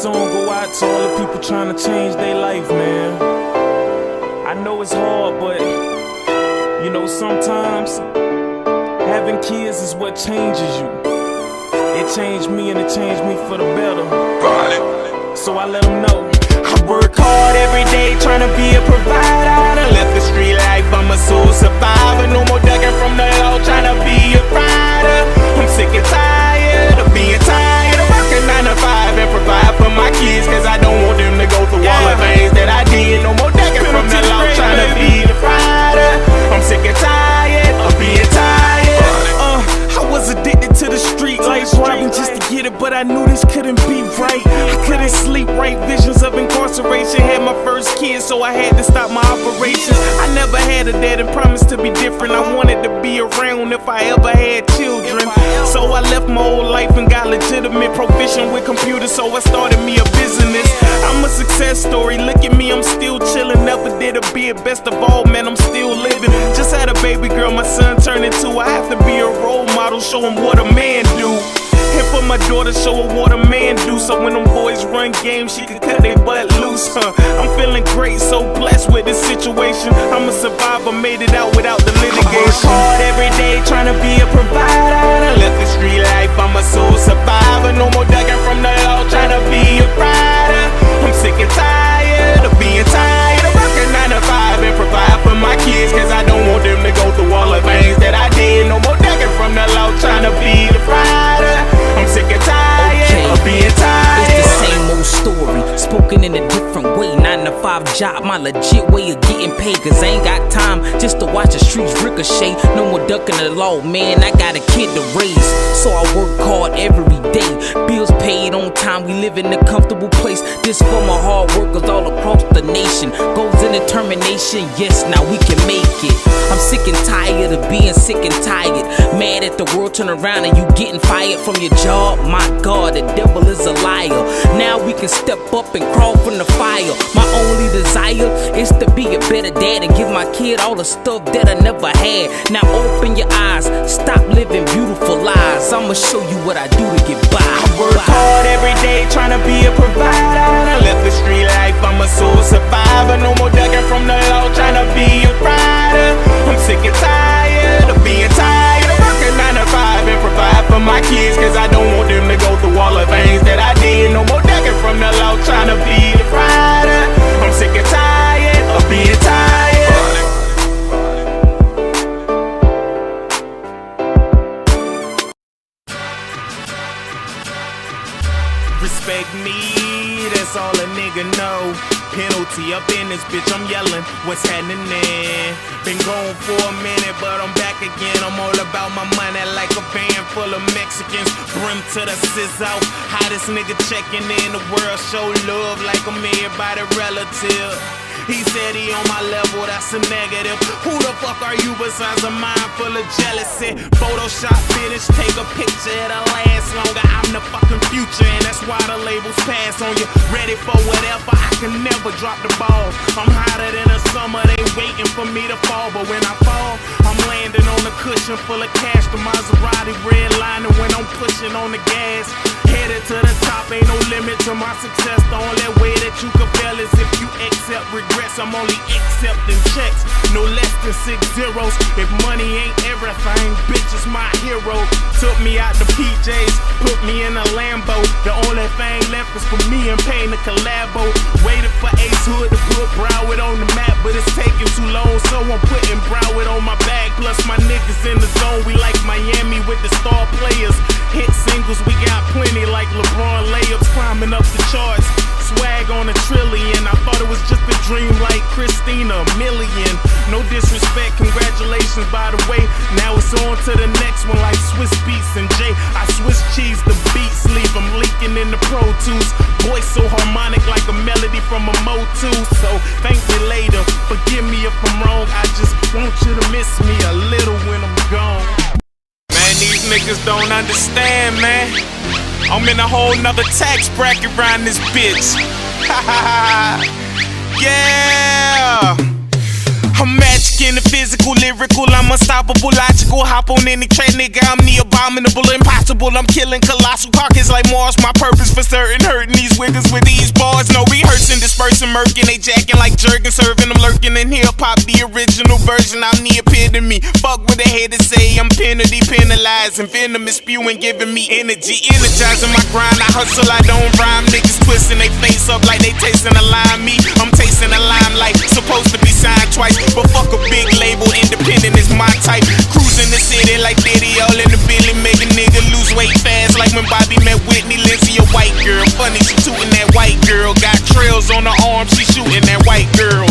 song go out to all the people trying to change their life, man. I know it's hard, but you know, sometimes having kids is what changes you. It changed me and it changed me for the better. So I let them know. I work hard every day trying to be a provider. I done left the street life, I'm a soul survivor. No more ducking from the law, trying to be a rider. I'm sick and tired of being tired of working 9 to 5 and provide for my kids, cause I don't want them to go through all the things that I did. No more ducking from the law, trying to be the rider. I'm sick and tired of being tired. I was addicted to the street life, robbing just to get it, but I knew this couldn't be right. I couldn't sleep right, visions of incarceration. Had my first kid, so I had to stop my operations. I never had a dad and promised to be different. I wanted to be around if I ever had children. So I left my old life and got legitimate, proficient with computers, so I started me a business. I'm a success story, look at me, I'm still chillin'. Never did a bid, best of all, man, I'm still living. Just had a baby girl, my son turning 2. I have to be a role model, show him what a man do. And for my daughter, show her what a man do. So when them boys run games, she can cut their butt loose. I'm feeling great, so blessed with this situation. I'm a survivor, made it out without the litigation. I work hard every day trying to be a provider. I left the street life, I'm a soul survivor. No more ducking from the law, trying to be a rider. I'm sick and tired of being tired of working 9 to 5 and provide for my kids, cause I don't want them to go through all the things that I did. No more ducking from the law, trying to be the rider. I'm sick and tired of being tired. It's the same old story, spoken in a different way. 9 to 5 job, my legit way of getting paid, cause I ain't got time just to watch the streets ricochet. No more ducking the law, man, I got a kid to raise, so I work hard every day. Bills paid on time, we live in a comfortable place. This for my hard workers all across the nation. Goals and determination, yes, now we can make it. I'm sick and tired of being sick and tired. Mad at the world, turn around and you getting fired from your job. My God, the devil is a liar. Now we can step up and crawl from the fire. My only desire is to be a better dad and give my kid all the stuff that I never had. Now open your eyes, stop living beautiful lies. I'ma show you what I do to get by. I work hard every day trying to be a provider. I left the street life, I'm a soul survivor. No more ducking from the law, trying to be a rider. I'm sick and tired of being tired of working 9 to 5 and provide for my kids, cause I don't want them to go through all the things that I did. No more ducking from the law, trying to be the rider. I'm sick and tired of being tired. Respect me, that's all a nigga know. Penalty up in this bitch, I'm yelling, what's happening? Been gone for a minute, but I'm back again. I'm all about my money like a band full of Mexicans. Brim to the sizzle, hottest nigga checking in. The world show love like I'm everybody relative. He said he on my level, that's a negative. Who the fuck are you besides a mind full of jealousy? Photoshop finish, take a picture, it'll last longer. I'm the fucking future, and that's why the labels pass on you. Ready for whatever, I can never drop the ball. I'm hotter than the summer, they waiting for me to fall. But when I fall, I'm landing on a cushion full of cash. The Maserati redlining when I'm pushing on the gas. Headed to the top, ain't no limit to my success. The only way that you can fail is if you accept regrets. I'm only accepting checks, no less than 6 zeros. If money ain't everything, bitch is my hero. Took me out to PJs, put me in a Lambo. The only thing left is for me and Payne to collabo. Waited for Ace Hood to put Broward on the map, but it's taking too long, so I'm putting Broward on my bag. Plus my niggas in the zone, we like Miami with the star players. Hit singles, we got plenty like LeBron layups climbing up the charts. Swag on a trillion, I thought it was just a dream like Christina, a million. No disrespect, congratulations by the way. Now it's on to the next one like Swiss Beats and Jay. I Swiss cheese the beats, leave them leaking in the Pro Tools. Voice so harmonic like a melody from a Mo2. So thank me later, forgive me if I'm wrong. I just want you to miss me a little when I'm gone. Man, these niggas don't understand, man. I'm in a whole nother tax bracket around this bitch. Yeah, I'm matching in the physical, lyrical, I'm unstoppable, logical. Hop on any track, nigga, I'm the abominable, impossible. I'm killing colossal carcass like Mars. My purpose for certain, hurting these wiggers with these bars. No rehearsing, dispersing, murking, they jacking like jerking, serving them lurking in hip-hop, the original version. I'm the epitome. Fuck what they had to say, I'm penalty, penalizing, venomous spewing, giving me energy, energizing my grind. I hustle, I don't rhyme. Niggas twisting they face up like they tasting a lime. Me, I'm tasting a lime like supposed to be signed twice, but fuck a big label, independent is my type. Cruising the city like Diddy, all in the Billy, make a nigga lose weight fast. Like when Bobby met Whitney, Lindsay, a white girl. Funny, she tootin' that white girl. Got trails on her arm, she shooting that white girl.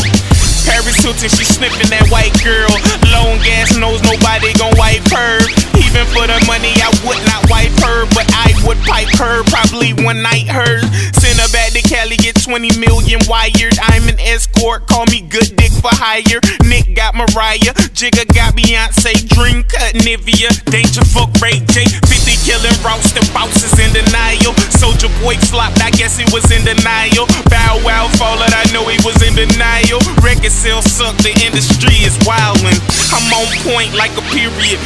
Paris Hilton, she sniffing that white girl. Long ass nose, nobody gon' wipe her. Even for the money, I would not wipe her, but I would pipe her, probably one night her. Send her back to Cali, get 20 million wired. I'm an escort, call me good dick for hire. Nick got Mariah, Jigga got Beyonce, Dream cut Nivea, Danger fuck Ray J, 50 killing routes, the boss is in denial. Soldier Boy flopped, I guess he was in denial. Bow Wow followed, I know he was in denial. Record sales suck, the industry is wildin'. I'm on point like a period.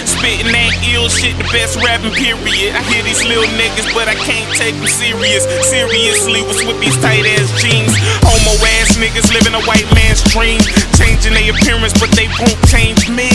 Spitting that ill shit, the best rapping period. I hear these little niggas, but I can't take them serious. Seriously, what's with these tight ass jeans? Homo ass niggas living a white man's dream. Changing their appearance, but they won't change me.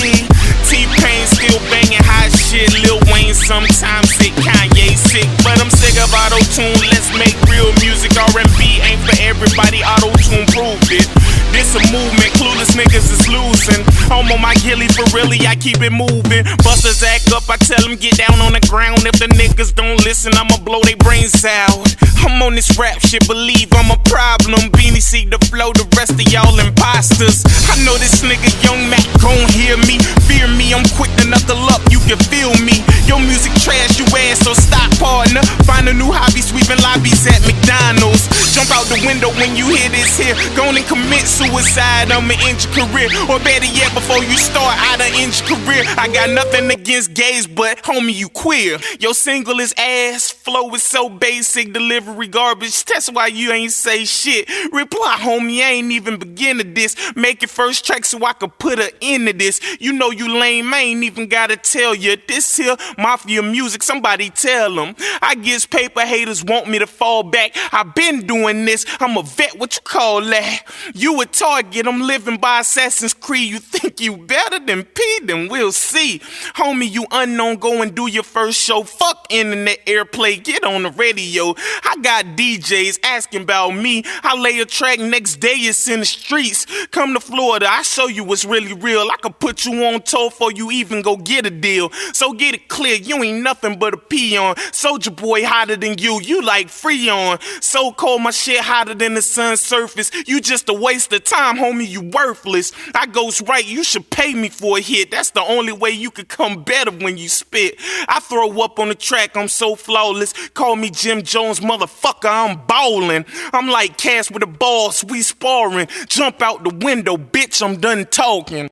T-Pain still banging hot shit. Lil Wayne sometimes sick, Kanye sick, but I'm sick of auto-tune. Let's make real music. R&B ain't for everybody, auto-tune proved it. This a movement, clueless niggas is losing. I'm on my gilly for really, I keep it moving. Busters act up, I tell them get down on the ground. If the niggas don't listen, I'ma blow they brains out. I'm on this rap shit, believe I'm a problem. Beanie see the flow, the rest of y'all imposters. I know this nigga Young Mac gon' hear me. Fear me, I'm quick to knuckle up, you can feel me. Your music trash, you ass, so stop, partner. Find a new hobby, sweeping lobbies at McDonald's. Jump out the window when you hear this here. Go and commit suicide, I'ma end your career. Or better yet, before you start, I'd end your career. I got nothing against gays, but homie, you queer. Your single is ass, flow is so basic, delivery garbage. That's why you ain't say shit. Reply, homie, I ain't even begin to this. Make it first track so I could put an end to this. You know you lame, I ain't even gotta tell you. This here mafia music, somebody tell them. I guess paper haters want me to fall back. I been doing this, I'm a vet, what you call that? You a target, I'm living by Assassin's Creed. You think you better than P, then we'll see. Homie, you unknown, go and do your first show. Fuck internet airplay, get on the radio. I got DJs asking about me. I lay a track, next day it's in the streets. Come to Florida, I show you what's really real. I could put you on tour before you even go get a deal. So get it clear, you ain't nothing but a peon. Soldier Boy hotter than you like Freon. So cold, my shit hotter than the sun's surface. You just a waste of time, homie, you worthless. I goes right, you should pay me for a hit. That's the only way you could come better when you spit. I throw up on the track, I'm so flawless. Call me Jim Jones, motherfucker, I'm ballin'. I'm like Cash with the balls, we sparring. Jump out the window, bitch, I'm done talking.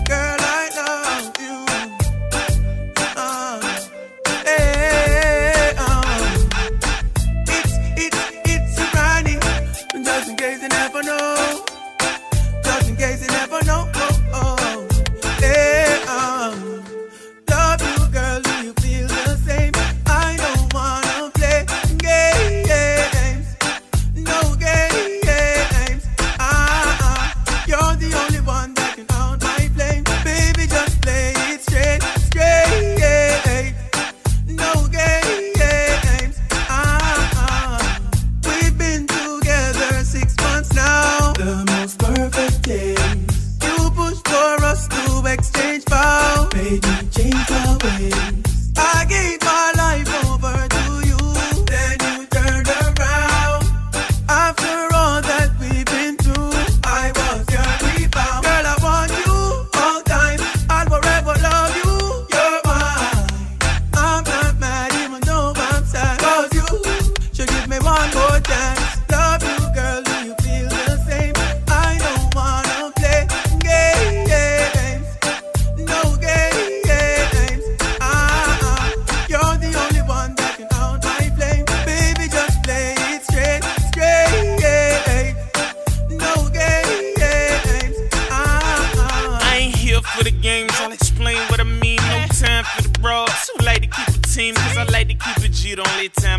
Girl, I love you. Hey, it's a Ronnie. Just in case you never know. Just in case you never know. Hey, love you, girl. Do you feel the same? I don't wanna play games. No games. You're the only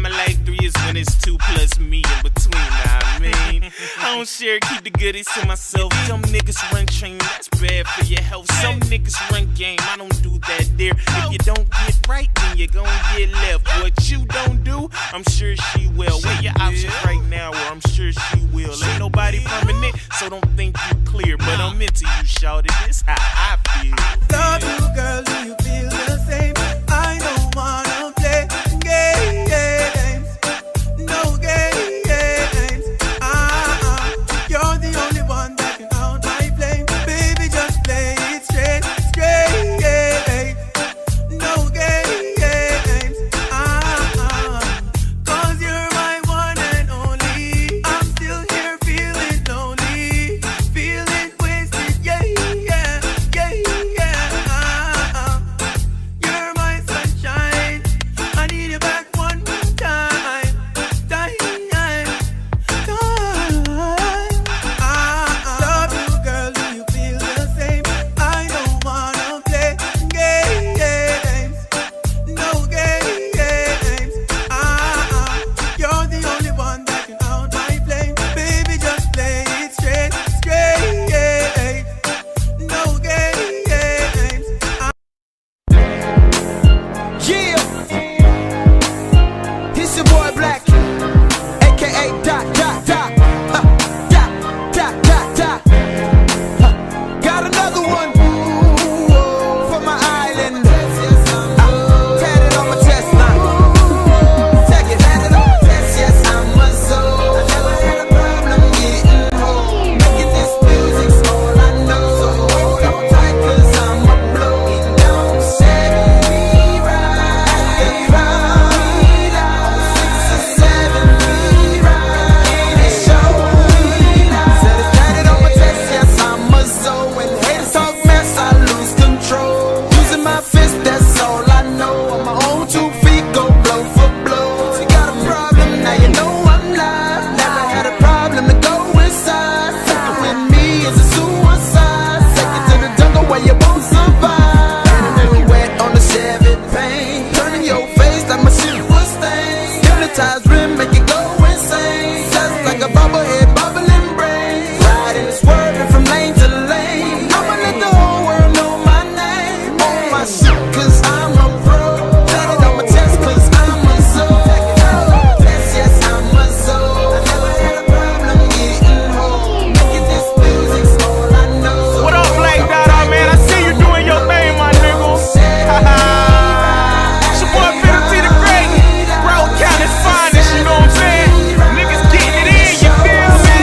time I like 3 is when it's 2 plus me in between, nah, I mean. I don't share, keep the goodies to myself. Some niggas run train, that's bad for your health. Some niggas run game, I don't do that there. If you don't get right, then you gon' get left. What you don't do, I'm sure she will. Weigh your options right now, or I'm sure she will. Ain't nobody permanent, so don't think you clear. But I'm into you, shawty, this how I feel. Love you, girl, do you feel the same? I don't wanna play games, no games. You're the only one that can out my flame. Baby, just play it straight, no games. 'Cause you're my one and only. I'm still here feeling lonely, feeling wasted, yeah. You're my sunshine, I need you back one more time. Love you, girl, do you feel the same? I don't wanna play games, no games. You're the only one that can out my flame. Baby, just play it straight, no games. Yeah, it's your boy Black, aka Doc. Got another one for my island. Tatted on my chest now. Check it, tatted on my chest. Yes, I'm a soul. I never had a problem getting home. Making this music's all I know. So hold on tight, 'cause I'm a blowing down. Set me right, right out. 6 or 7 feet right. And show me now. Said it's tatted on my chest. Yes, I'm a soul. When haters talk mess, I lose control. Using my fist, that's all I know. On my own 2 feet, go blow for blow. You got a problem, now you know I'm live. Never had a problem to go inside. Fucking with me is a suicide. Take it to the jungle where you won't survive. And a little wet on the Chevy paint. Turning your face like my shit was stained. Hypnotized rim, make it go insane. Just like a bobblehead, bubbling brain. Riding, swerving from lane to lane. I'ma let the whole world know my name. On my shit, 'cause I'm a pro. Tatted on my chest, 'cause I'm a soul. Yes, I'm a soul. I never had a problem getting home. Making this music's all I know. What up, Black Dada, man? I see you doing your thing, my nigga. It's your boy Pirat the Great. Road County's finest, you know what I'm saying? Niggas getting it in, you feel me?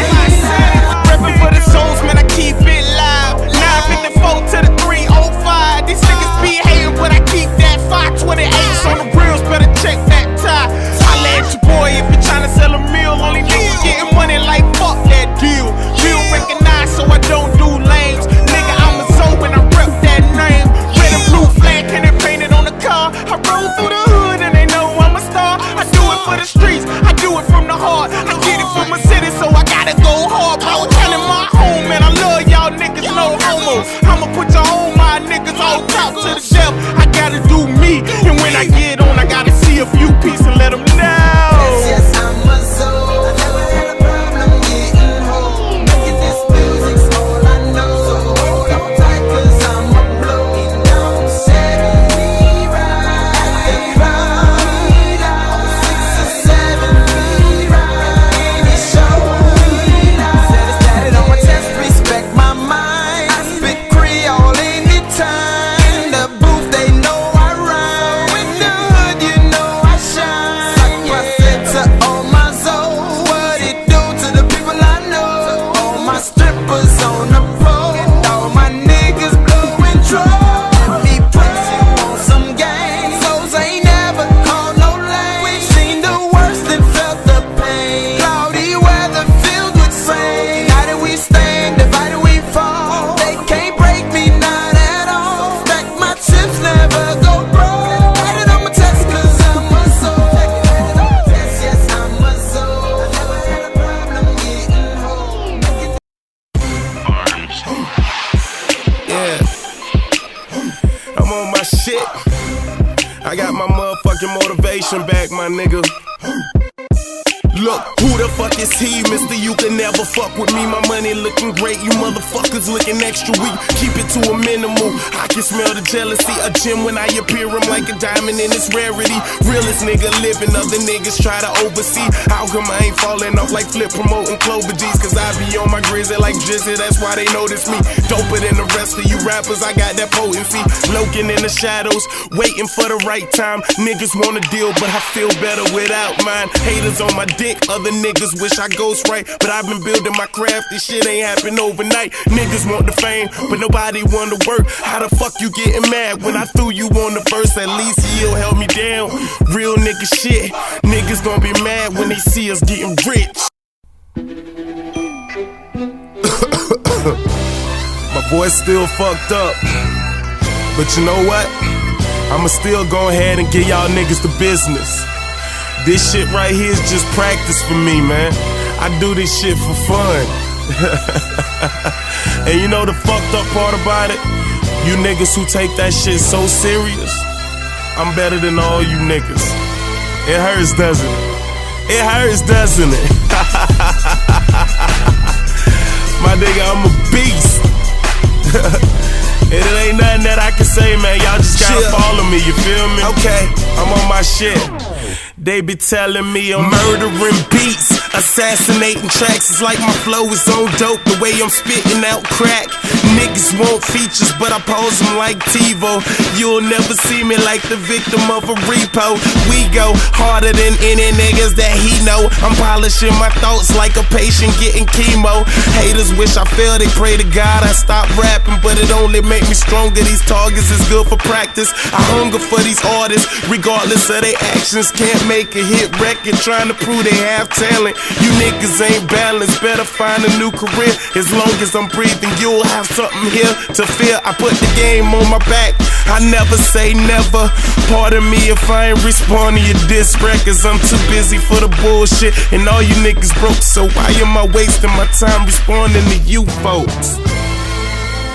Reppin' for the souls, man, I keep it live. 954 to the 305. These niggas be hating, but I keep that 528 on the grills, better check that tie. Holla at your boy if you tryna sell a meal. Only nigga getting money like fuck that deal. Real recognized, so I don't do lames. Nigga, I'm a soul when I rep that name. Red and blue flag, and it painted on the car. I roll through the hood and they know I'm a star. I do it for the streets, I do it from the heart. I get it from my city, so I gotta go hard. Bro, counting my home, man, I love y'all niggas, no homo. I'ma put your on my niggas all top to the shelf. I gotta do me, and when I get on, I gotta see a few pieces and let them know. Yes, I'm a soul. I never had a problem getting home. Making this music's all I know. So hold on tight, 'cause I'm a blowing down. Set me right, right out. 6 or 7 feet right. And it show me now. Said it's tatted on my chest, respect my mind. I spit Creole anytime. In the booth, they know I rhyme. In the hood, you know I shine. I said to all my soul, what it do to the people I know. All my strippers on the pole, and all my niggas blowing troll. Let me put you on some game. Souls ain't never called no lane. We've seen the worst and felt the pain. Cloudy weather filled with rain. United we stand, divided we fall. They can't break me, not at all. Stack my chips, never go broke. Tatted on my chest, 'cause I'm a soul. Yes, I'm a soul. I never had a problem getting home. Yeah, I'm on my shit. I got my motherfucking motivation back, my nigga. Look, who the fuck is he? Mister, you can never fuck with me. My money looking great, you motherfuckers looking extra weak. Keep it to a minimal, I can smell the jealousy. A gem when I appear, I'm like a diamond in its rarity. Realest nigga living, other niggas try to oversee. How come I ain't falling off like Flip promoting Clover G's? Cause I be on my grizzly like Drizzy, that's why they notice me. Doper than the rest of you rappers, I got that potency. Lurking in the shadows, waiting for the right time. Niggas wanna deal, but I feel better without mine. Haters on my dick, other niggas wish I ghost right. But I've been building my craft, this shit ain't happen overnight. Niggas want the fame, but nobody want to work. How the fuck you getting mad when I threw you on the verse? At least he'll help me down. Real nigga shit, niggas gonna be mad when they see us getting rich. My voice still fucked up, but you know what? I'ma still go ahead and give y'all niggas the business. This shit right here is just practice for me, man. I do this shit for fun. And you know the fucked up part about it? You niggas who take that shit so serious, I'm better than all you niggas. It hurts, doesn't it? It hurts, doesn't it? My nigga, I'm a beast. And it ain't nothing that I can say, man. Y'all just gotta follow me, you feel me? Okay, I'm on my shit. They be telling me I'm murdering beats, assassinating tracks. It's like my flow is on dope, the way I'm spitting out crack. Niggas want features, but I pose them like TiVo. You'll never see me like the victim of a repo. We go harder than any niggas that he know. I'm polishing my thoughts like a patient getting chemo. Haters wish I failed, they pray to God I stop rapping, but it only make me stronger. These targets is good for practice. I hunger for these artists, regardless of their actions. Can't make a hit record trying to prove they have talent. You niggas ain't balanced, better find a new career. As long as I'm breathing, you'll have something here to fear. I put the game on my back, I never say never. Pardon me if I ain't respond to your diss records. I'm too busy for the bullshit, and all you niggas broke. So why am I wasting my time responding to you folks?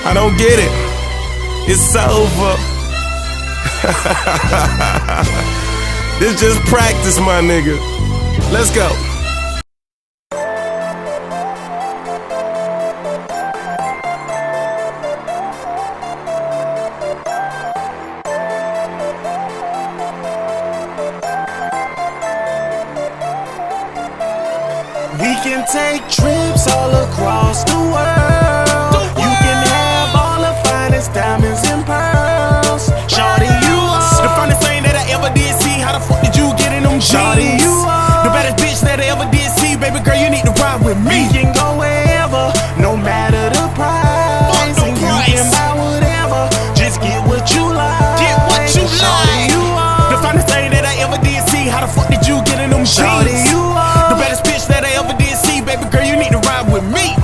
I don't get it. It's over. This just practice, my nigga. Let's go. We can take trips all across the world. You can have all the finest diamonds and pearls. Shawty, you are the finest thing that I ever did see. How the fuck did you get in them jeans? Shawty, you are the baddest bitch that I ever did see. Baby girl, you need to ride with me. We can go wherever, no matter the price. And you can buy whatever, just get what you like. Get what you like. You are the finest thing that I ever did see. How the fuck did you get in them jeans? Shawty, you are the baddest bitch that I ever did see. Baby girl, you need to ride with me.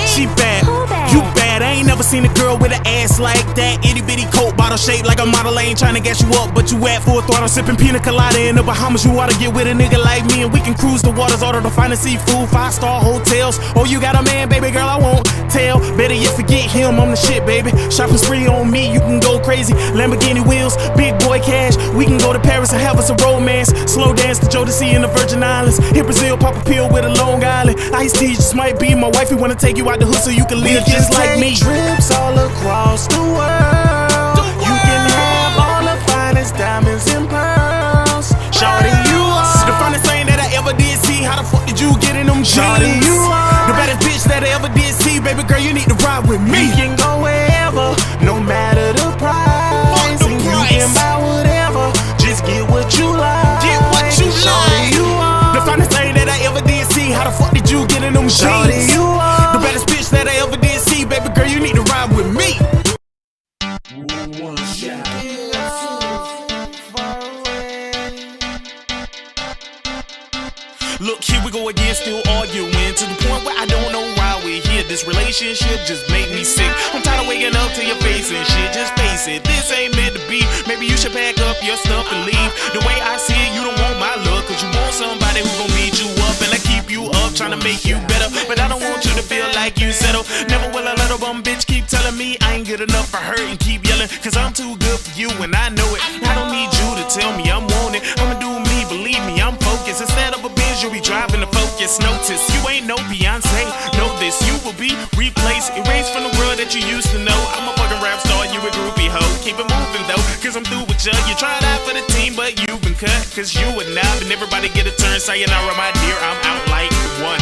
She bad, you bad. I ain't never seen a girl with an ass like that. Itty bitty coat, bottle shaped like a model. I ain't trying to gas you up, but you at full throttle, sipping pina colada in the Bahamas. You oughta get with a nigga like me, and we can cruise the waters, order the finest seafood, 5-star hotels. Oh, you got a man, baby girl, I won't tell. Better yet, forget him, I'm the shit, baby. Shopping spree on me, you can go crazy. Lamborghini wheels, big boy cash. We can go to Paris and have us a romance. Slow dance to Jodeci in the Virgin Islands. Hit Brazil, pop a pill with a Long Island. Ice tea just might be my wife. We wanna take you out the hood so you can live just like me. Trips all across the world. You can have all the finest diamonds and pearls. Shawty, you are the finest thing that I ever did see. How the fuck did you get in them jeans? Shawty, you are the baddest bitch that I ever did see. Baby girl, you need to ride with me. We can go wherever, no matter the price. And you can buy whatever, just get what you like. Get what you like. You are the finest thing that I ever did see. How the fuck did you get in them jeans? Shawty, you are the baddest bitch that I ever did see. Baby girl, you need to ride with me. One shot. Look, here we go again, still arguing to the point where I don't know why we're here. This relationship just made me sick. I'm tired of waking up to your face and shit. Just face it, this ain't meant to be. Maybe you should pack up your stuff and leave. The way I see it, you don't want my love, cause you want somebody who gon' beat you up and I keep you up, trying to make you better. But I don't want you to feel like you settle. Never will I let a bum bitch keep telling me I ain't good enough for her and keep yelling, cause I'm too good for you and I know it. I don't need you to tell me I'm wanted. I'ma do me, believe me, I'm focused. Instead of a Benz, you'll be driving just notice you ain't no Beyonce. Know this, you will be replaced, erased from the world that you used to know. I'm a fucking rap star, you a groupie hoe. Keep it moving though, cause I'm through with ya. You tried out for the team, but you've been cut. Cause you a knob and everybody get a turn. Sayonara, my dear, I'm out like one.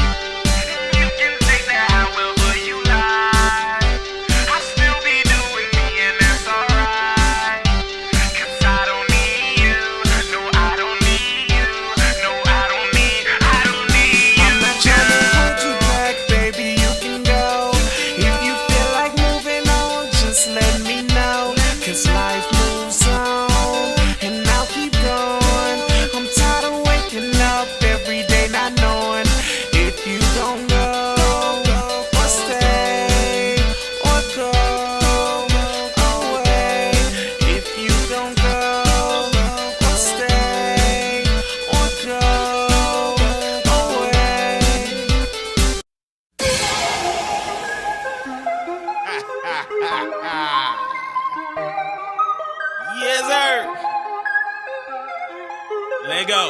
You can take that however you like. I still be doing me and that's alright. Cause I don't need you. No, I don't need you. No, I don't need you. I'm not trying to hold you back, baby, you can go. If you feel like moving on, just let me know. Cause life moves on, and I'll keep going. I'm tired of waking up every day not knowing if you don't go or stay or go away. If you don't go or stay or go away. Yes, sir. Let go.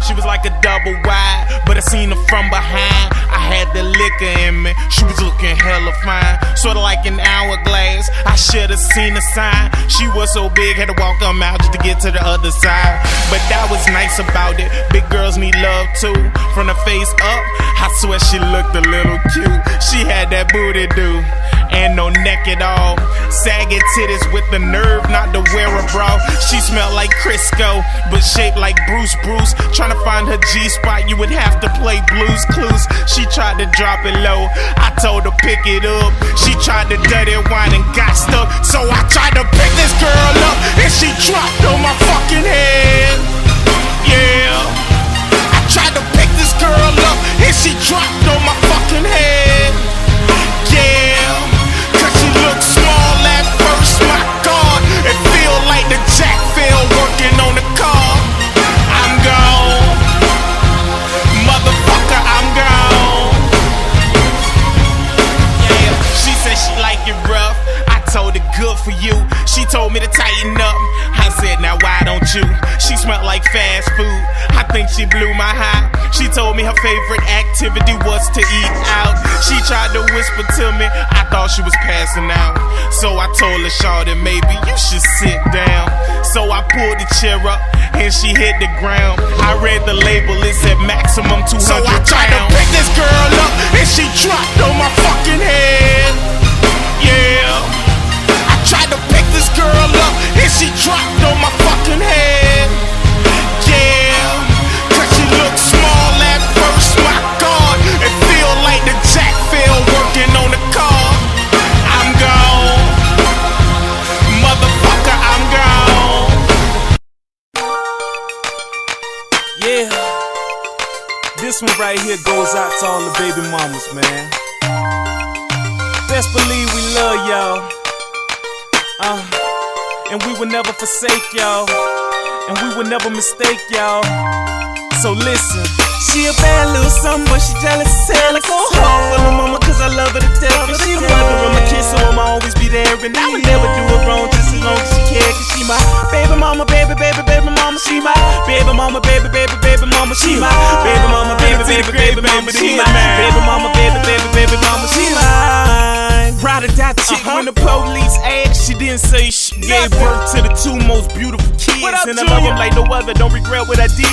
She was like a double wide, but I seen her from behind. I had the liquor in me. She was looking hella fine, sorta like an hourglass. I should've seen the sign. She was so big, had to walk a mile just to get to the other side. But that was nice about it. Big girls need love too. From the face up, I swear she looked a little cute. She had that booty do, and no neck at all. Sagging titties with the nerve not to wear a bra. She smelled like Crisco, but shaped like Bruce. Trying to find her G-spot, you would have to play Blue's Clues. She tried to drop it low, I told her pick it up. She tried to dirty wine and got stuck, so I tried to pick this girl up, and she dropped on my fucking head. Yeah, I tried to pick this girl up, and she dropped on my fucking head. Yeah, cause she looked small at first, my God. It feel like the jack fell working on the car. I'm gone, motherfucker, I'm gone. Yeah, she said she like it rough. I told her good for you. She told me to tighten up. I said, now why don't you? She smelled like fast food. I think she blew my high. She told me her favorite activity was to eat out. She tried to whisper to me, I thought she was passing out. So I told her, shawty, maybe you should sit down. So I pulled the chair up, and she hit the ground. I read the label, it said maximum 200 pounds. So I tried to pick this girl up, and she dropped on my fucking head. Yeah, I tried to pick this girl up, and she dropped on my fucking head. Yeah, cause she looked small at first, my God. It feel like the jack fell working on the car. I'm gone, motherfucker, I'm gone. Yeah, this one right here goes out to all the baby mamas, man. Best believe we love y'all, and we will never forsake y'all, and we will never mistake y'all. So listen. She a bad little something, but she jealous as hell. I go hard for the mama, cause I love her to death. And she the mother of my kids, so I'ma always be there. And I would never do her wrong, just as long as she care. Cause she my baby mama, baby mama. She my baby mama, baby mama. She my baby mama, baby mama. She my baby mama, baby mama. She mine. Ride or die chick when the police asked, she didn't say shit. Gave birth to the two most beautiful kids, and I love them like no other. Don't regret what I did.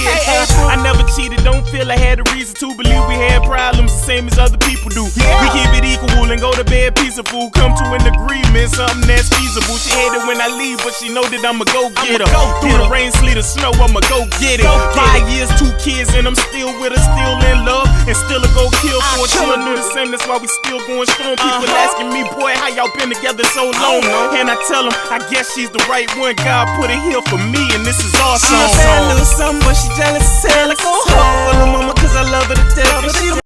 I never cheated, don't feel I had a reason to believe we had problems the same as other people do. We keep it equal and go to bed peaceful. Come to an agreement, something that's feasible. She hate it when I leave, but she know that I'ma go get her. Through the rain, sleet, or snow, I'ma go get it. 5 years, 2 kids, and I'm still with her, still in love, and still a go kill for a chillin'. Do the same, that's why we still going strong. People asking me, boy, how y'all been together so long? And I tell them, I guess she's the right one. God put it here for me, and this is our song. She a bad little something, but she jealous as hell. I go hard for the mama, cause I love her to death. And she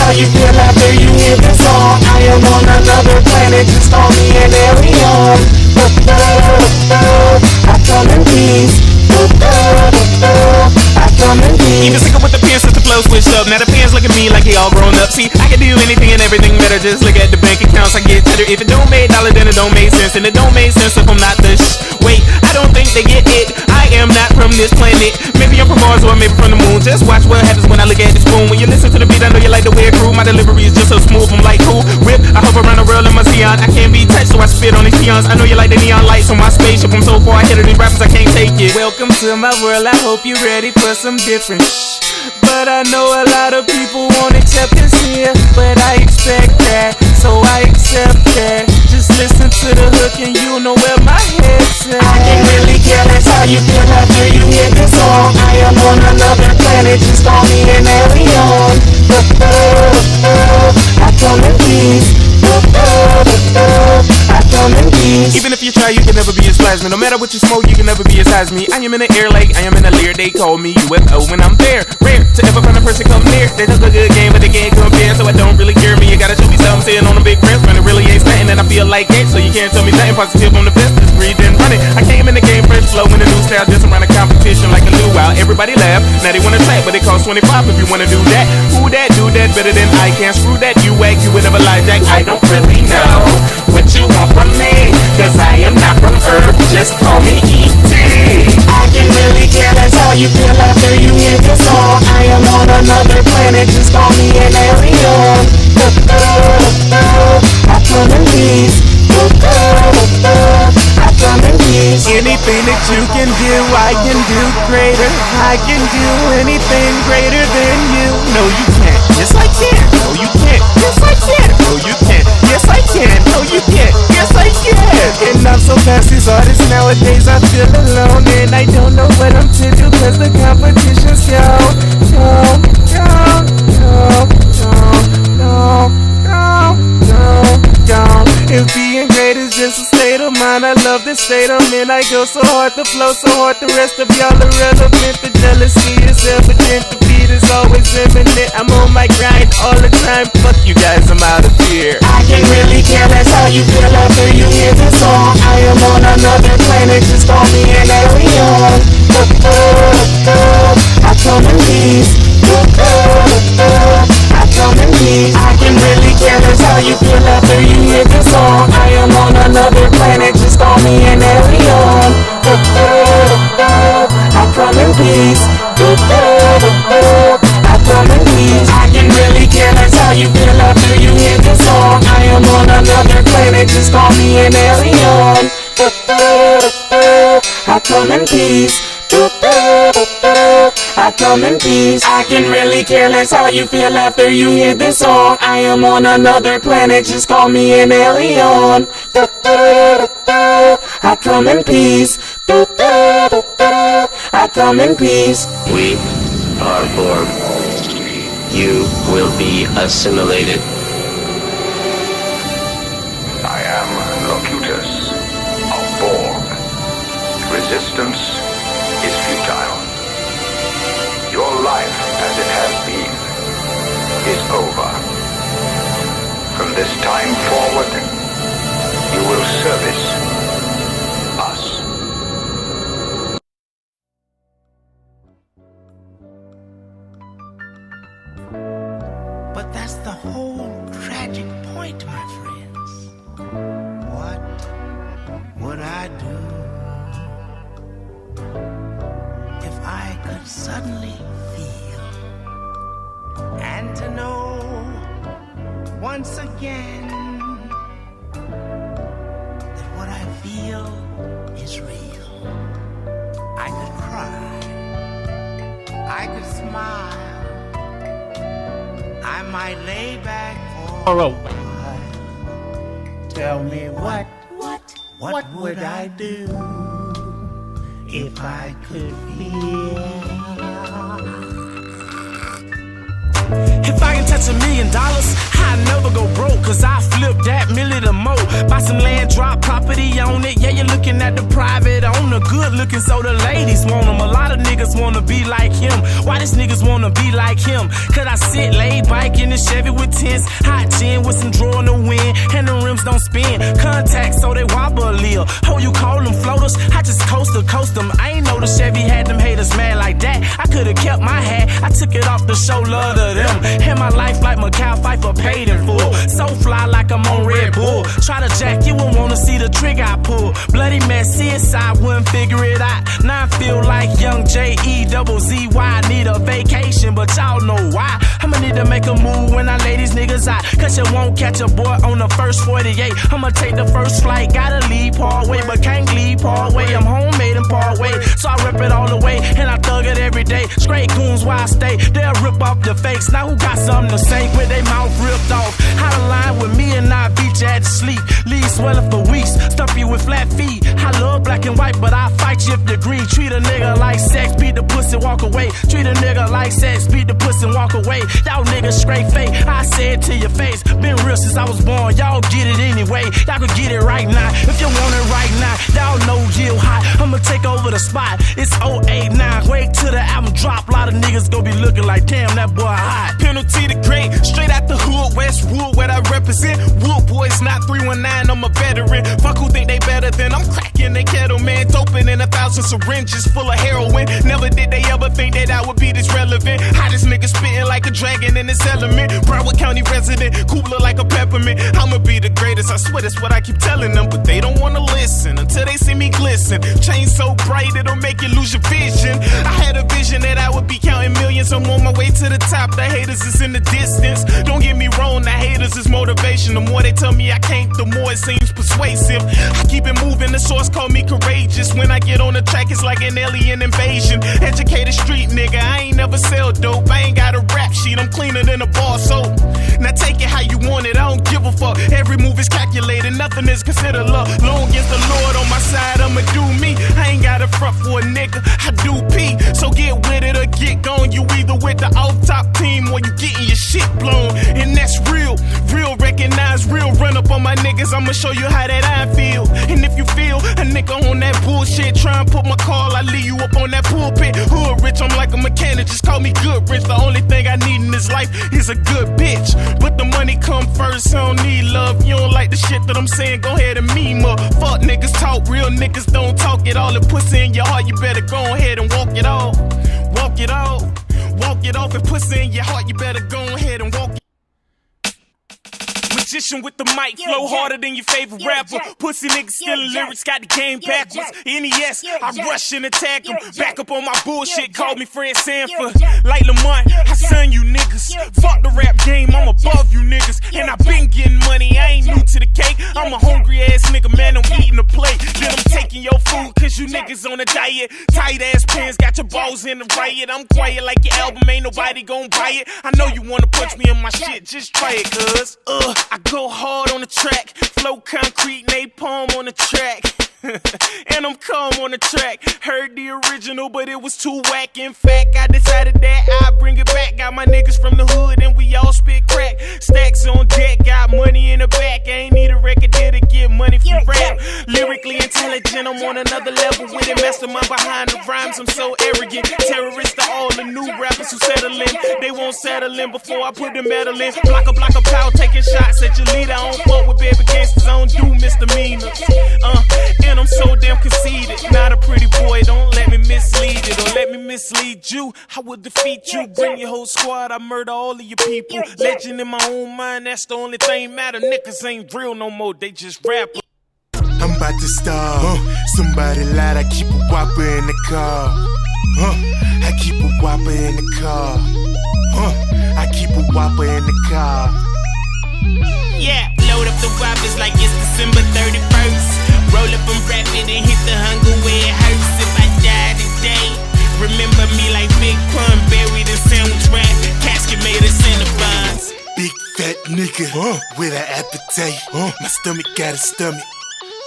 how you feel after you hear the song. I am on another planet, just call me an alien. I come in peace, I come in peace. clothes switched up. Now the fans look at me like he all grown up. See, I can do anything and everything better. Just look at the bank accounts. I get better. If it don't make dollar, then it don't make sense. And it don't make sense if I'm not the Wait, I don't think they get it. I am not from this planet. Maybe I'm from Mars or maybe from the moon. Just watch what happens when I look at the spoon. When you listen to the beat, I know you like the way it grew. My delivery is just so smooth. I'm like, cool, whip. I hover around the world in my Xeon. I can't be touched, so I spit on these peons. I know you like the neon lights on my spaceship. I'm so far ahead of these rappers, I can't take it. Welcome to my world. I hope you're ready for some different But I know a lot of people won't accept this here. But I expect that, so I accept that. Just listen to the hook and you'll know where my head's at. I can really care less how you feel after you hear this song. I am on another planet, just call me an alien. I come in peace. I come in peace. Even if you try, you can never be as plasma. No matter what you smoke, you can never be as high as me. I am in the air like I am in a leer. They call me UFO when I'm there. Rare to ever find a person come near. They took a good game, but they can't compare. So I don't really care me. You gotta show me something sitting on a big press when it really ain't stunting. And I feel like it, so you can't tell me nothing positive on the best. Just breathe and run it. I came in the game fresh flow in a new style, just around a competition like a luau. Everybody laugh, now they wanna track, but it costs 25 if you wanna do that. Who that do that better than I can? Screw that, you wag, you would never lie, Jack. I don't really know what you want from me, cause I am not from Earth, just call me E.T. I can really care less how you feel after you hear this song. I am on another planet, just call me an alien. I come in peace. I come in peace. Anything that you can do, I can do greater. I can do anything greater than you. No, you can't. Yes, I can. No, you can't. Yes, I can. No, you can't. Yes, I can. No, you can't. Yes, I can. And I'm so past these artists nowadays. I feel alone and I don't know what I'm to do, cause the competition's gone. If being great is just a state of mind, I love this state I'm in. I go so hard, the flow so hard, the rest of y'all irrelevant. The jealousy is evident, the beat is always imminent. I'm on my grind all the time, fuck you guys, I'm out of here. I can really care less how you feel after you hear this song. I am on another planet, just call me an alien. I come in peace. I come in peace. I can really care less how you feel after you hear this song. I am on another planet, just call me an alien. I come in peace. I come in peace. I can really care less how you feel after you hear this song. I am on another planet, just call me an alien. I come in peace. I come in peace. I can really care less how you feel after you hear this song. I am on another planet, just call me an alien. I come in peace. I come in peace. We are Borg. You will be assimilated. I am Locutus of Borg. Resistance is futile. Your life as it has been is over. From this time forward, you will service us. But that's the whole tragic point, my friends. What would I do if I could suddenly feel and to know once again that what I feel is real? I could cry, I could smile, I might lay back for a while. Tell me what would I do if I could feel? If I can touch $1 million, I never go broke, cause I flip that million or more. Buy some land, drop property on it. Yeah, you're looking at the private owner. Good looking, so the ladies want him. A lot of niggas wanna be like him. Why these niggas wanna be like him? Cause I sit laid bike in the Chevy with tents, hot gin with some draw in the wind, and the rims don't spin. Contacts so they wobble a little. Oh, you call them floaters? I just coast them. I ain't know the Chevy had them haters mad like that. I could've kept my hat, I took it off to show love to them. And my life like Macau Pfeiffer paid in full. So fly like I'm on Red Bull. Try to jack, you won't wanna see the trigger I pull. Bloody mess, CSI wouldn't figure it out. Now I feel like young J-E-double-Z-Y. Need a vacation, but y'all know why. I'ma need to make a move when I lay these niggas out. Cause you won't catch a boy on the first 48. I'ma take the first flight, gotta leave part way, but can't leave part way. I'm homemade and part way, so I rip it all the way. And I thug it every day. Straight goons where I stay, they'll rip off the fakes. Now who got something to say with their mouth ripped off? How to line with me and I beat you at the sleep. Leave swelling for weeks, stuff you with flat feet. I love black and white, but I fight you if you agree. Treat a nigga like sex, beat the pussy, walk away. Treat a nigga like sex, beat the pussy, walk away. Y'all niggas straight fake, I say it to your face. Been real since I was born, y'all get it anyway. Y'all could get it right now, if you want it right now. Y'all know you hot, I'ma take over the spot. It's 089, wait till the album drop. A lot of niggas gon' be looking like, damn, that boy hot. Penalty the great, straight out the hood, Westwood, where I represent. Wood boys, not 319, I'm a veteran. Fuck who think they better than I'm cracking they kettle, man. Doping in 1,000 syringes full of heroin. Never did they ever think that I would be this relevant. Hottest nigga spitting like a dragon in this element. Broward County resident, cooler like a peppermint. I'ma be the greatest, I swear that's what I keep telling them. But they don't wanna listen until they see me glisten. Chain so bright it'll make you lose your vision. I had a vision that I would be counting millions. I'm on my way to the top, the haters is in the distance. Don't get me wrong, the haters is motivation. The more they tell me I can't, the more it seems persuasive. I keep it moving, the source call me courageous. When I get on the track, it's like an alien invasion. Educated street nigga, I ain't never sell dope. I ain't got a rap sheet, I'm cleaner than a bar soap. Now take it how you want it, I don't give a fuck. Every move is calculated, nothing is considered love. Long as the Lord on my side, I'ma do me. I ain't got a front for a nigga, I do pee. So get with it or get gone. You either with the off-top team or you getting your shit blown. And that's real, real recognize, real run up on my niggas. I'ma show you how that I feel. And if you feel a nigga on that bullshit, try and put my call, I leave you up on that pulpit. Hood rich, I'm like a mechanic, just call me good rich. The only thing I need in this life is a good bitch. But the money come first, I don't need love. You don't like the shit that I'm saying, go ahead and meme up. Fuck niggas talk, real niggas don't talk it all. The pussy in your heart, you better go ahead and walk it off. Walk it off, walk it off. And pussy in your heart, you better go ahead and walk it. Magician with the mic, flow harder than your favorite rapper. Pussy niggas stealing lyrics, got the game backwards. NES, I rush and attack him. Back up on my bullshit, call me Fred Sanford. Like Lamont, I son you niggas. Fuck the rap game, I'm above you niggas. And I been getting money, I ain't new to the cake. I'm a hungry ass nigga, man, I'm eating the plate. Then I'm taking your food, cause you niggas on a diet. Tight ass pants, got your balls in the riot. I'm quiet like your album, ain't nobody gon' buy it. I know you wanna punch me in my shit, just try it, cuz I go hard on the track, flow concrete, napalm on the track. And I'm calm on the track. Heard the original, but it was too whack. In fact, I decided that I'd bring it back. Got my niggas from the hood and we all spit crack. Stacks on deck, got money in the back. I ain't need a record deal to get money from rap. Lyrically intelligent, I'm on another level with it. Mastermind behind the rhymes, I'm so arrogant. Terrorist to all the new rappers who settle in. They won't settle in before I put the metal in. Block a pow, taking shots at your leader. I don't fuck with baby gangsters, I don't do misdemeanors. And I'm so damn conceited. Not a pretty boy, don't let me mislead it. Or let me mislead you, I will defeat you. Bring your whole squad, I murder all of your people. Legend in my own mind, that's the only thing matter. Niggas ain't real no more, they just rap. I'm about to start. Somebody lied, I keep a whopper in the car. I keep a whopper in the car. I keep a whopper in the car. Yeah, load up the whoppers like it's December 31st. Roll up and wrap it and hit the hunger where it hurts. If I die today, remember me like Big Pun buried in sandwich wrap. Casket made of Cinnabons. Big fat nigga with an appetite. My stomach got a stomach.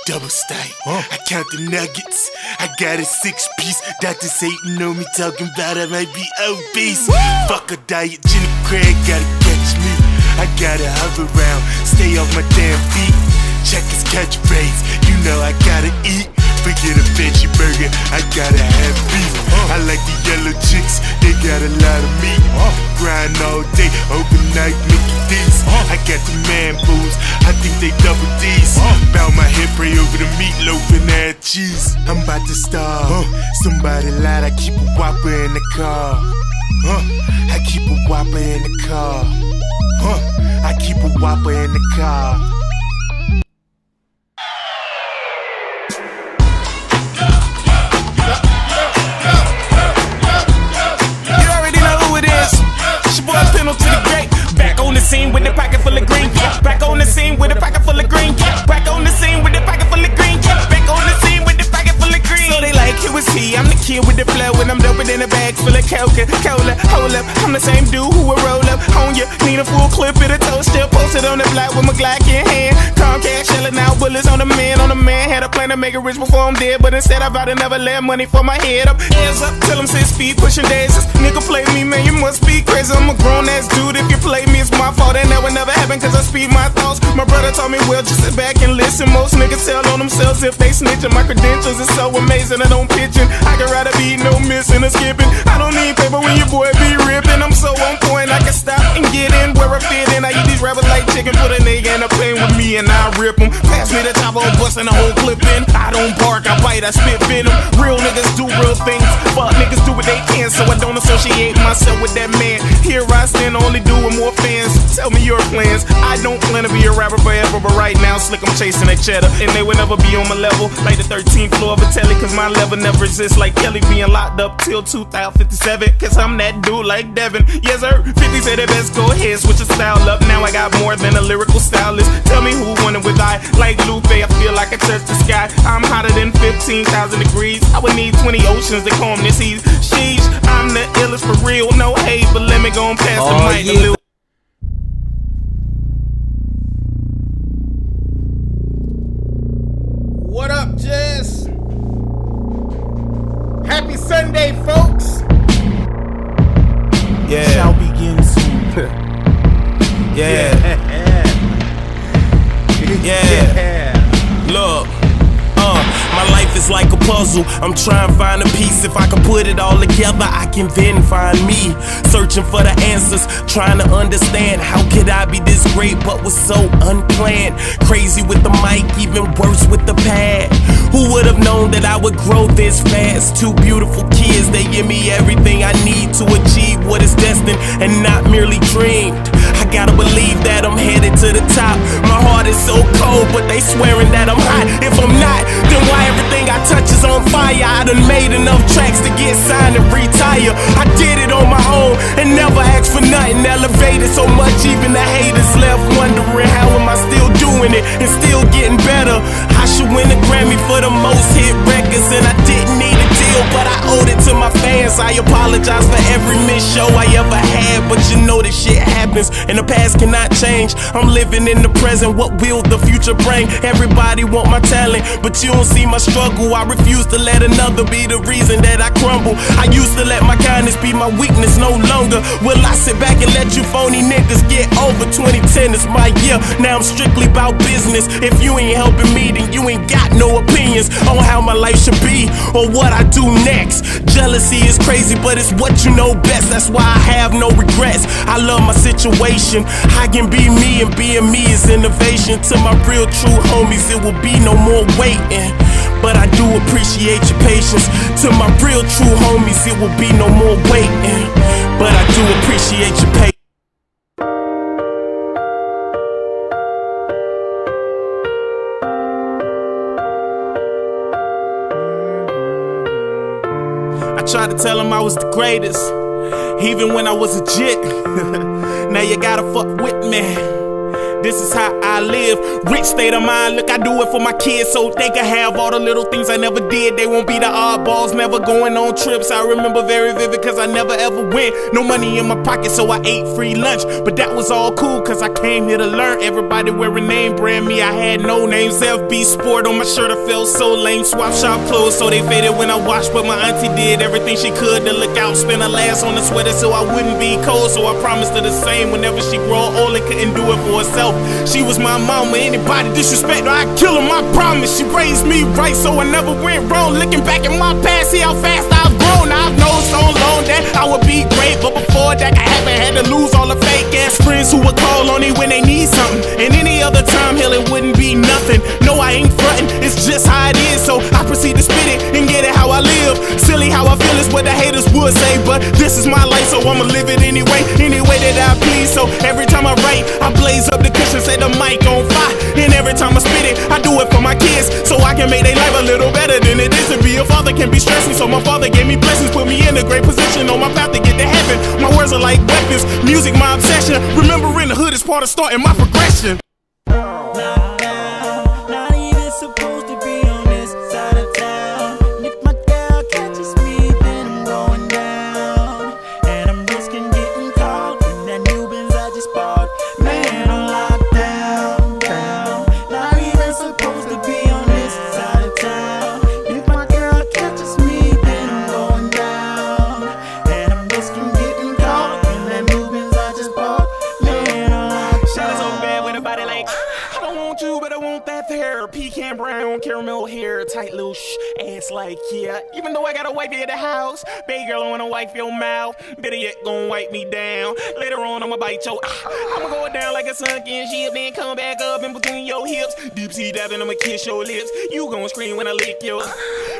Double stay. I count the nuggets. I got a 6-piece. Doctors hating on me, talking about I might be obese. Fuck a diet, Jenny Craig gotta catch me. I gotta hover around, stay off my damn feet. Check his catchphrase, you know I gotta eat. Forget a veggie burger, I gotta have beef. I like the yellow chicks, they got a lot of meat. grind all day, overnight Mickey D's. I got the man booze, I think they double D's. Bow my head, pray over the meatloaf and add cheese. I'm about to starve. Somebody lied, I keep a whopper in the car. I keep a whopper in the car. I keep a whopper in the car. You already know who it is. It's your boy Penalty the Great. Back on the scene with a pocket full of green. Back on the scene with a pocket full of green. Back on the scene with a pocket full of green. Back on the scene with a pocket full of green. So they like, who is he? I'm the kid with the flow, and I'm doping in a bag full of Coca-Cola. Hold up, I'm the same dude who will roll up on you. Need a full clip of the toaster, posted on the block with my Glock in hand. Comcast shelling out bullets on the man, Had a plan to make it rich before I'm dead, but instead I vowed to never let money for my head up. Hands up till I'm 6 feet, pushing daisies. Nigga play me, man, you must be crazy. I'm a grown ass dude, if you play me, it's my fault. And that would never happen, cause I speed my thoughts. My brother told me, well, just sit back and listen. Most niggas tell on themselves if they snitching. My credentials is so amazing, I don't pitching. I can rather be no missing or skipping. I don't need paper when your boy be ripping. I'm so on point, I can stop and get in where I fit in. I eat these rappers like chicken, put a nigga in a plane with me and I rip them. Pass me the chopper, busting the whole clip in. I don't bark, I bite, I spit venom. Real niggas do real things, fuck niggas do what they can. So I don't associate myself with that man. Here I stand, only doing more fans. Tell me your plans. I don't plan to be a rapper forever, but right now slick, I'm chasing that cheddar. And they will never be on my level, like the 13th floor of a telly. Cause my level never exists, like Kelly being locked up till 2057. Cause I'm that dude like Devin. Yes sir, 50 said it best, go ahead, switch your style up. Now I got more than a lyrical stylist. Tell me who wanted with I, like Lupe, I feel like I touched the sky. I'm hotter than 15,000 degrees. I would need 20 oceans to calm this heat. Sheesh, I'm the illest for real, no hate, but let me go and pass the mic to Lil. What up, Jess? Happy Sunday, folks. Yeah. Shall begin soon. Yeah. Look, my life is like a puzzle. I'm trying to find a piece. If I can put it all together, I can then find me. Searching for the answers, trying to understand how could I be this great but was so unplanned. Crazy with the mic, even worse with the pad. Who would have known that I would grow this fast? Two beautiful kids, they give me everything I need to achieve what is destined and not merely dreamed. I gotta believe that I'm headed to the top. My heart is so cold, but they swearing that I'm hot. If I'm not, then why everything I touch is on fire? I done made enough tracks to get signed and retire. I did it on my own and never asked for nothing. Elevated so much, even the haters left wondering how am I still doing it and still getting better. I should win a Grammy for the most hit records, and I didn't need a deal, but I owed it to my fans. I apologize for every missed show I ever had, but you know this shit happens and the past cannot change. I'm living in the present, what will the future bring? Everybody want my talent, but you don't see my struggle. I refuse to let another be the reason that I crumble. I used to let my kindness be my weakness, no longer will I sit back and let you phony niggas get over. 2010 is my year, now I'm strictly about business. If you ain't helping me, then you ain't got no opinions on how my life should be or what I do next. Jealousy is crazy, but it's what you know best. That's why I have no regrets. I love my situation. I can be me, and being me is innovation. To my real true homies, it will be no more waiting, but I do appreciate your patience. To my real true homies, it will be no more waiting, but I do appreciate your patience. I tried to tell him I was the greatest, even when I was a jit. Now you gotta fuck with me. This is how I live, rich state of mind. Look, I do it for my kids so they can have all the little things I never did. They won't be the oddballs, never going on trips. I remember very vivid cause I never ever went. No money in my pocket so I ate free lunch, but that was all cool cause I came here to learn. Everybody wearing name brand, me I had no names. FB Sport on my shirt, I felt so lame. Swap shop clothes so they faded when I washed, but my auntie did everything she could to look out. Spent her last on the sweater so I wouldn't be cold, so I promised her the same whenever she grew old and couldn't do it for herself. She was my mama, anybody disrespect her, I'd kill him, I promise. She raised me right, so I never went wrong. Looking back at my past, see how fast I've grown. grown, I've known so long that I would be great. But before that, I haven't had to lose all the fake ass friends who would call on me when they need something. And any other time, hell, it wouldn't be nothing. No, I ain't frontin', it's just how it is. So I proceed to spit it and get it how I live. Silly how I feel is what the haters would say, but this is my life, so I'ma live it anyway, any way that I please. So every time I write, I blaze up the cushion, set the mic on fire. And every time I spit it, I do it for my kids, so I can make their life a little better than it is to be. A father can be stressing, so my father gave me blessings, put me in a great position on my path to get to heaven. My words are like weapons, music my obsession. Remembering the hood is part of starting my progression. Not even supposed to be on this side of town. And if my girl catches me, then I'm going down. And I'm risking getting caught in that new Benz I just bought. Man, I'm locked down, down. Not even supposed to be on this side of town. If my girl catches me, then I'm going down. And I'm risking getting caught in that new Benz I just bought. Man, I'm locked down. So bad with a body like I don't want you, but I want that there. Pecan brown, caramel hair, tight little ass like yeah. Even though I got a wife at the house, baby girl, I wanna wipe your mouth. Better yet, gon' wipe me down. Later on, I'ma bite your. I'ma go down like a sunken ship, then come back up in between your hips. Deep sea diving, I'ma kiss your lips. You gon' scream when I lick your.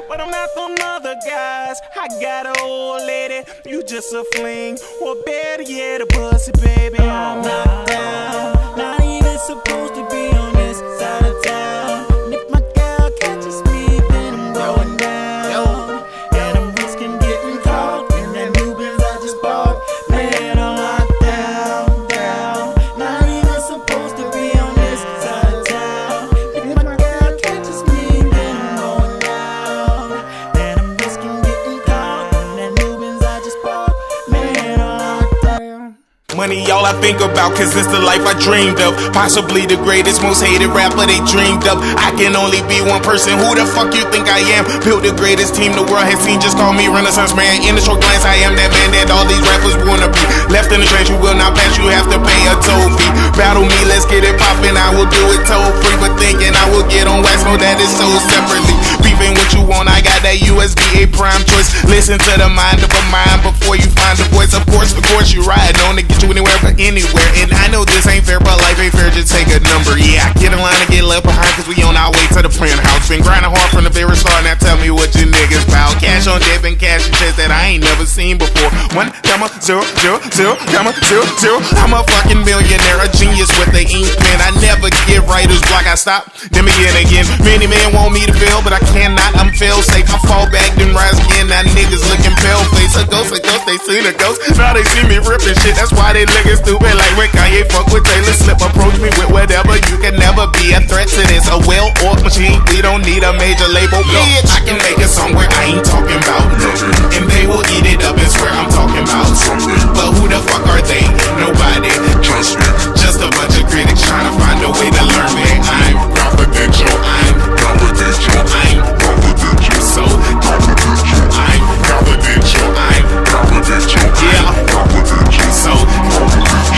But I'm not them other guys. I got a old lady. You just a fling, or better yet, a pussy, baby. I'm not down. Not even supposed to be on this side of town. And if my girl catches me, then I'm going down. And I'm risking getting caught in that new Benz I just bought. Man, I'm locked down, down. Not even supposed to be on this side of town. If my girl catches me, then I'm going down. And I'm risking getting caught in that new Benz I just bought. Man, I'm locked down. Money all I think about, cause it's the life I dreamed of. Possibly the greatest, most hated rapper they dreamed of. I can only be one person, who the fuck you think I am? Built the greatest team the world has seen, just call me Renaissance man. In a short glance, I am that man that all these rappers wanna be. Left in the trench, you will not pass, you have to pay a toll fee. Battle me, let's get it poppin', I will do it toll free. But thinking I will get on wax, know that it's so separately. Beefing what you want, I got that USB A prime choice. Listen to the mind of a mind before you find the voice. Of course, you ride on to get you anywhere but anywhere. And I know this ain't fair, but life ain't fair, just take a number. Yeah, I get in line and get left behind, cause we on our way to the penthouse. Been grinding hard from the very start, now tell me what you niggas bout. Cash on debt and cash in chest that I ain't never seen before. 1, 0, 0, 0, 0, 0, 0. I'm a fucking millionaire, a genius with the ink pen. I never get writer's block, I stop, then begin again. Many men want me to fail, but I cannot, I'm fail safe. I fall back, then rise again, now niggas looking pale face. A ghost, they seen a ghost, now they see me ripping shit. That's why they looking stupid, like when Kanye fuck with Taylor Slip. Approach me with whatever, you can never be a threat to this. A well-oiled machine, we don't need a major label, bitch. I can make a song where I ain't talking about nothing, and they will eat it up and swear I'm talking about something. But who the fuck are they? Nobody, trust me. Just a bunch of critics trying to find a way to learn me. I'm confidential, I'm confidential, I'm confidential, so confidential, I'm confidential, I'm confidential, yeah, confidential, so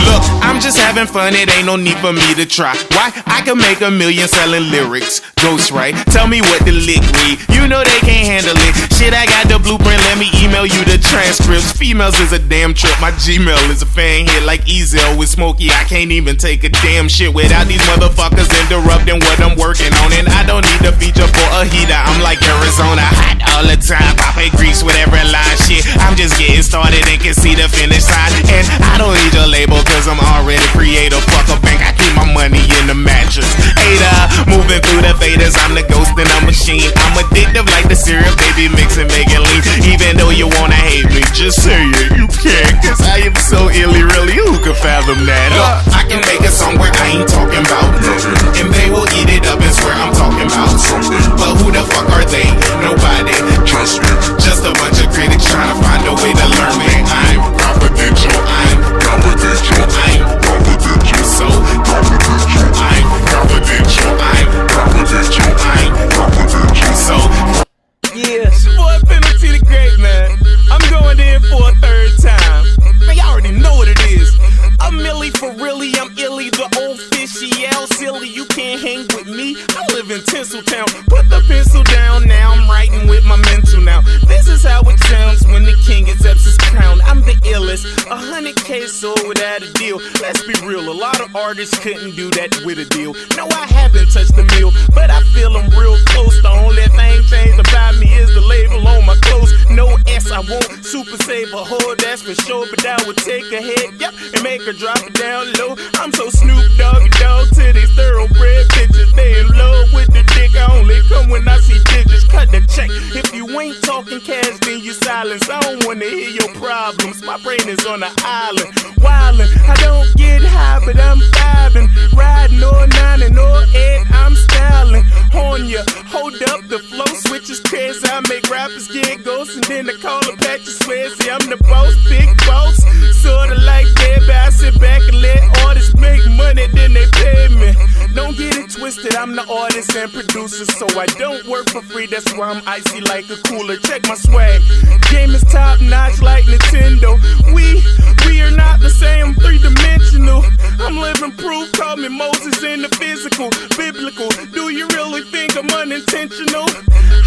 look, I'm just having fun, it ain't no need for me to try. Why? I can make $1 million selling lyrics. Ghost, right? Tell me what the lick read. You know they can't handle it. Shit, I got the blueprint, let me email you the transcripts. Females is a damn trip, my Gmail is a fan hit like Ezel with Smokey. I can't even take a damn shit without these motherfuckers interrupting what I'm working on. And I don't need a feature for a heater, I'm like Arizona, hot all the time. Popping grease with every line, shit. I'm just getting started and can see the finish line. And I don't need your label, cause I'm already creative. Fuck a bank, I keep my money in the mattress. Hater, moving through the faders, I'm the ghost in a machine. I'm addictive like the syrup, baby, mix and make it lean. Even though you wanna hate me, just say it, you can't. Cause I am so illy, really, who could fathom that? Look, I can make a song where I ain't talking about nothing, and they will eat it up and swear I'm talking about something. But who the fuck are they? Nobody, trust me. Just a bunch of critics trying to find a way to learn me. I'm confidential, I'm confidential, I'm confidential, so confidential, I'm confidential, I'm confidential, I'm confidential, so Yeah. boy, penalty the great, man. I'm going in for a third time. Man, y'all already know what it is. I'm Millie for really, I'm illy, the official silly. You can't hang with me. I live in Tinseltown. Put the pencil down now. I'm writing with my mental now. This is how it sounds. this. 100K sold without a deal. Let's be real, a lot of artists couldn't do that with a deal. No, I haven't touched the meal, but I feel I'm real close. The only thing changed about me is the label on my clothes. No S, I won't super save a whole, that's for sure. But I would take a hit, yep, and make her drop it down low. I'm so Snoop Doggy Dog to these thoroughbred bitches. They in love with the dick, I only come when I see digits. Cut the check. If you ain't talking cash, then you silence. I don't wanna hear your problems. My brain is on an island, wildin'. I don't get high, but I'm vibing. Riding all 9 and all 8, I'm styling. On ya, hold up, the flow switch is crazy. I make rappers get ghosts, and then I call a patch of sweat. See, I'm the boss, big boss. Sorta like that, but I sit back and let artists make money, then they pay me. Don't get it twisted, I'm the artist and producer, so I don't work for free. That's why I'm icy like a cooler. Check my swag, game is top notch like Nintendo. We are not the same, three-dimensional. I'm living proof, call me Moses in the physical, biblical. Do you really think I'm unintentional?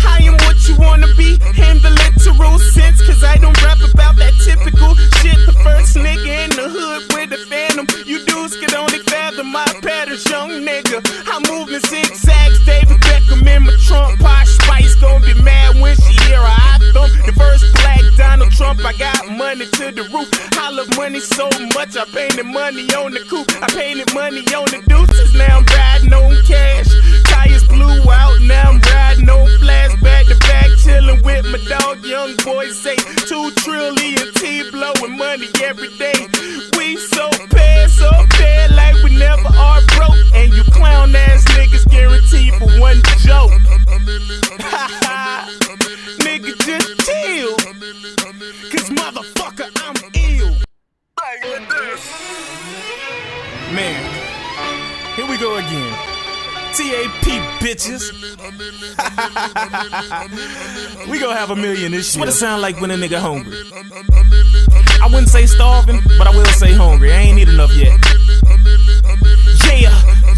I am what you wanna be in the literal sense, cause I don't rap about that typical shit. The first nigga in the hood with a phantom. You dudes could only fathom my patterns, young nigga. I'm moving zigzags, David Beckham in my trunk. Posh Spice gon' be mad when she hear a hot thump. The first black Donald Trump, I got money to the roof. I love money so much, I painted money on the coupe. I painted money on the deuces, now I'm riding on cash. Tires blew out, now I'm riding on flash. Back to back, chillin' with my dog. Young boys say 2 trillion T, blowing money every day. We so bad, like we never are broke. And you clown ass niggas guaranteed for one joke. Nigga, just chill, cause motherfucker, I'm ill. Man, here we go again. TAP, bitches. We gon' have $1 million this year. What it sound like when a nigga hungry? I wouldn't say starving, but I will say hungry. I ain't eat enough yet. Yeah,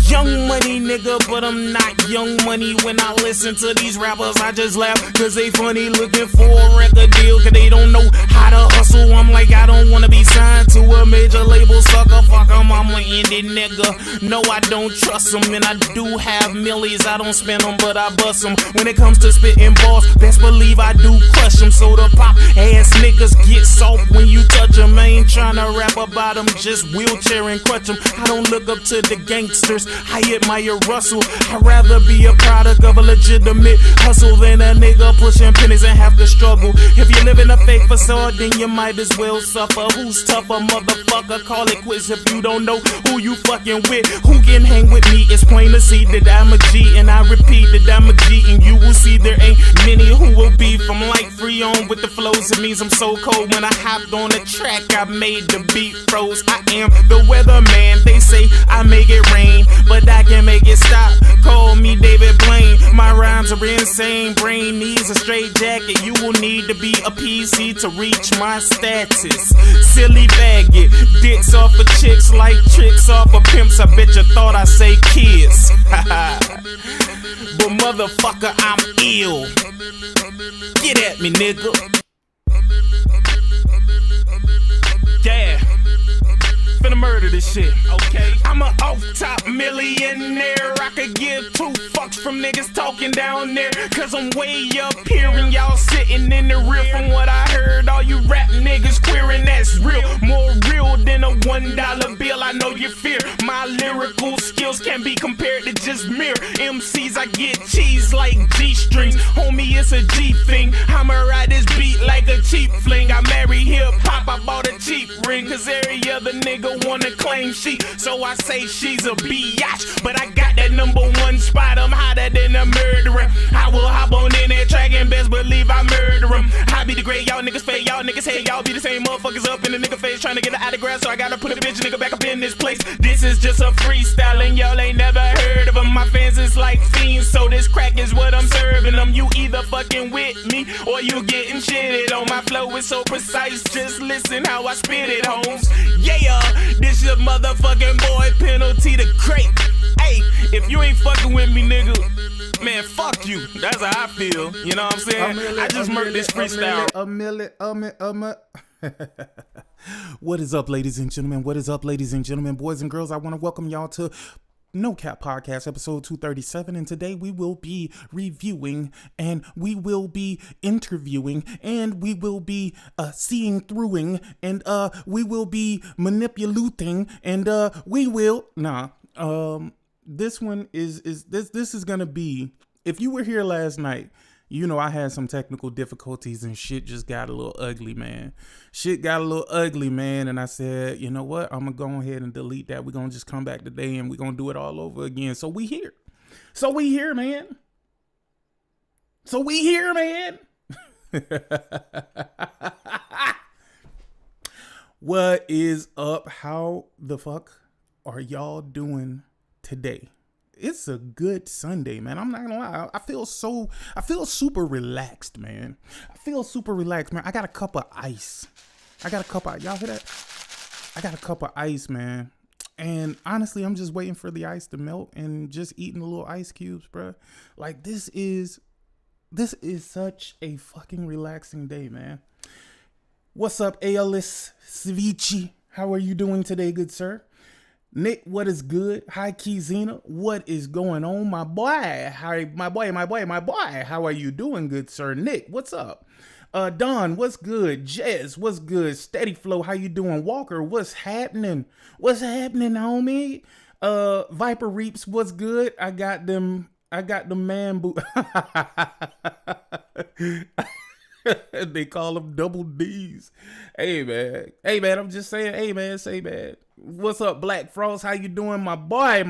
young money nigga, but I'm not young money. When I listen to these rappers, I just laugh, cause they funny looking for a record deal, cause they don't know how to hustle. I'm like, I don't wanna be signed to a major label, sucker, fuck 'em, I'm an indie nigga. No, I don't trust them, and I do have millies. I don't spend them, but I bust them. When it comes to spitting balls, best believe I do crush them. So the pop ass niggas get soft when you touch them. I ain't tryna rap about them, just wheelchair and crutch them. I don't look up to the gangsters, I admire Russell. I'd rather be a product of a legitimate hustle than a nigga pushing pennies and have to struggle. If you live in a fake facade, then you might as well suffer. Who's tougher, motherfucker? Call it quits if you don't know who you fucking with. Who can hang with me? It's plain to see that I'm a G, and I repeat that I'm a G, and you will see there ain't many who will be. From like free on with the flows, it means I'm so cold. When I hopped on the track, I made the beat froze. I am the weatherman. They say I make it rain, but I can make it stop. Call me David Blaine. My rhymes are insane. Brain needs a straight jacket. You will need to be a PC to reach my status. Silly faggot, dicks off of chicks like tricks off of pimps. I bet you thought I say kids. But motherfucker, I'm ill. Get at me, nigga. Yeah. Finna murder this shit, okay? I'm a off-top millionaire. I could give 2 fucks from niggas talking down there, cause I'm way up here and y'all sitting in the rear. From what I heard, all you rap niggas queering, that's real. More real than a $1 bill. I know you fear my lyrical skills can be compared to just mere MCs. I get cheese like G-strings. Homie, it's a G thing. I'ma ride this beat like a cheap fling. I marry hip-hop, I bought a cheap ring, cause every other nigga wanna claim she, so I say she's a biatch. But I got that #1 spot, I'm hotter than a murderer. I will hop on in that track and best believe I murder him. I be the great, y'all niggas fake, y'all niggas hate, y'all be the same motherfuckers up in the nigga face trying to get an autograph, so I gotta put a bitch nigga back up in this place. This is just a freestyle and y'all ain't never heard of him. My fans is like fiends, so this crack is what I'm serving them. You either fucking with me or you getting shitted on. My flow is so precise, just listen how I spit it, homes. Yeah, this your motherfucking boy, Penalty the Crate. Hey, if you ain't fucking with me, nigga, man, fuck you. That's how I feel. You know what I'm saying? I just murked this freestyle. What is up, ladies and gentlemen? What is up, ladies and gentlemen, boys and girls? I want to welcome y'all to No Cap Podcast, episode 237. And today we will be reviewing, and we will be interviewing, and we will be seeing throughing, and we will be manipulating, and we will this one is this is gonna be, if you were here last night, you know I had some technical difficulties and shit just got a little ugly, man. Shit got a little ugly, man. And I said, you know what? I'm going to go ahead and delete that. We're going to just come back today and we're going to do it all over again. So we here. So we here, man. So we here, man. What is up? How the fuck are y'all doing today? It's a good Sunday, man. I'm not gonna lie. I feel super relaxed, man. I got a cup of ice. Y'all hear that? I got a cup of ice, man. And honestly, I'm just waiting for the ice to melt and just eating the little ice cubes, bro. Like this is such a fucking relaxing day, man. What's up, Aeolus Ceviche? How are you doing today, good sir? Nick, what is good? Hi, Keyzina. What is going on, my boy? Hi, my boy. How are you doing, good sir? Nick, what's up? Don, what's good? Jez, what's good? Steady Flow, how you doing? Walker, what's happening? What's happening, homie? Viper Reaps, what's good? I got them man boot. They call them double D's. Hey man, I'm just saying, hey man, say man. What's up, Black Frost? How you doing, my boy?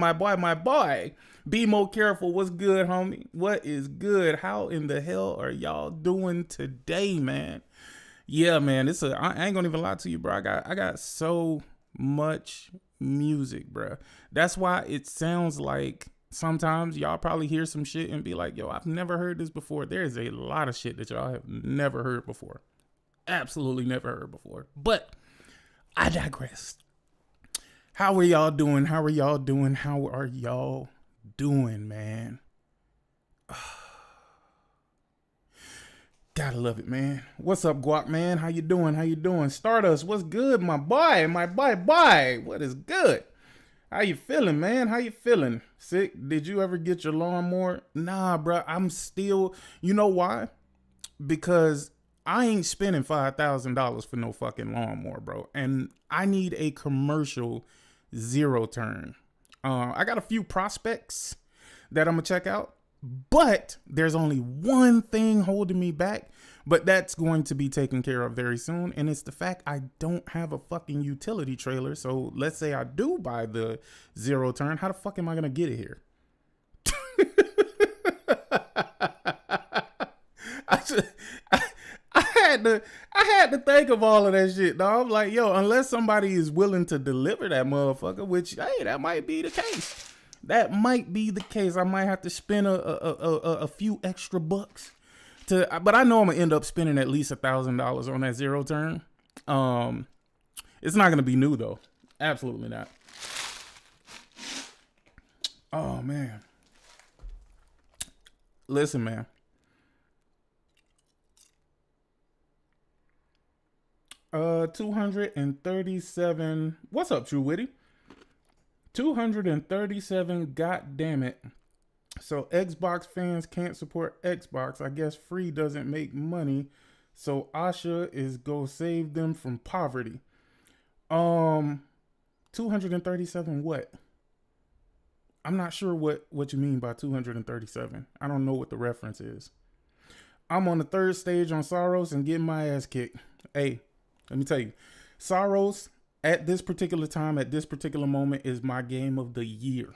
Be more careful. What's good, homie? What is good? How in the hell are y'all doing today, man? Yeah, man, I ain't gonna even lie to you, bro. I got so much music, bro. That's why it sounds like sometimes y'all probably hear some shit and be like, yo, I've never heard this before. There's a lot of shit that y'all have never heard before. Absolutely never heard before. But I digress. How are y'all doing? How are y'all doing, man? Gotta love it, man. What's up, Guac, man? How you doing? Stardust, what's good, my boy? What is good? How you feeling, man? How you feeling? Sick? Did you ever get your lawnmower? Nah, bro. I'm still, you know why? Because I ain't spending $5,000 for no fucking lawnmower, bro. And I need a commercial zero turn. I got a few prospects that I'm gonna check out, but there's only one thing holding me back, but that's going to be taken care of very soon. And it's the fact I don't have a fucking utility trailer. So let's say I do buy the zero turn. How the fuck am I gonna get it here? I had to think of all of that shit, dog. I'm like, yo, unless somebody is willing to deliver that motherfucker, which, hey, that might be the case. I might have to spend a few extra bucks but I know I'm gonna end up spending at least $1,000 on that zero turn. It's not gonna be new though. Absolutely not. Oh man. Listen, man. $237. What's up, True Witty? 237. God damn it. So Xbox fans can't support Xbox. I guess free doesn't make money. So Asha is go save them from poverty. 237 what? I'm not sure what you mean by 237. I don't know what the reference is. I'm on the third stage on Soros and getting my ass kicked. Hey, let me tell you, Soros at this particular time, at this particular moment, is my game of the year.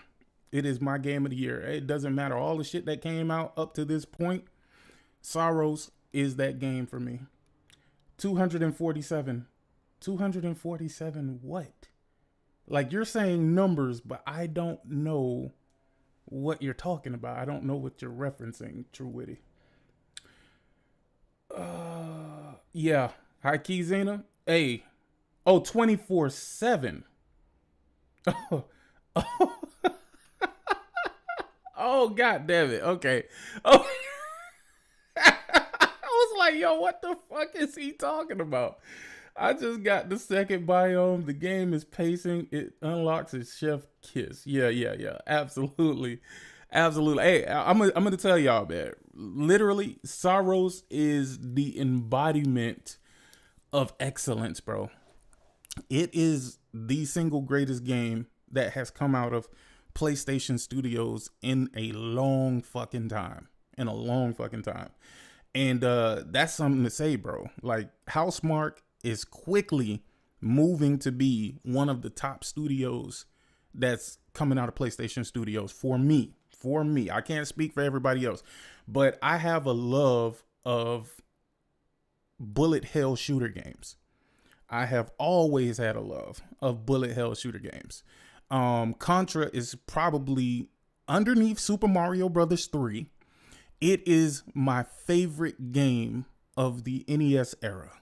It is my game of the year. It doesn't matter all the shit that came out up to this point. Soros is that game for me. 247. 247 what? Like, you're saying numbers, but I don't know what you're talking about. I don't know what you're referencing, True Witty. Yeah. Hi, Keyzina. Hey. Oh, 24/7. Oh, god damn it. Okay. Oh. I was like, yo, what the fuck is he talking about? I just got the second biome. The game is pacing. It unlocks a chef kiss. Yeah. Absolutely. Hey, I'm gonna tell y'all, man. Literally, Saros is the embodiment of excellence, bro. It is the single greatest game that has come out of PlayStation Studios in a long fucking time. And that's something to say, bro. Like, Housemarque is quickly moving to be one of the top studios that's coming out of PlayStation Studios for me. I can't speak for everybody else, but I have a love of bullet hell shooter games. I have always had a love of bullet hell shooter games. Contra is probably underneath Super Mario Brothers 3. It is my favorite game of the NES era.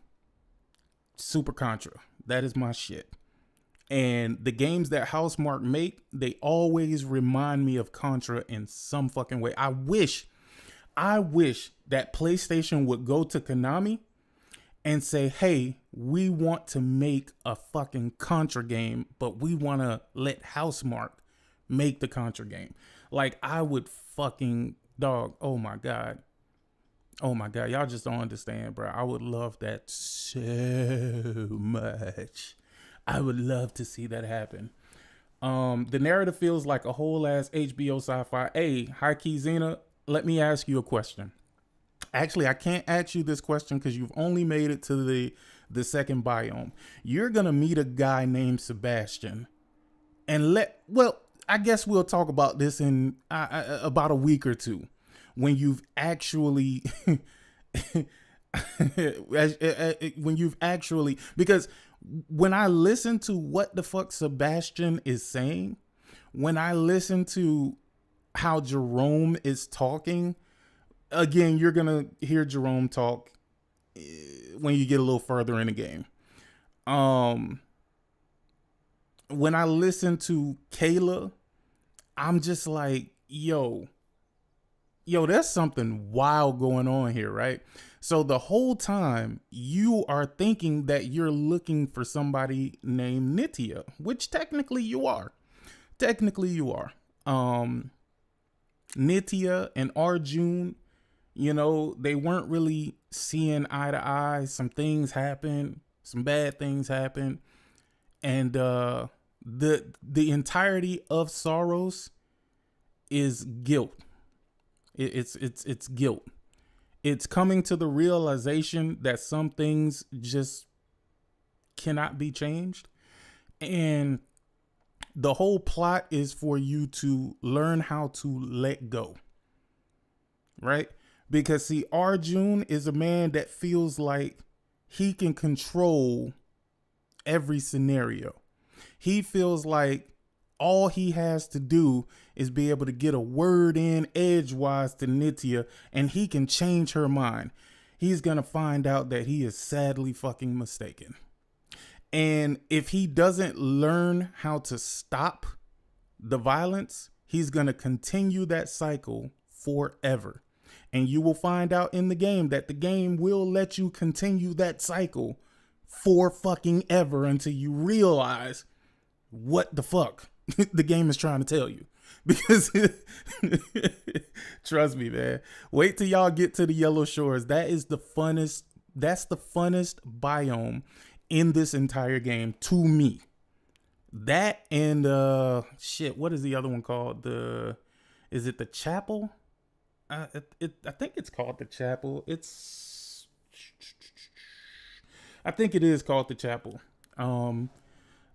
Super Contra. That is my shit. And the games that Housemarque make, they always remind me of Contra in some fucking way. I wish that PlayStation would go to Konami and say, hey, we want to make a fucking Contra game, but we want to let Housemarque make the Contra game. Like, I would fucking, dog, oh my God, y'all just don't understand, bro. I would love that so much. I would love to see that happen. The narrative feels like a whole ass HBO sci-fi. Hey, High Key Xena, let me ask you a question. Actually, I can't ask you this question because you've only made it to the second biome. You're gonna meet a guy named Sebastian, and I guess we'll talk about this in about a week or two, when you've actually, because when I listen to what the fuck Sebastian is saying, when I listen to how Jerome is talking, again, you're gonna hear Jerome talk when you get a little further in the game. When I listen to Kayla, I'm just like, yo, there's something wild going on here, right? So the whole time you are thinking that you're looking for somebody named Nitya, which technically you are. Nitya and Arjun, they weren't really seeing eye to eye. Some things happen, some bad things happen. And the entirety of Saros is guilt. It's guilt. It's coming to the realization that some things just cannot be changed. And the whole plot is for you to learn how to let go. Right? Because see, Arjun is a man that feels like he can control every scenario. He feels like all he has to do is be able to get a word in edgewise to Nitya, and he can change her mind. He's going to find out that he is sadly fucking mistaken. And if he doesn't learn how to stop the violence, he's going to continue that cycle forever. And you will find out in the game that the game will let you continue that cycle for fucking ever until you realize what the fuck the game is trying to tell you. Because trust me, man, wait till y'all get to the Yellow Shores. That's the funnest biome in this entire game to me. That and what is the other one called? Is it the Chapel? I think it's called the Chapel. I think it is called the Chapel.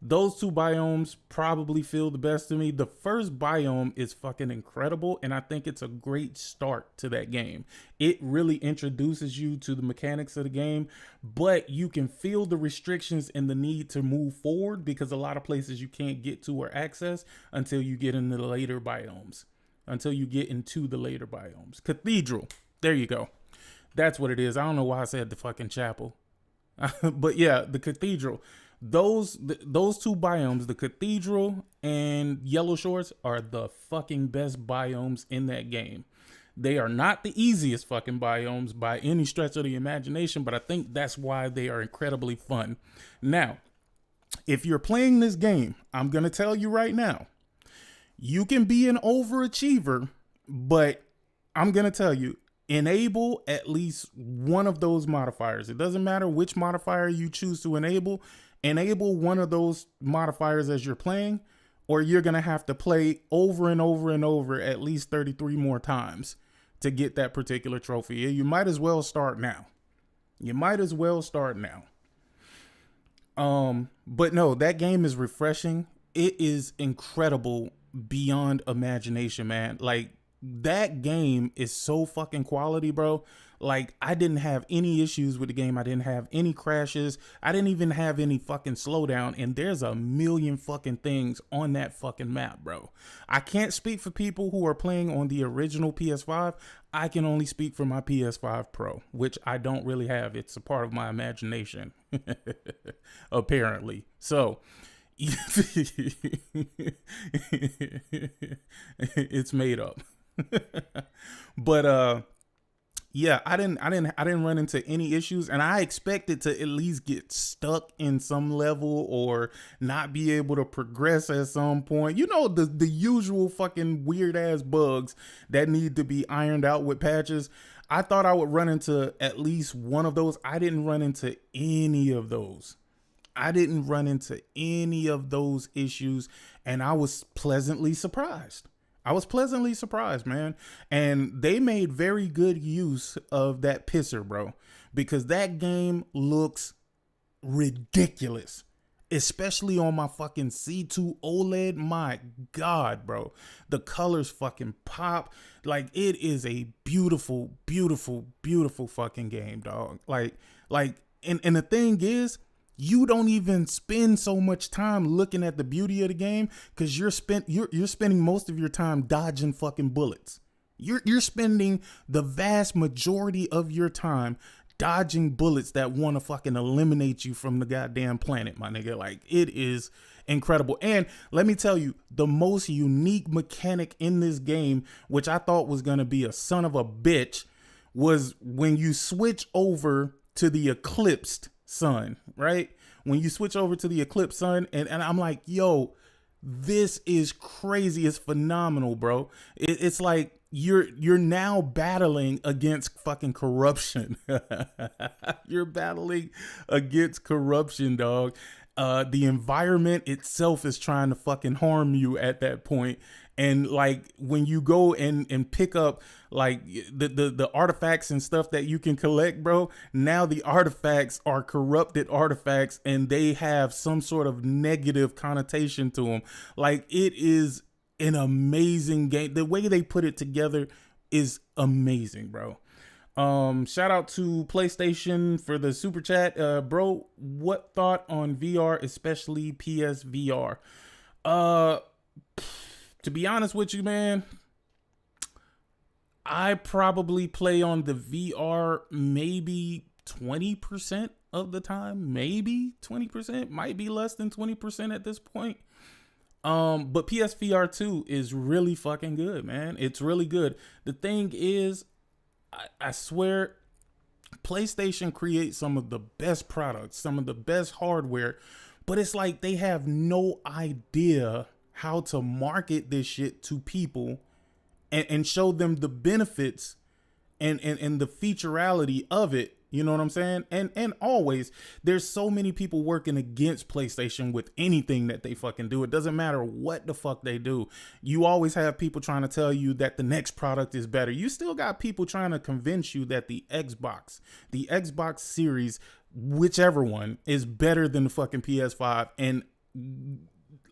Those two biomes probably feel the best to me. The first biome is fucking incredible, and I think it's a great start to that game. It really introduces you to the mechanics of the game, but you can feel the restrictions and the need to move forward because a lot of places you can't get to or access until you get into the later biomes. Cathedral. There you go. That's what it is. I don't know why I said the fucking Chapel. But yeah, the Cathedral. those two biomes, the Cathedral and Yellow Shores, are the fucking best biomes in that game. They are not the easiest fucking biomes by any stretch of the imagination, but I think that's why they are incredibly fun. Now, if you're playing this game, I'm going to tell you right now, you can be an overachiever, but I'm going to tell you, enable at least one of those modifiers. It doesn't matter which modifier you choose to enable one of those modifiers as you're playing, or you're going to have to play over and over and over at least 33 more times to get that particular trophy. You might as well start now. But no, that game is refreshing. It is incredible beyond imagination, man. Like, that game is so fucking quality, bro. Like, I didn't have any issues with the game. I didn't have any crashes. I didn't even have any fucking slowdown. And there's a million fucking things on that fucking map, bro. I can't speak for people who are playing on the original PS5. I can only speak for my PS5 Pro, which I don't really have. It's a part of my imagination, apparently. So, it's made up. But yeah, I didn't run into any issues, and I expected to at least get stuck in some level or not be able to progress at some point. You know, the usual fucking weird ass bugs that need to be ironed out with patches. I thought I would run into at least one of those. I didn't run into any of those. Issues, and I was pleasantly surprised. Man. And they made very good use of that pisser, bro, because that game looks ridiculous, especially on my fucking C2 OLED. My God, bro, the colors fucking pop. Like, it is a beautiful, beautiful, beautiful fucking game, dog. Like, and the thing is, you don't even spend so much time looking at the beauty of the game, because you're spending most of your time dodging fucking bullets. You're spending the vast majority of your time dodging bullets that want to fucking eliminate you from the goddamn planet, my nigga. Like, it is incredible. And let me tell you, the most unique mechanic in this game, which I thought was going to be a son of a bitch, was when you switch over to the eclipsed sun, right? When you switch over to the eclipse sun, and I'm like, yo, this is crazy. It's phenomenal, bro. It's like you're now battling against fucking corruption. You're battling against corruption, dog. The environment itself is trying to fucking harm you at that point. And like, when you go and pick up like the artifacts and stuff that you can collect, bro, now the artifacts are corrupted artifacts and they have some sort of negative connotation to them. Like, it is an amazing game. The way they put it together is amazing, bro. Shout out to PlayStation for the super chat. Bro, what thought on VR, especially PSVR? To be honest with you, man, I probably play on the VR maybe 20% of the time, maybe 20%, might be less than 20% at this point. But PSVR 2 is really fucking good, man. It's really good. The thing is, I swear, PlayStation creates some of the best products, some of the best hardware, but it's like they have no idea how to market this shit to people and show them the benefits and the featurality of it. You know what I'm saying? And always, there's so many people working against PlayStation with anything that they fucking do. It doesn't matter what the fuck they do. You always have people trying to tell you that the next product is better. You still got people trying to convince you that the Xbox Series, whichever one, is better than the fucking PS5. And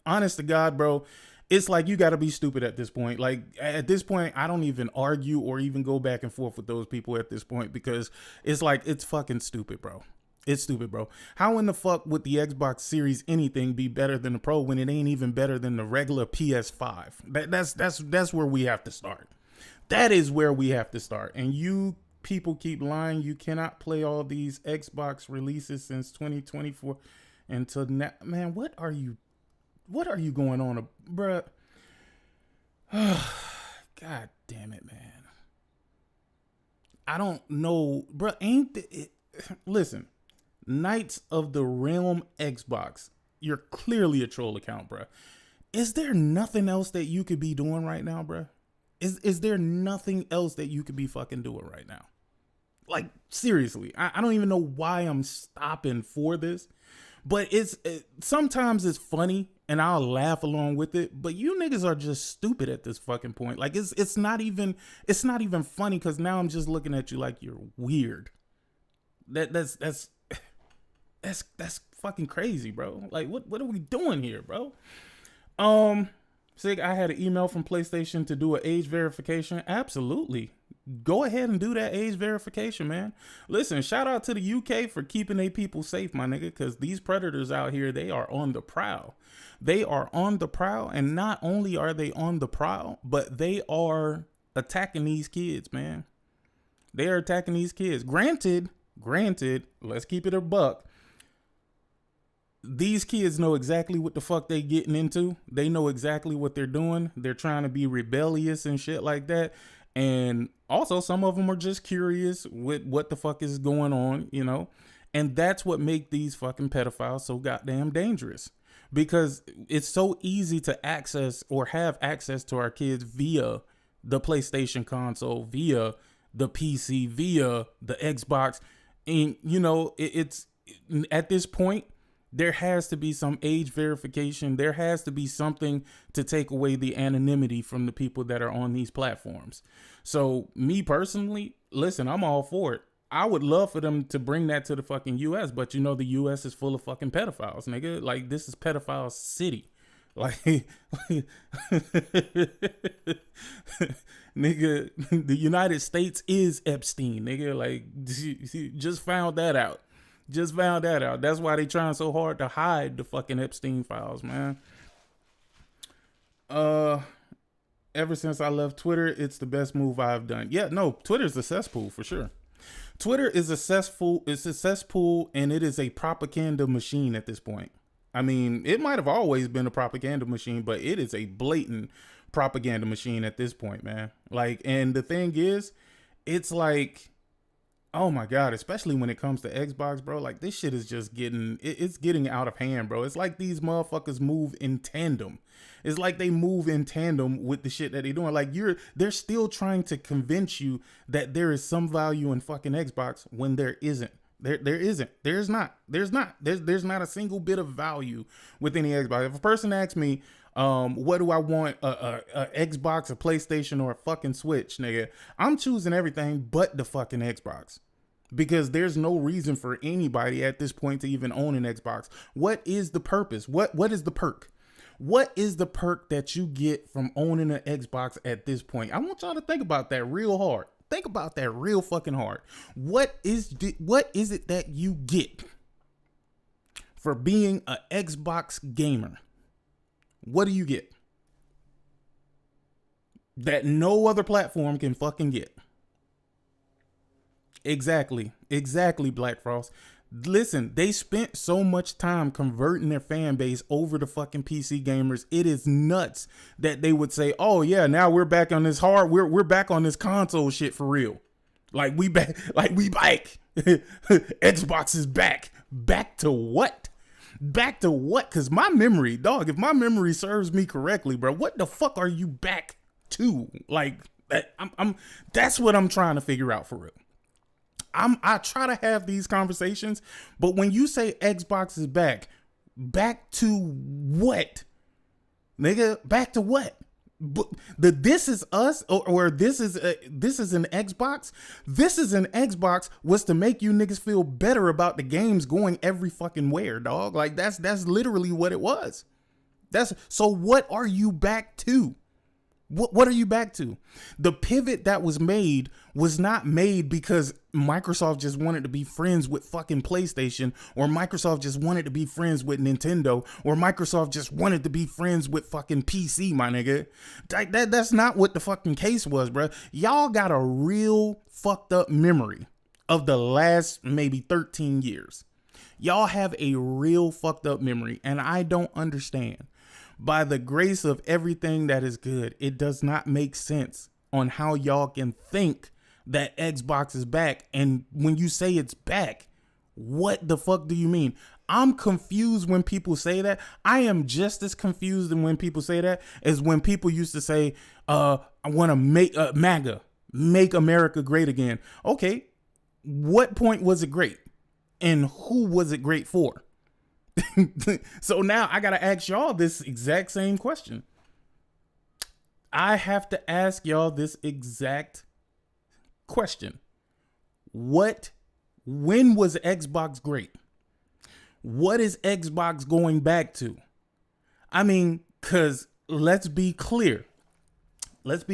honest to God, bro, it's like you got to be stupid at this point. Like, at this point, I don't even argue or even go back and forth with those people at this point, because it's like, it's fucking stupid, bro. It's stupid, bro. How in the fuck would the Xbox Series anything be better than the Pro when it ain't even better than the regular PS5? That's where we have to start. That is where we have to start. And you people keep lying. You cannot play all these Xbox releases since 2024. until now. Man, what are you going on, bruh? God damn it, man. I don't know, bruh. Listen, Knights of the Realm Xbox, you're clearly a troll account, bruh. Is there nothing else that you could be doing right now, bruh? Is there nothing else that you could be fucking doing right now? Like, seriously, I don't even know why I'm stopping for this, but sometimes it's funny and I'll laugh along with it, but you niggas are just stupid at this fucking point. Like, it's not even funny, because now I'm just looking at you like you're weird. That's fucking crazy, bro. Like, what are we doing here, bro? Sig, I had an email from PlayStation to do an age verification. Absolutely. Go ahead and do that age verification, man. Listen, shout out to the UK for keeping their people safe, my nigga, because these predators out here, they are on the prowl. They are on the prowl, and not only are they on the prowl, but they are attacking these kids, man. They are attacking these kids. Granted, let's keep it a buck. These kids know exactly what the fuck they getting into. They know exactly what they're doing. They're trying to be rebellious and shit like that. And also, some of them are just curious with what the fuck is going on, you know? And that's what make these fucking pedophiles so goddamn dangerous. Because it's so easy to access or have access to our kids via the PlayStation console, via the PC, via the Xbox. And, you know, it's at this point, there has to be some age verification. There has to be something to take away the anonymity from the people that are on these platforms. So me personally, listen, I'm all for it. I would love for them to bring that to the fucking US, but you know, the US is full of fucking pedophiles, nigga. Like, this is pedophile city. Like, nigga, the United States is Epstein, nigga. Like, just found that out. That's why they trying so hard to hide the fucking Epstein files, man. Ever since I left Twitter, it's the best move I've done. Yeah, no, Twitter's a cesspool for sure. Twitter is a cesspool. It's a cesspool, and it is a propaganda machine at this point. I mean, it might have always been a propaganda machine, but it is a blatant propaganda machine at this point, man. Like, and the thing is, it's like, oh my God, especially when it comes to Xbox, bro, like, this shit is just it's getting out of hand, bro. It's like these motherfuckers move in tandem. It's like they move in tandem with the shit that they're doing. Like, they're still trying to convince you that there is some value in fucking Xbox when there isn't. There isn't. There's not a single bit of value with any Xbox. If a person asks me, what do I want, a Xbox, a PlayStation, or a fucking Switch, nigga, I'm choosing everything but the fucking Xbox, because there's no reason for anybody at this point to even own an Xbox. What is the purpose? What is the perk? What is the perk that you get from owning an Xbox at this point? I want y'all to think about that real hard. Think about that real fucking hard. What is it that you get for being an Xbox gamer? What do you get that no other platform can fucking get? Exactly, Black Frost. Listen, they spent so much time converting their fan base over to fucking PC gamers. It is nuts that they would say, "Oh yeah, now we're back on this we're back on this console shit for real. Like, we back. Xbox is back. Back to what? Back to what? Because my memory, dog, if my memory serves me correctly, bro, what the fuck are you back to? Like, that's what I'm trying to figure out for real. I try to have these conversations, but when you say Xbox is back to what? Nigga, back to what? This is us, or this is an Xbox. This is an Xbox was to make you niggas feel better about the games going every fucking where, dog. Like, that's literally what it was. So what are you back to? What are you back to? The pivot that was made was not made because Microsoft just wanted to be friends with fucking PlayStation, or Microsoft just wanted to be friends with Nintendo, or Microsoft just wanted to be friends with fucking PC, my nigga. That's not what the fucking case was, bro. Y'all got a real fucked up memory of the last maybe 13 years. Y'all have a real fucked up memory, and I don't understand. By the grace of everything that is good, it does not make sense on how y'all can think that Xbox is back. And when you say it's back, what the fuck do you mean? I'm confused when people say that. I am just as confused when people say that as when people used to say, I want to make MAGA, make America great again. Okay, what point was it great? And who was it great for? So now I got to ask y'all this exact same question. I have to ask y'all this exact question. When was Xbox great? What is Xbox going back to? I mean, cause let's be clear. Let's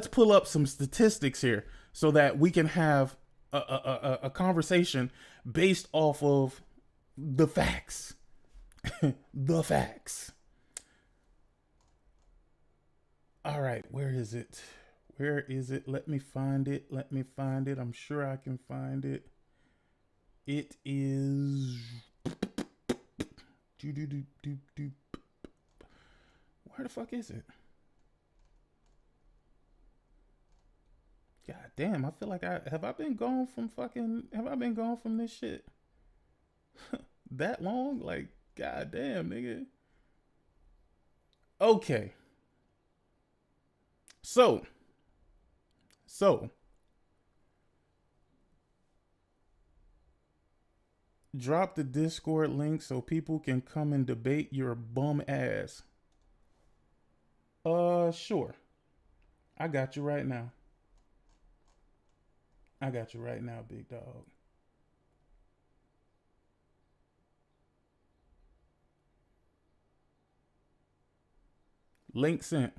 pull up some statistics here so that we can have a conversation based off of the facts. The facts. All right, where is it? Where is it? Let me find it. I'm sure I can find it. It is. Where the fuck is it? God damn, I feel like have I been gone from this shit that long? Like, god damn, nigga. Okay. So drop the Discord link so people can come and debate your bum ass. Sure. I got you right now. Big dog. Link sent,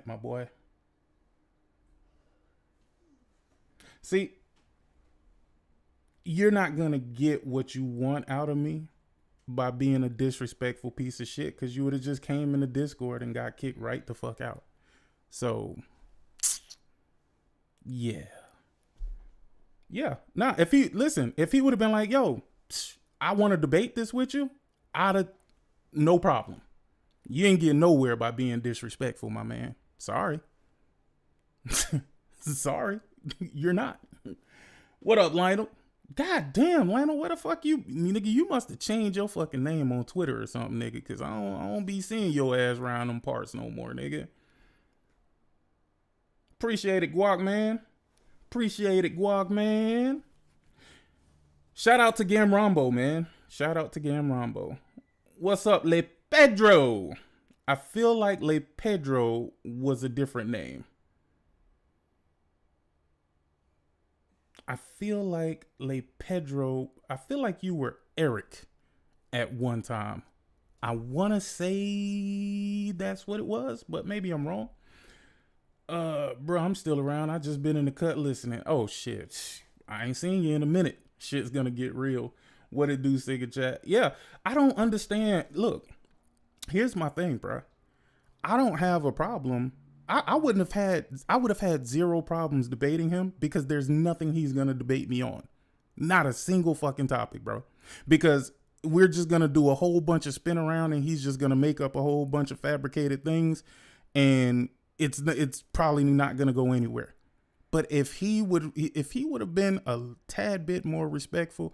my boy. See, you're not gonna get what you want out of me by being a disrespectful piece of shit, because you would have just came in the Discord and got kicked right the fuck out. So, yeah. Nah, if he would have been like, yo, I want to debate this with you, no problem. You ain't getting nowhere by being disrespectful, my man. Sorry. Sorry. You're not. What up, Lionel? God damn, Lionel, where the fuck nigga, you must have changed your fucking name on Twitter or something, nigga, because I don't be seeing your ass around them parts no more, nigga. Appreciate it, Guac man. Shout out to Gamrombo, man. What's up, Le Pedro? I feel like Le Pedro was a different name. I feel like you were Eric at one time. I want to say that's what it was, but maybe I'm wrong. Bro, I'm still around. I just been in the cut listening. Oh, shit. I ain't seen you in a minute. Shit's gonna get real. What it do, Sigga Chat? Yeah, I don't understand. Look, here's my thing, bro. I don't have a problem. I would have had zero problems debating him, because there's nothing he's going to debate me on. Not a single fucking topic, bro. Because we're just going to do a whole bunch of spin around, and he's just going to make up a whole bunch of fabricated things, and it's probably not going to go anywhere. But if he would have been a tad bit more respectful,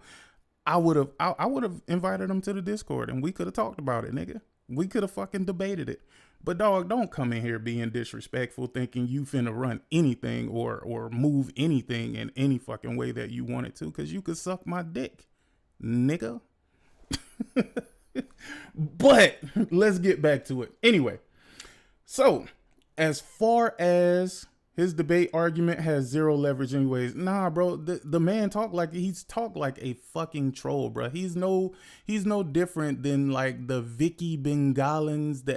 I would have invited him to the Discord, and we could have talked about it, nigga. We could have fucking debated it. But dog, don't come in here being disrespectful, thinking you finna run anything or move anything in any fucking way that you wanted to, because you could suck my dick, nigga. But let's get back to it. Anyway, so as far as his debate argument has zero leverage anyways. Nah, bro, the man talk like a fucking troll, bro. He's no different than like the Vicky Bengalans, the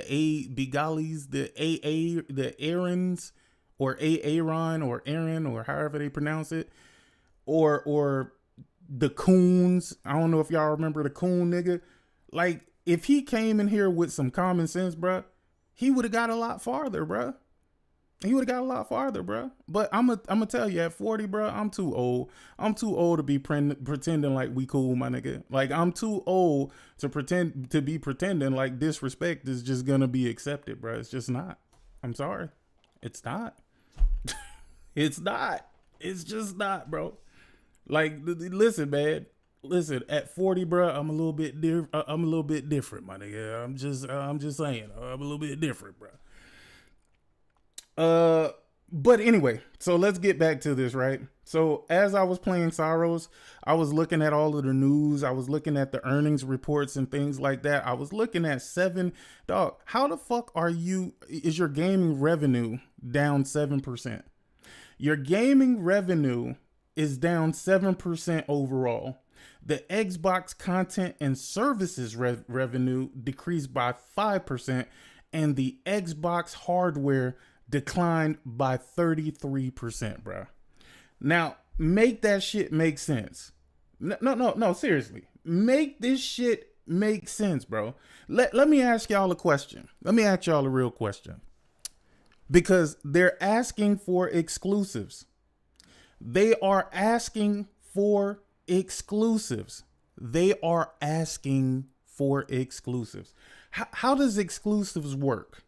Begalis, the Aarons, or Aaron or Aaron, or however they pronounce it, or the Coons. I don't know if y'all remember the Coon nigga. Like, if he came in here with some common sense, bro, he would have got a lot farther, bro. He would have got a lot farther, bro. But I'm gonna tell you, at 40, bro, I'm too old. I'm too old to be pretending like we cool, my nigga. Like, I'm too old to be pretending like disrespect is just gonna be accepted, bro. It's just not. I'm sorry, it's not. It's not. It's just not, bro. Like, listen, man. Listen, at 40, bro, I'm a little bit different, my nigga. I'm just saying, I'm a little bit different, bro. But anyway, so let's get back to this, right? So as I was playing Sorrows, I was looking at all of the news. I was looking at the earnings reports and things like that. I was looking at dog. How the fuck is your gaming revenue down 7%? Your gaming revenue is down 7% overall. The Xbox content and services revenue decreased by 5%, and the Xbox hardware declined by 33%, bro. Now, make that shit make sense. No, seriously. Make this shit make sense, bro. Let me ask y'all a question. Let me ask y'all a real question. Because they're asking for exclusives. They are asking for exclusives. They are asking for exclusives. How does exclusives work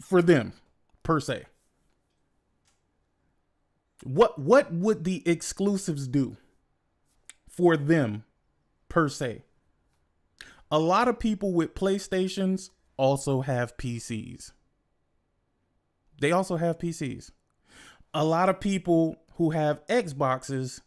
for them, per se? What would the exclusives do for them, per se? A lot of people with PlayStations also have PCs. They also have PCs. A lot of people who have Xboxes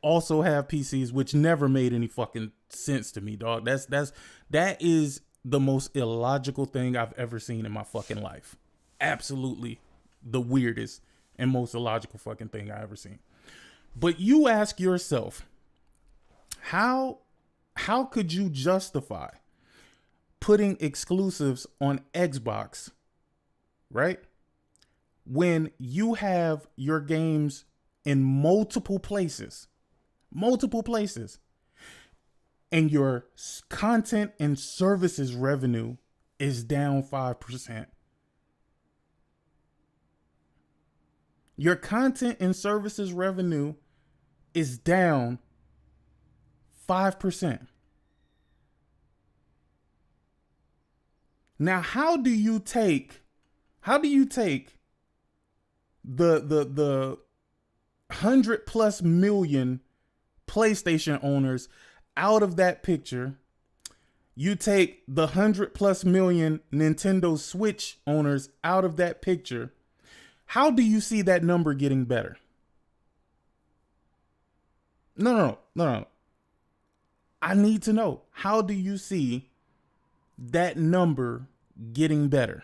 also have PCs, which never made any fucking sense to me, dog. That is the most illogical thing I've ever seen in my fucking life. Absolutely the weirdest and most illogical fucking thing I ever seen. But you ask yourself, how could you justify putting exclusives on Xbox, right? When you have your games in multiple places, and your content and services revenue is down 5%. Your content and services revenue is down 5%. Now, how do you take the 100+ million PlayStation owners out of that picture? You take the 100+ million Nintendo Switch owners out of that picture. How do you see that number getting better? No. I need to know. How do you see that number getting better?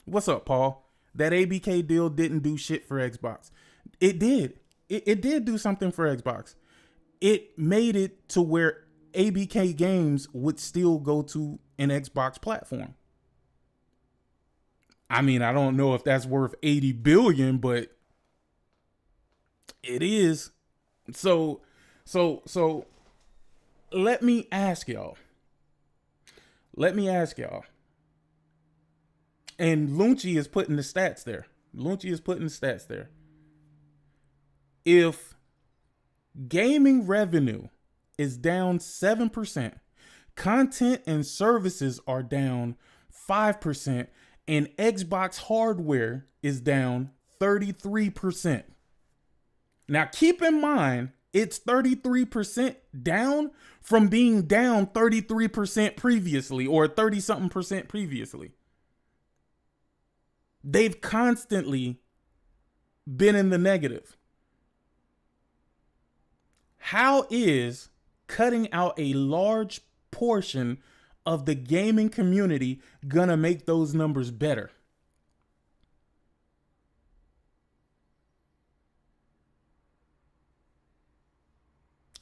What's up, Paul? That ABK deal didn't do shit for Xbox. It did. It did do something for Xbox. It made it to where ABK games would still go to an Xbox platform. I mean, I don't know if that's worth 80 billion, but it is. So let me ask y'all. And Lunchi is putting the stats there. If gaming revenue is down 7%, content and services are down 5%, and Xbox hardware is down 33%. Now keep in mind, it's 33% down from being down 33% previously, or 30-something% previously. They've constantly been in the negative. How is cutting out a large portion of the gaming community gonna make those numbers better?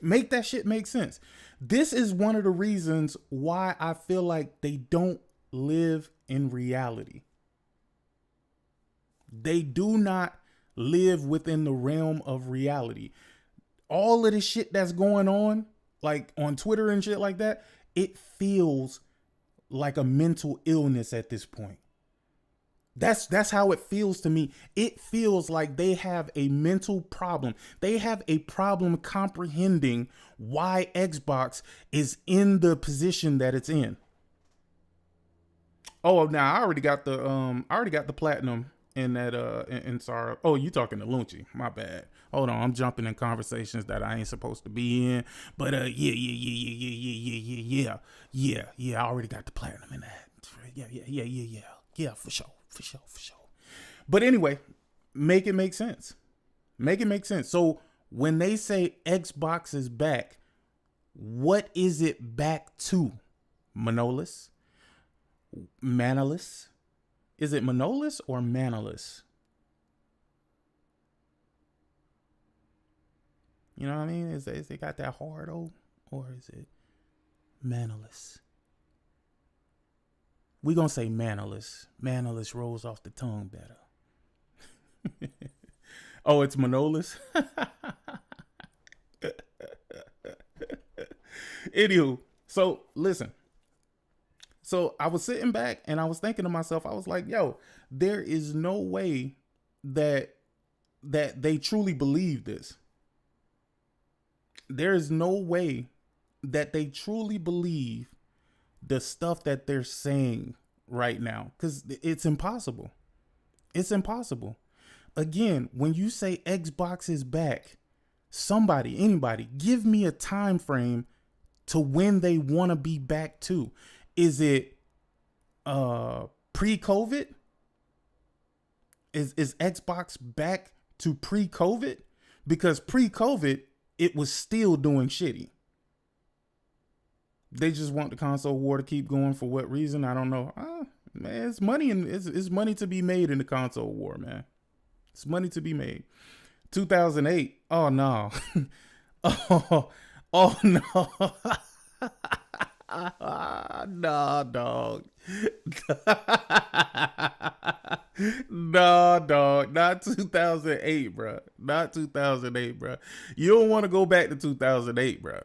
Make that shit make sense. This is one of the reasons why I feel like they don't live in reality. They do not live within the realm of reality. All of the shit that's going on, like on Twitter and shit like that, it feels like a mental illness at this point. That's how it feels to me. It feels like they have a mental problem. They have a problem comprehending why Xbox is in the position that it's in. Oh, now I already got the platinum in that in sorry. Oh, you talking to Lunchi. My bad. Hold on, I'm jumping in conversations that I ain't supposed to be in. But yeah. I already got the platinum in that. Yeah, for sure. But anyway, make it make sense. Make it make sense. So when they say Xbox is back, what is it back to? Manolis? Manolus? Is it Manolis or Manolus? You know what I mean? Is it got that hard O, or is it Manolus? We gonna say Manolus. Manolus rolls off the tongue better. Oh, it's Manolis? Anywho, so listen. So I was sitting back and I was thinking to myself, I was like, yo, there is no way that they truly believe this. There is no way that they truly believe the stuff that they're saying right now, because it's impossible. It's impossible. Again, when you say Xbox is back, anybody, give me a time frame to when they want to be back to. Is it pre-COVID? Is Xbox back to pre-COVID? Because pre-COVID, it was still doing shitty. They just want the console war to keep going for what reason? I don't know. Man, it's money and it's money to be made in the console war, man. It's money to be made. 2008. Oh no. oh no. Nah, dog. Nah, dog. Not 2008, bro. Not 2008, bro. You don't want to go back to 2008, bro.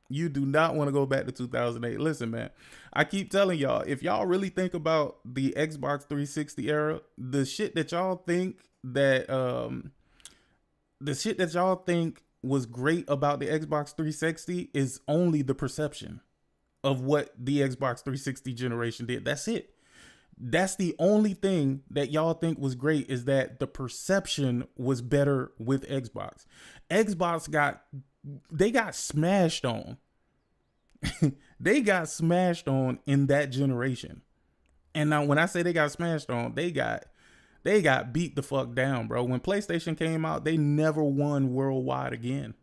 You do not want to go back to 2008. Listen, man, I keep telling y'all, if y'all really think about the Xbox 360 era, the shit that y'all think was great about the Xbox 360 is only the perception of what the Xbox 360 generation did. That's it. That's the only thing that y'all think was great, is that the perception was better with Xbox. Xbox got smashed on. They got smashed on in that generation. And now when I say they got smashed on, they got beat the fuck down, bro. When PlayStation came out, they never won worldwide again.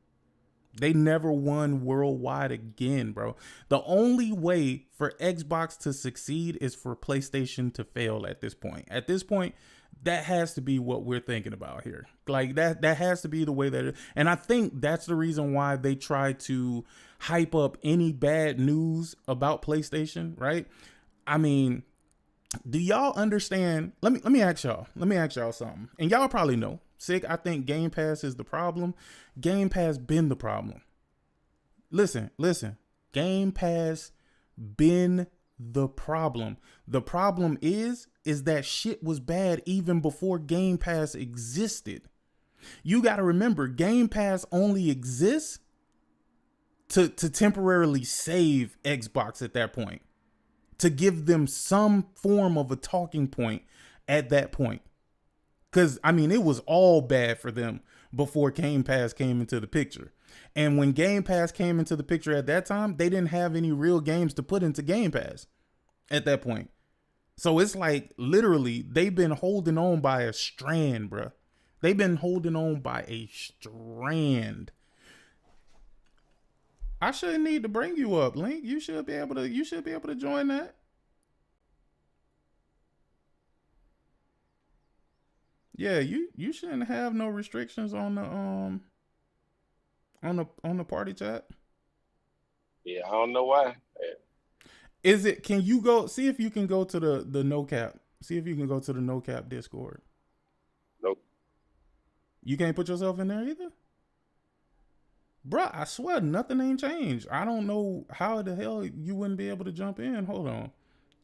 They never won worldwide again, bro. The only way for Xbox to succeed is for PlayStation to fail at this point. At this point, that has to be what we're thinking about here. Like that has to be the way that and I think that's the reason why they try to hype up any bad news about PlayStation, right? I mean, do y'all understand? Let me ask y'all something. And y'all probably know. Sick, I think Game Pass is the problem. Game Pass been the problem. Listen. Game Pass been the problem. The problem is that shit was bad even before Game Pass existed. You got to remember, Game Pass only exists to temporarily save Xbox at that point, to give them some form of a talking point at that point. Because, I mean, it was all bad for them before Game Pass came into the picture. And when Game Pass came into the picture at that time, they didn't have any real games to put into Game Pass at that point. So it's like, literally, they've been holding on by a strand, bruh. They've been holding on by a strand. I shouldn't need to bring you up, Link. You should be able to join that. Yeah, you shouldn't have no restrictions on the party chat. Yeah, I don't know why. Is it? Can you go see if you can go to the no cap? See if you can go to the no cap Discord. Nope. You can't put yourself in there either, bruh. I swear nothing ain't changed. I don't know how the hell you wouldn't be able to jump in. Hold on,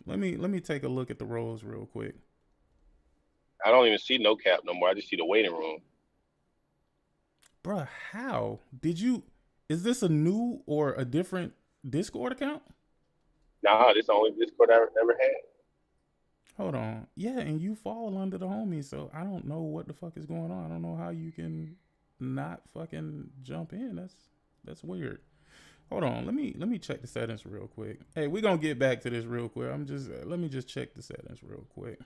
let me take a look at the roles real quick. I don't even see no cap no more. I just see the waiting room. Bruh, how did you? Is this a new or a different Discord account? Nah, this the only Discord I ever had. Hold on. Yeah, and you fall under the homies, so I don't know what the fuck is going on. I don't know how you can not fucking jump in. That's weird. Hold on. Let me check the settings real quick. Hey, we're gonna get back to this real quick. Let me just check the settings real quick.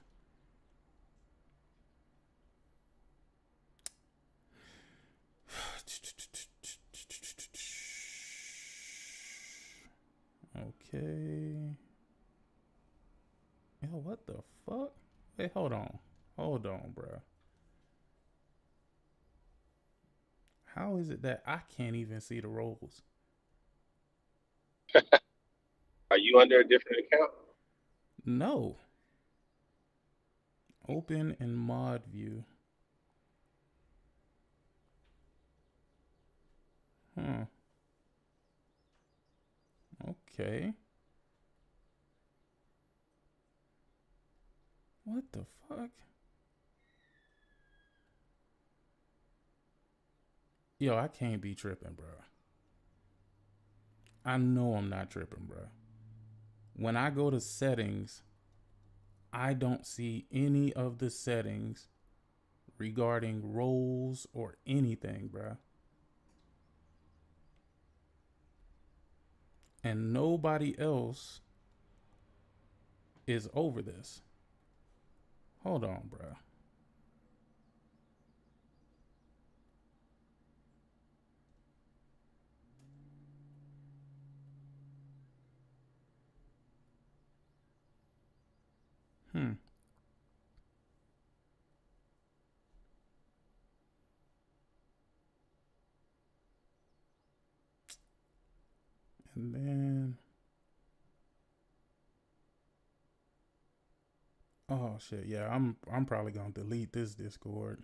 Okay. Yo, what the fuck? Hey, hold on, bro. How is it that I can't even see the roles? Are you under a different account? No. Open in mod view. Huh. Okay. What the fuck? Yo, I can't be tripping, bro. I know I'm not tripping, bro. When I go to settings, I don't see any of the settings regarding roles or anything, bro. And nobody else is over this. Hold on, bro. And then, oh shit, yeah, I'm probably gonna delete this Discord.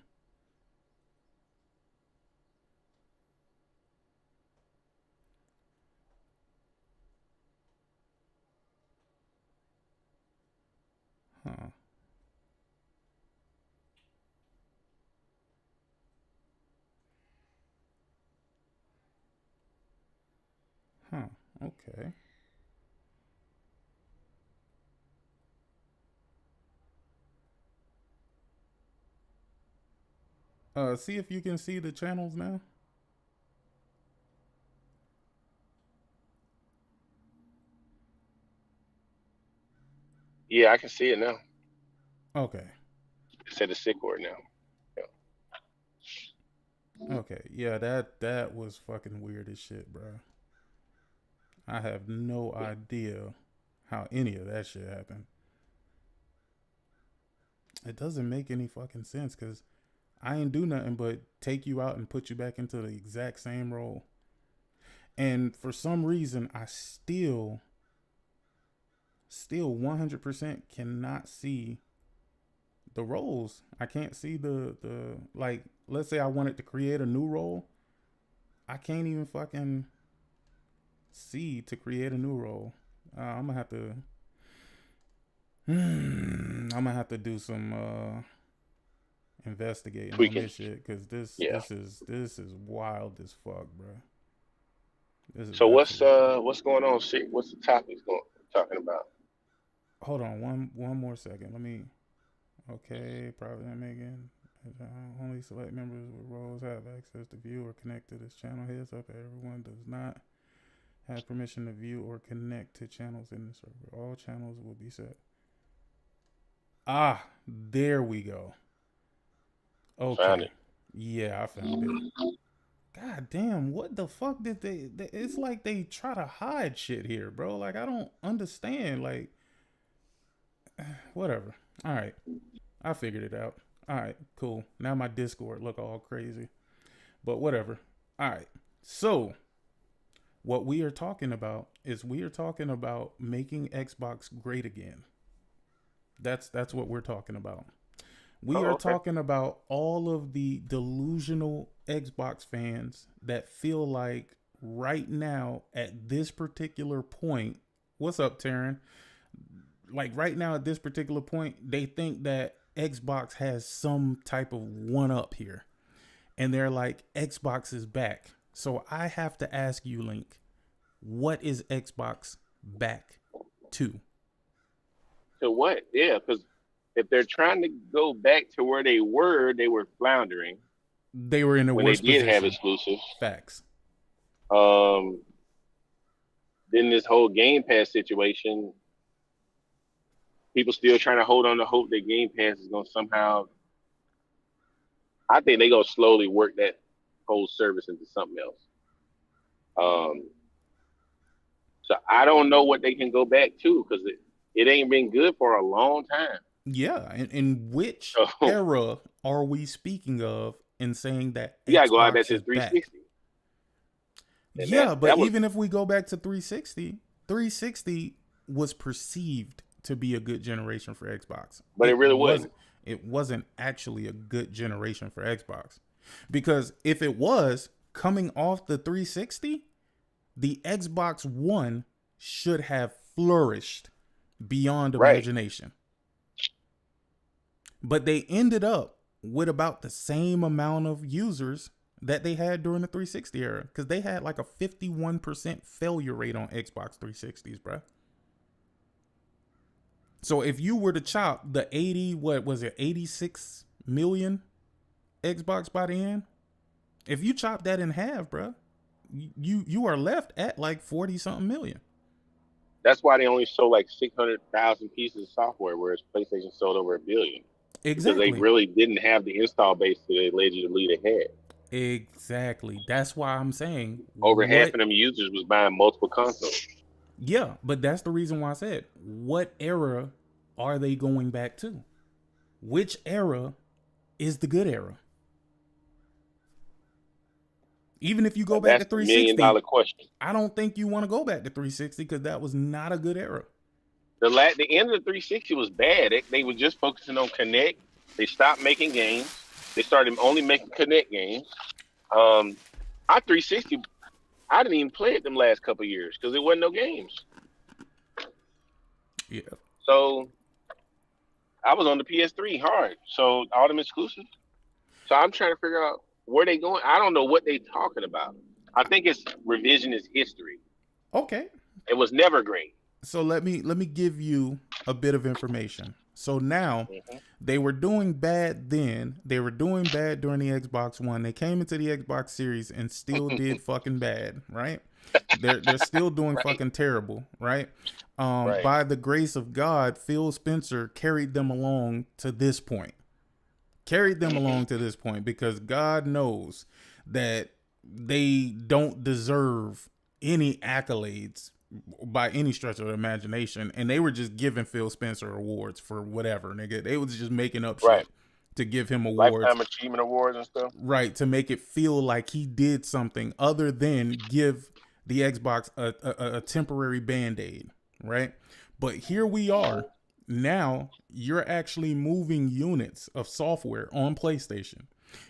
Huh. Huh. Okay. See if you can see the channels now. Yeah, I can see it now. Okay. It said the sick word now. Yeah. Okay. Yeah, that was fucking weird as shit, bro. I have no idea how any of that shit happened. It doesn't make any fucking sense because I ain't do nothing but take you out and put you back into the exact same role. And for some reason, I still 100% cannot see the roles. I can't see the like, let's say I wanted to create a new role. I can't even fucking see to create a new role. I'm gonna have to do some investigating Tweaking. on this shit because this is wild as fuck, bro. So what's going on? What's the topic talking about? Hold on one more second. Let me. Okay, probably making only select members with roles have access to view or connect to this channel. Heads up, everyone does not have permission to view or connect to channels in the server. All channels will be set. Ah, there we go. Okay. Found it. Yeah, I found it. God damn, what the fuck did they it's like they try to hide shit here, bro. Like, I don't understand. Like, whatever. All right. I figured it out. All right, cool. Now my Discord look all crazy. But whatever. All right. So, what we are talking about is making Xbox great again. That's what we're talking about. We are talking about all of the delusional Xbox fans that feel like right now at this particular point, what's up, Taryn? Like right now at this particular point, they think that Xbox has some type of one up here. And they're like, Xbox is back. So I have to ask you, Link, what is Xbox back to? To what? Yeah, because if they're trying to go back to where they were floundering. They were in a when worse they did position. have exclusives. Facts. Then this whole Game Pass situation, people still trying to hold on to hope that Game Pass is going to somehow. I think they're going to slowly work that whole service into something else. So I don't know what they can go back to because it ain't been good for a long time. Yeah, in which era are we speaking of in saying that you gotta Xbox go out there to is 360? back? Yeah, but even if we go back to 360, 360 was perceived to be a good generation for Xbox. But it really wasn't. It wasn't actually a good generation for Xbox. Because if it was coming off the 360, the Xbox One should have flourished beyond imagination. But they ended up with about the same amount of users that they had during the 360 era, because they had like a 51% failure rate on Xbox 360s, bro. So if you were to chop the 86 million Xbox by the end, if you chop that in half, bro, you are left at like 40 something million. That's why they only sold like 600,000 pieces of software, whereas PlayStation sold over 1 billion. Exactly. Because they really didn't have the install base that they allegedly they had. Exactly. That's why I'm saying over half of them users was buying multiple consoles. Yeah, but that's the reason why I said, what era are they going back to? Which era is the good era? Even if you go back to 360, $1 million question. I don't think you want to go back to 360 because that was not a good era. The end of the 360 was bad. They were just focusing on Kinect. They stopped making games. They started only making Kinect games. Our 360, I didn't even play it them last couple of years because there wasn't no games. Yeah. So I was on the PS3 hard. So all them exclusives. So I'm trying to figure out where they going. I don't know what they talking about. I think it's revisionist history. Okay. It was never great. So let me give you a bit of information. So now they were doing bad then. They were doing bad during the Xbox One. They came into the Xbox Series and still did fucking bad, right? They're still doing fucking terrible, right? By the grace of God, Phil Spencer carried them along to this point. Because God knows that they don't deserve any accolades by any stretch of the imagination, and they were just giving Phil Spencer awards for whatever, nigga. They was just making up shit to give him awards, lifetime achievement awards and stuff, right? To make it feel like he did something other than give the Xbox a temporary band-aid, right? But here we are now. You're actually moving units of software on PlayStation.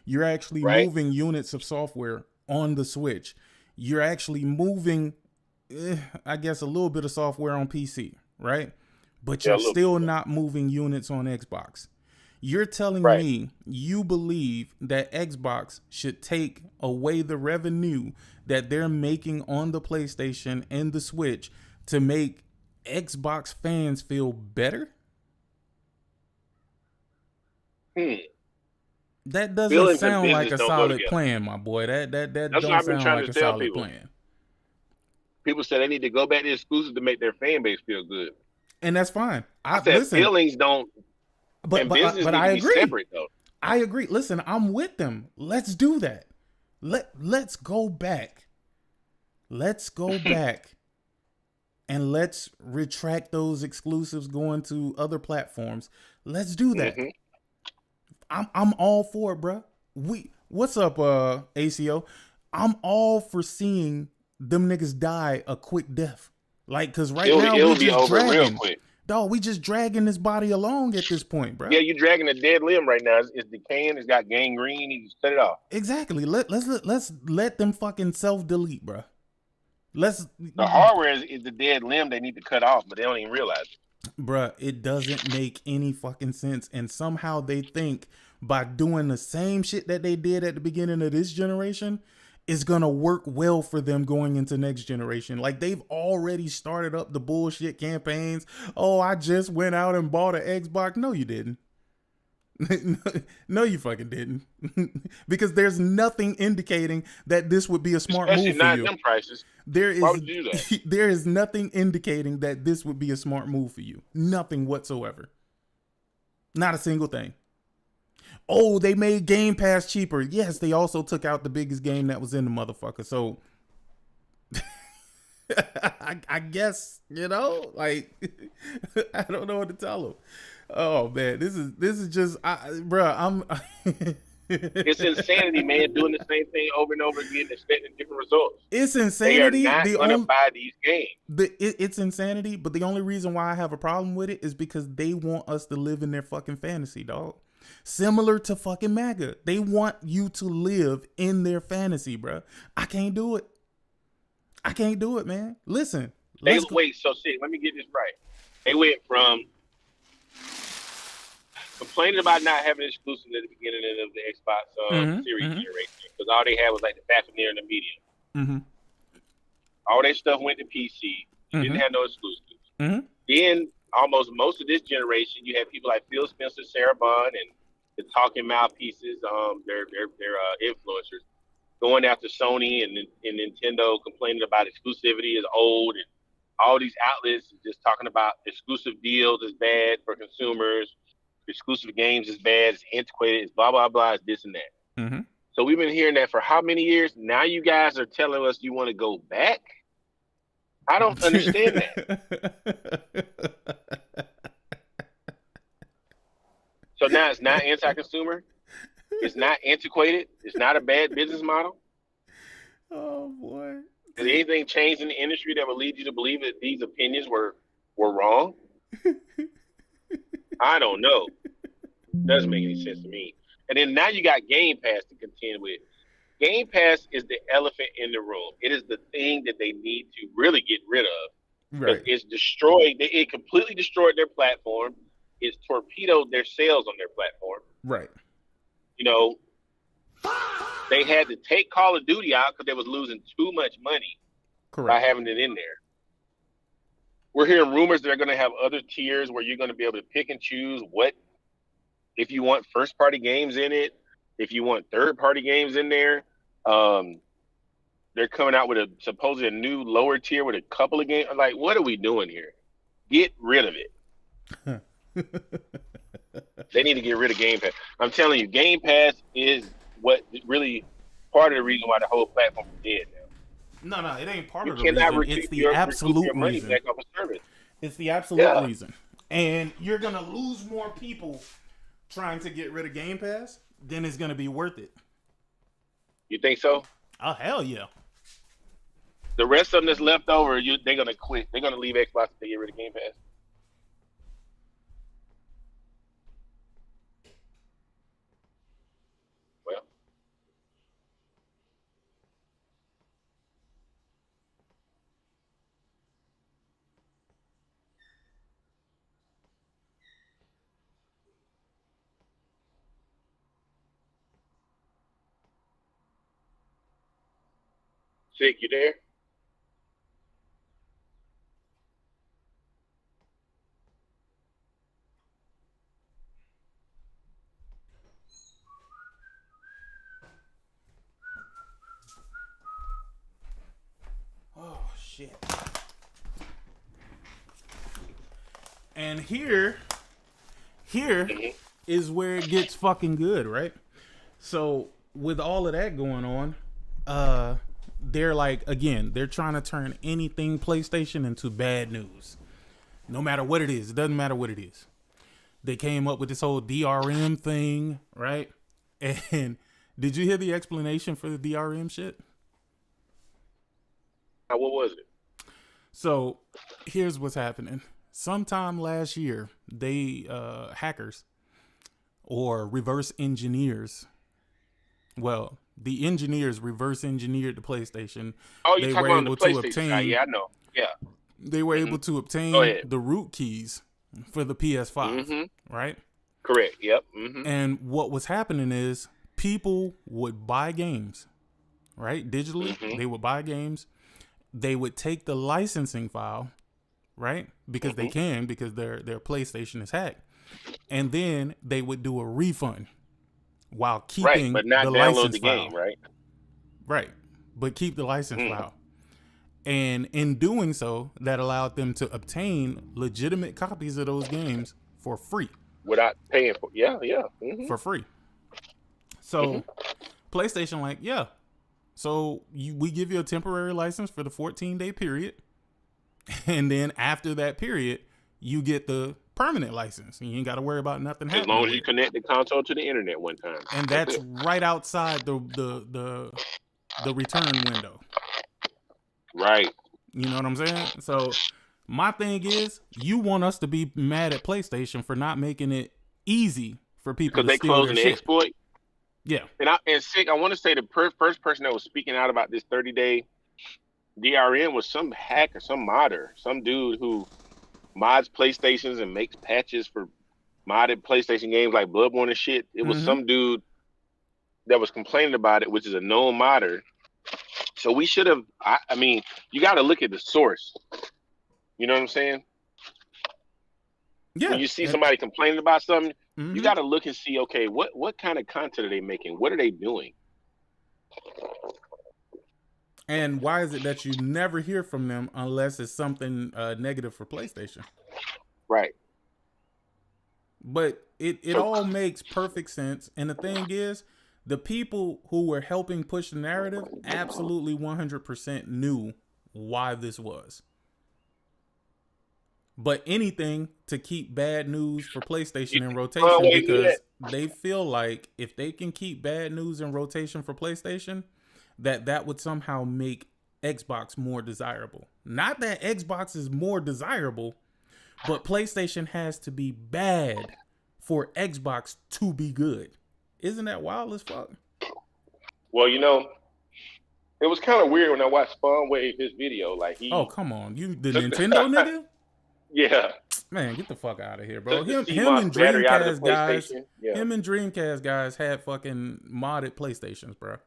You're actually moving units of software on the Switch. You're actually moving, I guess, a little bit of software on PC, right? But you're still not moving units on Xbox. You're telling me you believe that Xbox should take away the revenue that they're making on the PlayStation and the Switch to make Xbox fans feel better? That doesn't sound like a solid plan, my boy. That don't sound like a solid plan. People said they need to go back to exclusive to make their fan base feel good, and that's fine. I said feelings don't. But I agree. Separate, though. I agree. Listen, I'm with them. Let's do that. Let's go back. Let's go back, and let's retract those exclusives going to other platforms. Let's do that. I'm all for it, bro. What's up, ACO? I'm all for seeing them niggas die a quick death. Like, cause now we just dragging. Dog, we just dragging this body along at this point, bro. Yeah, you dragging a dead limb right now. It's decaying. It's got gangrene. You just cut it off. Exactly. Let's let them fucking self-delete, bro. The hardware is the dead limb they need to cut off, but they don't even realize it. Bruh, it doesn't make any fucking sense. And somehow they think by doing the same shit that they did at the beginning of this generation is gonna work well for them going into next generation. Like, they've already started up the bullshit campaigns. Oh, I just went out and bought an Xbox. No, you didn't. No, you fucking didn't. Because there's nothing indicating that this would be a smart Especially move for not you. them prices. There is, Why would you do that? there is nothing indicating that this would be a smart move for you. Nothing whatsoever. Not a single thing. Oh, they made Game Pass cheaper. Yes, they also took out the biggest game that was in the motherfucker. So I guess, you know, like, I don't know what to tell them. Oh man, this is just, bruh, I'm. It's insanity, man. Doing the same thing over and over again, expecting different results. It's insanity. They are not going to buy these games. It's insanity, but the only reason why I have a problem with it is because they want us to live in their fucking fantasy, dog. Similar to fucking MAGA. They want you to live in their fantasy, bruh. I can't do it. I can't do it, man. Listen. Wait, so see, let me get this right. They went from complaining about not having exclusive at the beginning of the Xbox Series generation, because all they had was like the Fafnir and the Medium. Mm-hmm. All that stuff went to PC. You didn't have no exclusives. Then almost most of this generation, you had people like Phil Spencer, Sarah Bond, and the talking mouthpieces, their influencers, going after Sony and Nintendo, complaining about exclusivity is old, and all these outlets just talking about exclusive deals is bad for consumers, exclusive games is bad, it's antiquated, it's blah blah blah, it's this and that. So we've been hearing that for how many years? Now you guys are telling us you want to go back? I don't understand that. So now it's not anti-consumer. It's not antiquated. It's not a bad business model. Oh boy! Has anything changed in the industry that would lead you to believe that these opinions were wrong? I don't know. Doesn't make any sense to me. And then now you got Game Pass to contend with. Game Pass is the elephant in the room. It is the thing that they need to really get rid of. Right. It's destroyed. It completely destroyed their platform. It's torpedoed their sales on their platform. Right. You know, they had to take Call of Duty out because they was losing too much money by having it in there. We're hearing rumors they're going to have other tiers where you're going to be able to pick and choose what, if you want first-party games in it, if you want third-party games in there. They're coming out with supposedly a new lower tier with a couple of games. Like, what are we doing here? Get rid of it. They need to get rid of Game Pass. I'm telling you, Game Pass is what really part of the reason why the whole platform is dead now. No, it ain't part of the cannot reason. It's the absolute money reason. back off of service. It's the absolute reason. And you're going to lose more people trying to get rid of Game Pass than it's going to be worth it. You think so? Oh, hell yeah. The rest of them that's left over, they're going to quit. They're going to leave Xbox to get rid of Game Pass. Well. Sick, you there? Oh, shit. And here is where it gets fucking good, right? So with all of that going on, they're like, again, they're trying to turn anything PlayStation into bad news. No matter what it is. It doesn't matter what it is. They came up with this whole DRM thing, right? And did you hear the explanation for the DRM shit? What was it? So here's what's happening. Sometime last year, they hackers or reverse engineers. Well, the engineers reverse engineered the PlayStation. Oh, you're talking about the PlayStation side. Yeah, I know. Yeah. They were able to obtain the root keys for the PS5, right? Correct. Yep. And what was happening is people would buy games, right? Digitally, they would buy games. They would take the licensing file, right? Because they can, because their PlayStation is hacked. And then they would do a refund while keeping but not the download license the file. game, right? Right. But keep the license file. And in doing so, that allowed them to obtain legitimate copies of those games for free. Without paying for For free. So PlayStation like, yeah. So we give you a temporary license for the 14-day period. And then after that period, you get the permanent license. And you ain't got to worry about nothing happening. As long as you connect the console to the internet one time. And that's right outside the return window. Right. You know what I'm saying? So my thing is, you want us to be mad at PlayStation for not making it easy for people to they steal closing their the shit. exploit. Yeah. And Sick, I want to say the first person that was speaking out about this 30-day DRM was some hacker, some modder, some dude who mods PlayStations and makes patches for modded PlayStation games like Bloodborne and shit. It was some dude that was complaining about it, which is a known modder. So we should have, I mean, you got to look at the source. You know what I'm saying? Yeah. When you see somebody complaining about something, you got to look and see, okay, what kind of content are they making? What are they doing? And why is it that you never hear from them unless it's something negative for PlayStation? Right. But it all makes perfect sense. And the thing is, the people who were helping push the narrative absolutely 100% knew why this was. But anything to keep bad news for PlayStation in rotation, because they feel like if they can keep bad news in rotation for PlayStation, that would somehow make Xbox more desirable. Not that Xbox is more desirable, but PlayStation has to be bad for Xbox to be good. Isn't that wild as fuck? Well, you know, it was kind of weird when I watched Spawn Wave his video. Like oh, come on, you the Nintendo nigga? Yeah, man, get the fuck out of here, bro. Him and Dreamcast guys, him and Dreamcast guys had fucking modded PlayStations, bro.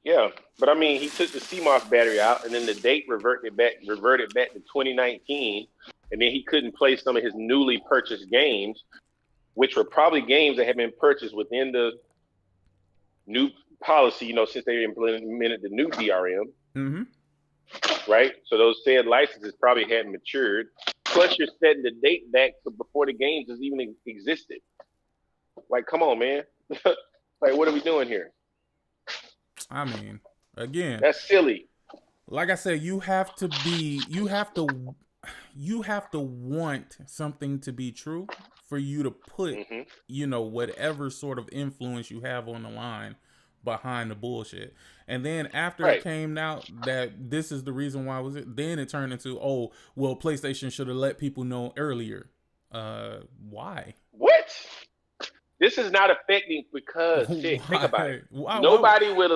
Yeah, but I mean, he took the CMOS battery out, and then the date reverted back to 2019, and then he couldn't play some of his newly purchased games, which were probably games that had been purchased within the new policy, you know, since they implemented the new DRM. Right? So those said licenses probably hadn't matured. Plus, you're setting the date back to before the games has even existed. Like, come on, man. Like, what are we doing here? I mean, again, that's silly. Like I said, you have to want something to be true for you to put, you know, whatever sort of influence you have on the line behind the bullshit. And then after it came out that this is the reason why then it turned into, oh, well, PlayStation should have let people know earlier. Why? What? This is not affecting because shit, think about it. Nobody with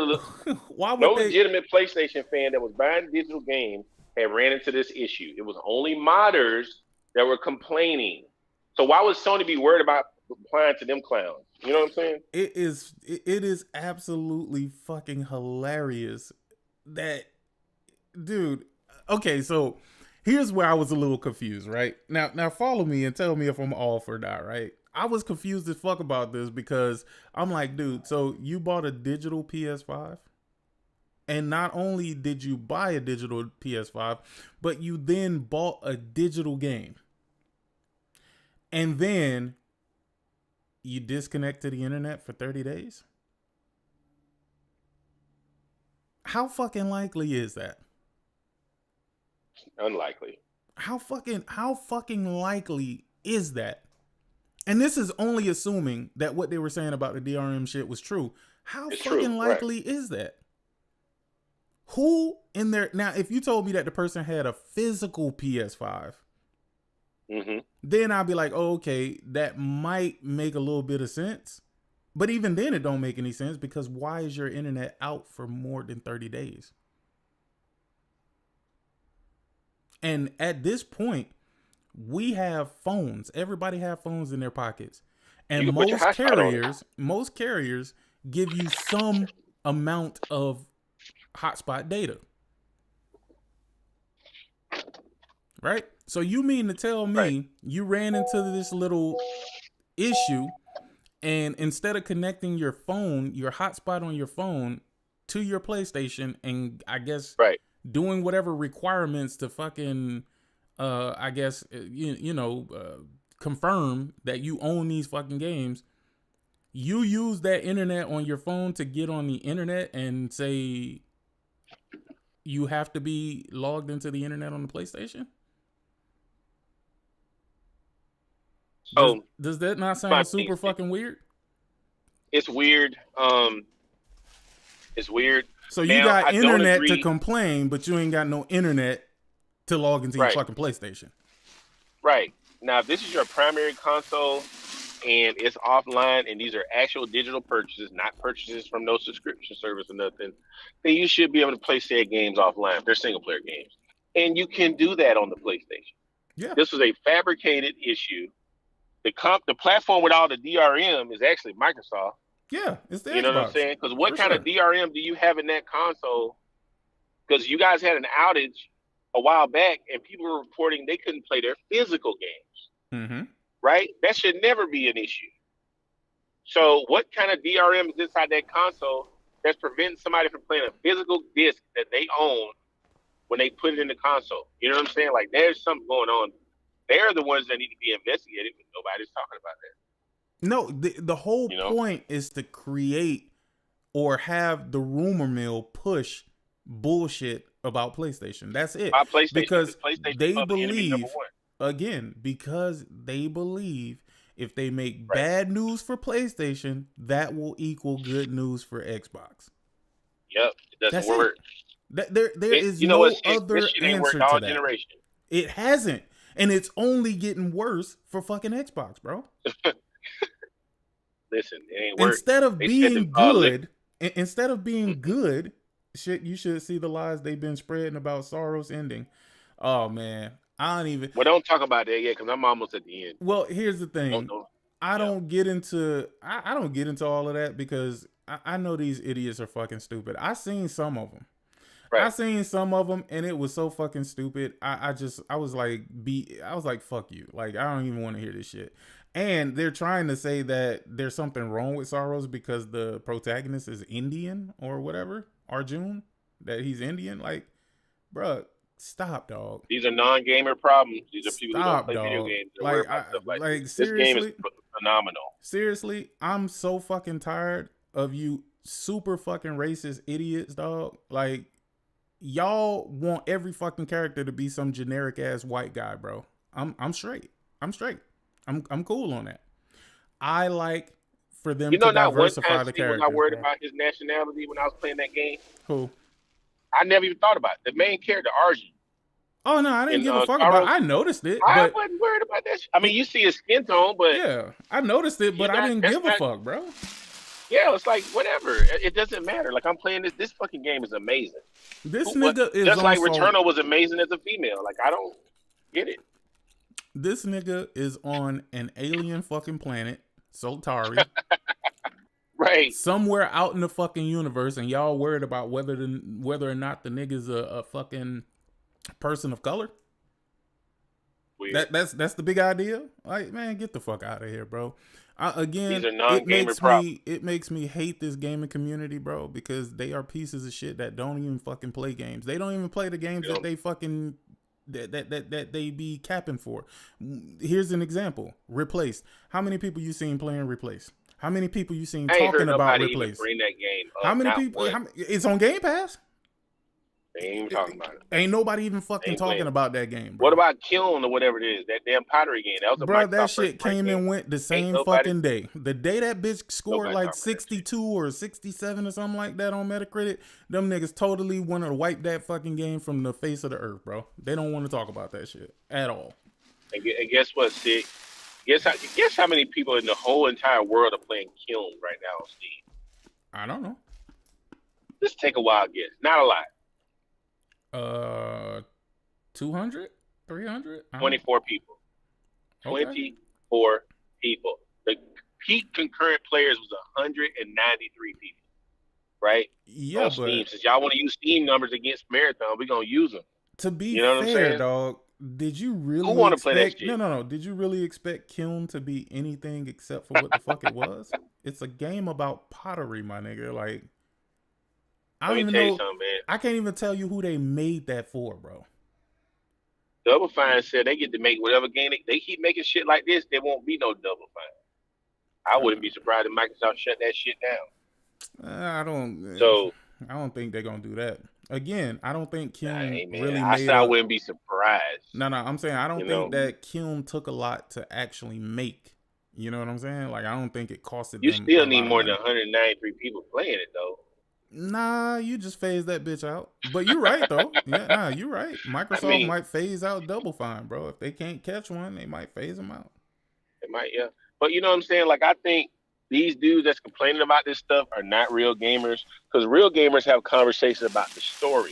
no legitimate PlayStation fan that was buying digital games had ran into this issue. It was only modders that were complaining. So why would Sony be worried about applying to them clowns? You know what I'm saying? It is absolutely fucking hilarious that, dude. Okay, so here's where I was a little confused, right? Now follow me and tell me if I'm off or not, right? I was confused as fuck about this because I'm like, dude, so you bought a digital PS5? And not only did you buy a digital PS5, but you then bought a digital game. And then you disconnect to the internet for 30 days? How fucking likely is that? Unlikely. How fucking likely is that? And this is only assuming that what they were saying about the DRM shit was true. How fucking likely is that? Who in there? Now, if you told me that the person had a physical PS5, then I'd be like, oh, okay, that might make a little bit of sense. But even then, it don't make any sense because why is your internet out for more than 30 days? And at this point, We have phones. Everybody have phones in their pockets. You And can put your hotspot on it. most carriers give you some amount of hotspot data. Right? So you mean to tell me you ran into this little issue, and instead of connecting your phone, your hotspot on your phone to your PlayStation, and I guess doing whatever requirements to fucking I guess confirm that you own these fucking games, you use that internet on your phone to get on the internet and say you have to be logged into the internet on the PlayStation? Does that not sound super fucking weird? It's weird. It's weird. So you got internet to complain, but you ain't got no internet to log into your fucking PlayStation. Right. Now, if this is your primary console and it's offline and these are actual digital purchases, not purchases from no subscription service or nothing, then you should be able to play said games offline. They're single player games. And you can do that on the PlayStation. Yeah. This was a fabricated issue. The platform with all the DRM is actually Microsoft. Yeah, it's the Xbox. You know what I'm saying? Because what kind of DRM do you have in that console? Because you guys had an outage a while back, and people were reporting they couldn't play their physical games. Mm-hmm. Right? That should never be an issue. So what kind of DRM is inside that console that's preventing somebody from playing a physical disc that they own when they put it in the console? You know what I'm saying? Like, there's something going on. They're the ones that need to be investigated, but nobody's talking about that. No, the whole point is to create or have the rumor mill push bullshit about PlayStation. That's it. Because they believe, again, because they believe if they make bad news for PlayStation, that will equal good news for Xbox. Yep, it doesn't work. There is no other answer to that. Generation. It hasn't. And it's only getting worse for fucking Xbox, bro. Listen, it ain't work. Instead of being good, shit, you should see the lies they've been spreading about Soros ending. Oh man, I don't even. Well, don't talk about that yet, because I'm almost at the end. Well, here's the thing. I don't get into all of that because I know these idiots are fucking stupid. I seen some of them. I seen some of them, and it was so fucking stupid. I was like, fuck you. Like, I don't even want to hear this shit. And they're trying to say that there's something wrong with Soros because the protagonist is Indian or whatever, Arjun, that he's Indian. Like, bruh, stop, dog. These are non-gamer problems. These are people who don't play video games. Like seriously, this game is phenomenal. Seriously, I'm so fucking tired of you super fucking racist idiots, dog. Like, y'all want every fucking character to be some generic ass white guy, bro. I'm straight. I'm cool on that. I like for them to diversify the characters. I was worried about his nationality when I was playing that game. Who? I never even thought about it. The main character, Arjun. Oh no, I didn't give a fuck about it. I noticed it. I wasn't worried about that shit. I mean, you see his skin tone, but yeah, I noticed it, but I didn't give a fuck, bro. Yeah, it's like whatever. It doesn't matter. Like, I'm playing this. This fucking game is amazing. This nigga is just like Returnal was amazing as a female. Like, I don't get it. This nigga is on an alien fucking planet, Soltari. Right. Somewhere out in the fucking universe, and y'all worried about whether or not the nigga's a fucking person of color. Weird. That's the big idea. Like, man, get the fuck out of here, bro. Again, it makes me hate this gaming community, bro, because they are pieces of shit that don't even fucking play games. They don't even play the games that they fucking that they be capping for. Here's an example. Replaced. How many people you seen playing Replaced? How many people you seen talking about Replaced? Bring that game up. How many people? It's on Game Pass. They ain't even talking about it. Ain't nobody even fucking talking about that game, bro. What about Kiln or whatever it is? That damn pottery game. That was a bro, that shit came and went the same fucking day. The day that bitch scored like 62 or 67 or something like that on Metacritic, them niggas totally want to wipe that fucking game from the face of the earth, bro. They don't want to talk about that shit at all. And guess what, Sick? Guess how many people in the whole entire world are playing Kiln right now on Steam? I don't know. Just take a wild guess. Not a lot. 200? 300? 24 people. Okay. 24 people. The peak concurrent players was 193 people. Right? Yeah, On Steam. but Since y'all want to use Steam numbers against Marathon, we're gonna use them. to be You know what I'm fair, saying? dog, did you Who really want to play that expect? shit? No. Did you really expect Kiln to be anything except for what the fuck it was? It's a game about pottery, my nigga. Like, I Let don't me even tell you know. something, man. I can't even tell you who they made that for, bro. Double Fine said they get to make whatever game they keep making shit like this. There won't be no Double Fine. I wouldn't be surprised if Microsoft shut that shit down. I don't. So I don't think they're gonna do that. Again, I don't think Kiln hey, man, really I made said I a. wouldn't be surprised. No, I'm saying I don't You think know? that Kiln took a lot to actually make. You know what I'm saying? Like, I don't think it costed You them still a need lot of more money. than 193 people playing it though. Nah, you just phase that bitch out. But you're right though. Yeah, nah, you're right. Microsoft might phase out Double Fine, bro. If they can't catch one, they might phase them out. It might, yeah. But you know what I'm saying? Like, I think these dudes that's complaining about this stuff are not real gamers, because real gamers have conversations about the story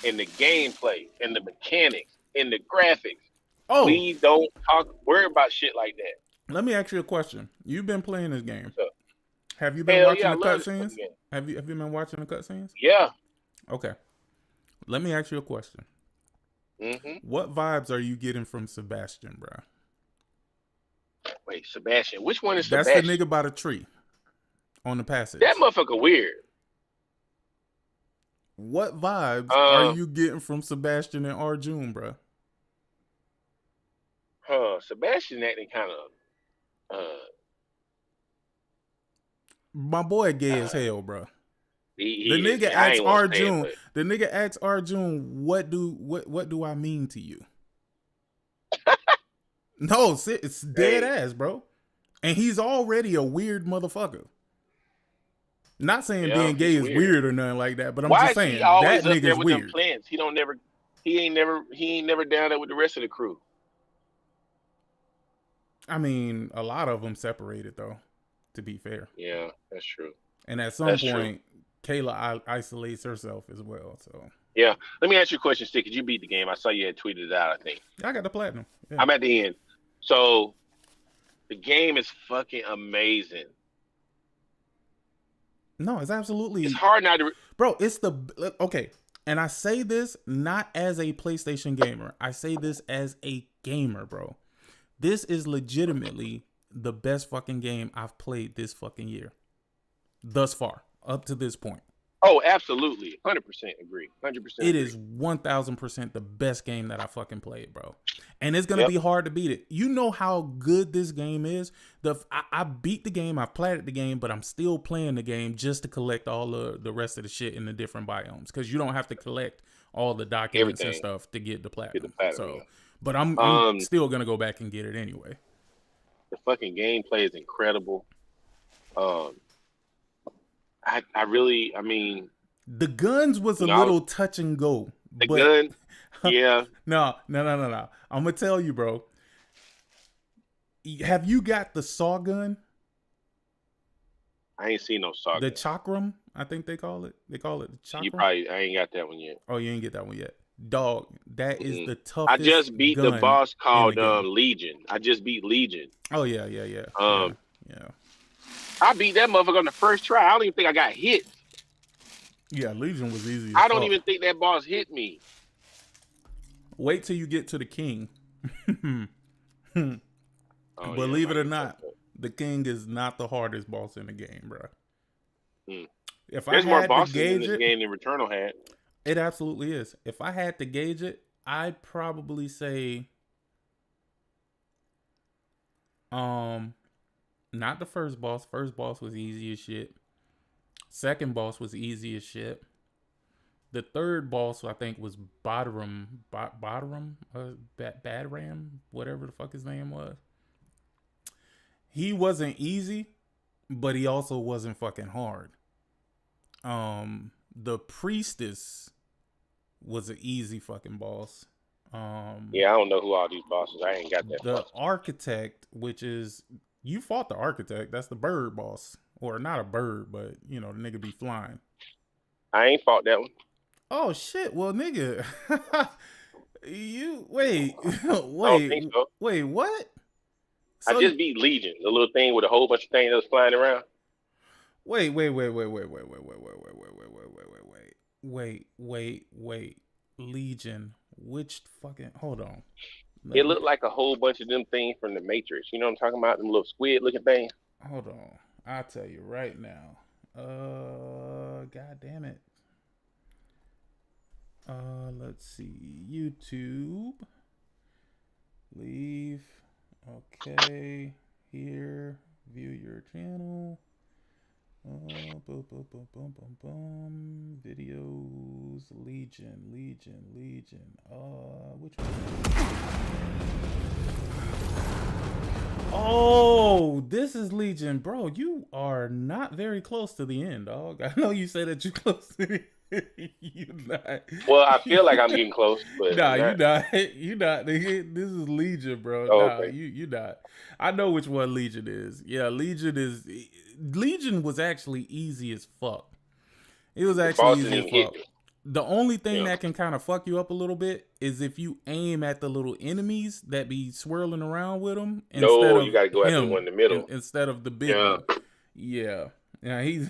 and the gameplay and the mechanics and the graphics. Oh, we don't worry about shit like that. Let me ask you a question. You've been playing this game. So, have you been hell watching yeah, the I love this cutscenes? fucking game. Have you been watching the cutscenes? Yeah. Okay. Let me ask you a question. Mm-hmm. What vibes are you getting from Sebastian, bro? Wait, Sebastian. Which one is That's Sebastian? the nigga by the tree on the passage. That motherfucker weird. What vibes are you getting from Sebastian and Arjun, bro? Sebastian acting kind of my boy gay as hell, bro. The nigga asks Arjun. The nigga asks Arjun, what do I mean to you? No, it's dead ass, bro. And he's already a weird motherfucker. Not saying being gay is weird or nothing like that, but I'm just saying that nigga's weird. Them plans? He ain't never down there with the rest of the crew. I mean, a lot of them separated though, to be fair. Yeah, that's true. And at some point, Kayla isolates herself as well. So yeah, let me ask you a question, Stick. Did you beat the game? I saw you had tweeted it out. I think I got the platinum. Yeah. I'm at the end. So the game is fucking amazing. No, it's absolutely. It's hard not to. Bro, it's okay. And I say this not as a PlayStation gamer. I say this as a gamer, bro. This is legitimately the best fucking game I've played this fucking year. Thus far, up to this point. Oh, absolutely. 100% agree. 100%. It is 1000% the best game that I fucking played, bro. And it's going to be hard to beat it. You know how good this game is? I beat the game, I platted the game, but I'm still playing the game just to collect all the rest of the shit in the different biomes. Because you don't have to collect all the documents and stuff to get the platinum. But I'm still going to go back and get it anyway. The fucking gameplay is incredible. I mean, the guns was a little touch and go. The gun, yeah. No. I'm gonna tell you, bro. Have you got the saw gun? I ain't seen no saw gun. The chakram, I think they call it. They call it the chakram. I ain't got that one yet. Oh, you ain't get that one yet, dog. That is the toughest. I just beat the boss called Legion. I just beat Legion. Oh yeah. Yeah. I beat that motherfucker on the first try. I don't even think I got hit. Yeah, Legion was easy. I don't even think that boss hit me. Wait till you get to the king. Believe it or not, the king is not the hardest boss in the game, bro. If There's I more had bosses to gauge in this game than Returnal had. It absolutely is. If I had to gauge it, I'd probably say, not the first boss. First boss was easy as shit. Second boss was easy as shit. The third boss, I think, was Badram, whatever the fuck his name was. He wasn't easy, but he also wasn't fucking hard. The priestess was an easy fucking boss. Yeah, I don't know who all these bosses. I ain't got that. The architect, which is, you fought the architect. That's the bird boss, or not a bird, but you know the nigga be flying. I ain't fought that one. Oh shit! Well, nigga, you wait, I don't think so. wait, what? I just beat Legion, the little thing with a whole bunch of things that was flying around. Wait. Legion. Which fucking hold on. It looked like a whole bunch of them things from the Matrix. You know what I'm talking about? Them little squid looking things. Hold on. I'll tell you right now. God damn it. Let's see. YouTube. Leave. Okay. Here. View your channel. Boom, boom, boom, boom, boom, boom. Videos. Legion. Which one? Oh, this is Legion, bro. You are not very close to the end, dog. I know you say that you're close to the end. You're not. Well, I feel like I'm getting close, but nah, you not. You not. This is Legion, bro. Oh, nah, okay. you not. I know which one Legion is. Yeah, Legion was actually easy as fuck. It was actually easy as fuck. The only thing that can kind of fuck you up a little bit is if you aim at the little enemies that be swirling around with them. No, you gotta go after the one in the middle instead of the big one. Yeah. Yeah, he's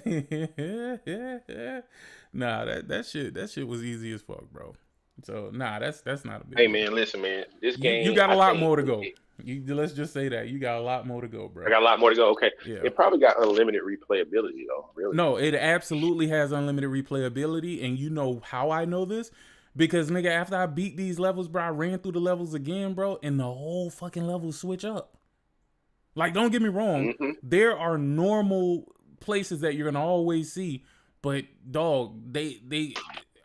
nah. That shit was easy as fuck, bro. So nah, that's not a big. Hey man, listen, man. This game, you got a lot more to go. Let's just say that you got a lot more to go, bro. I got a lot more to go. Okay, yeah. It probably got unlimited replayability though. Really? No, it absolutely has unlimited replayability, and you know how I know this? Because nigga, after I beat these levels, bro, I ran through the levels again, bro, and the whole fucking level switch up. Like, don't get me wrong, there are normal places that you're gonna always see, but dog, they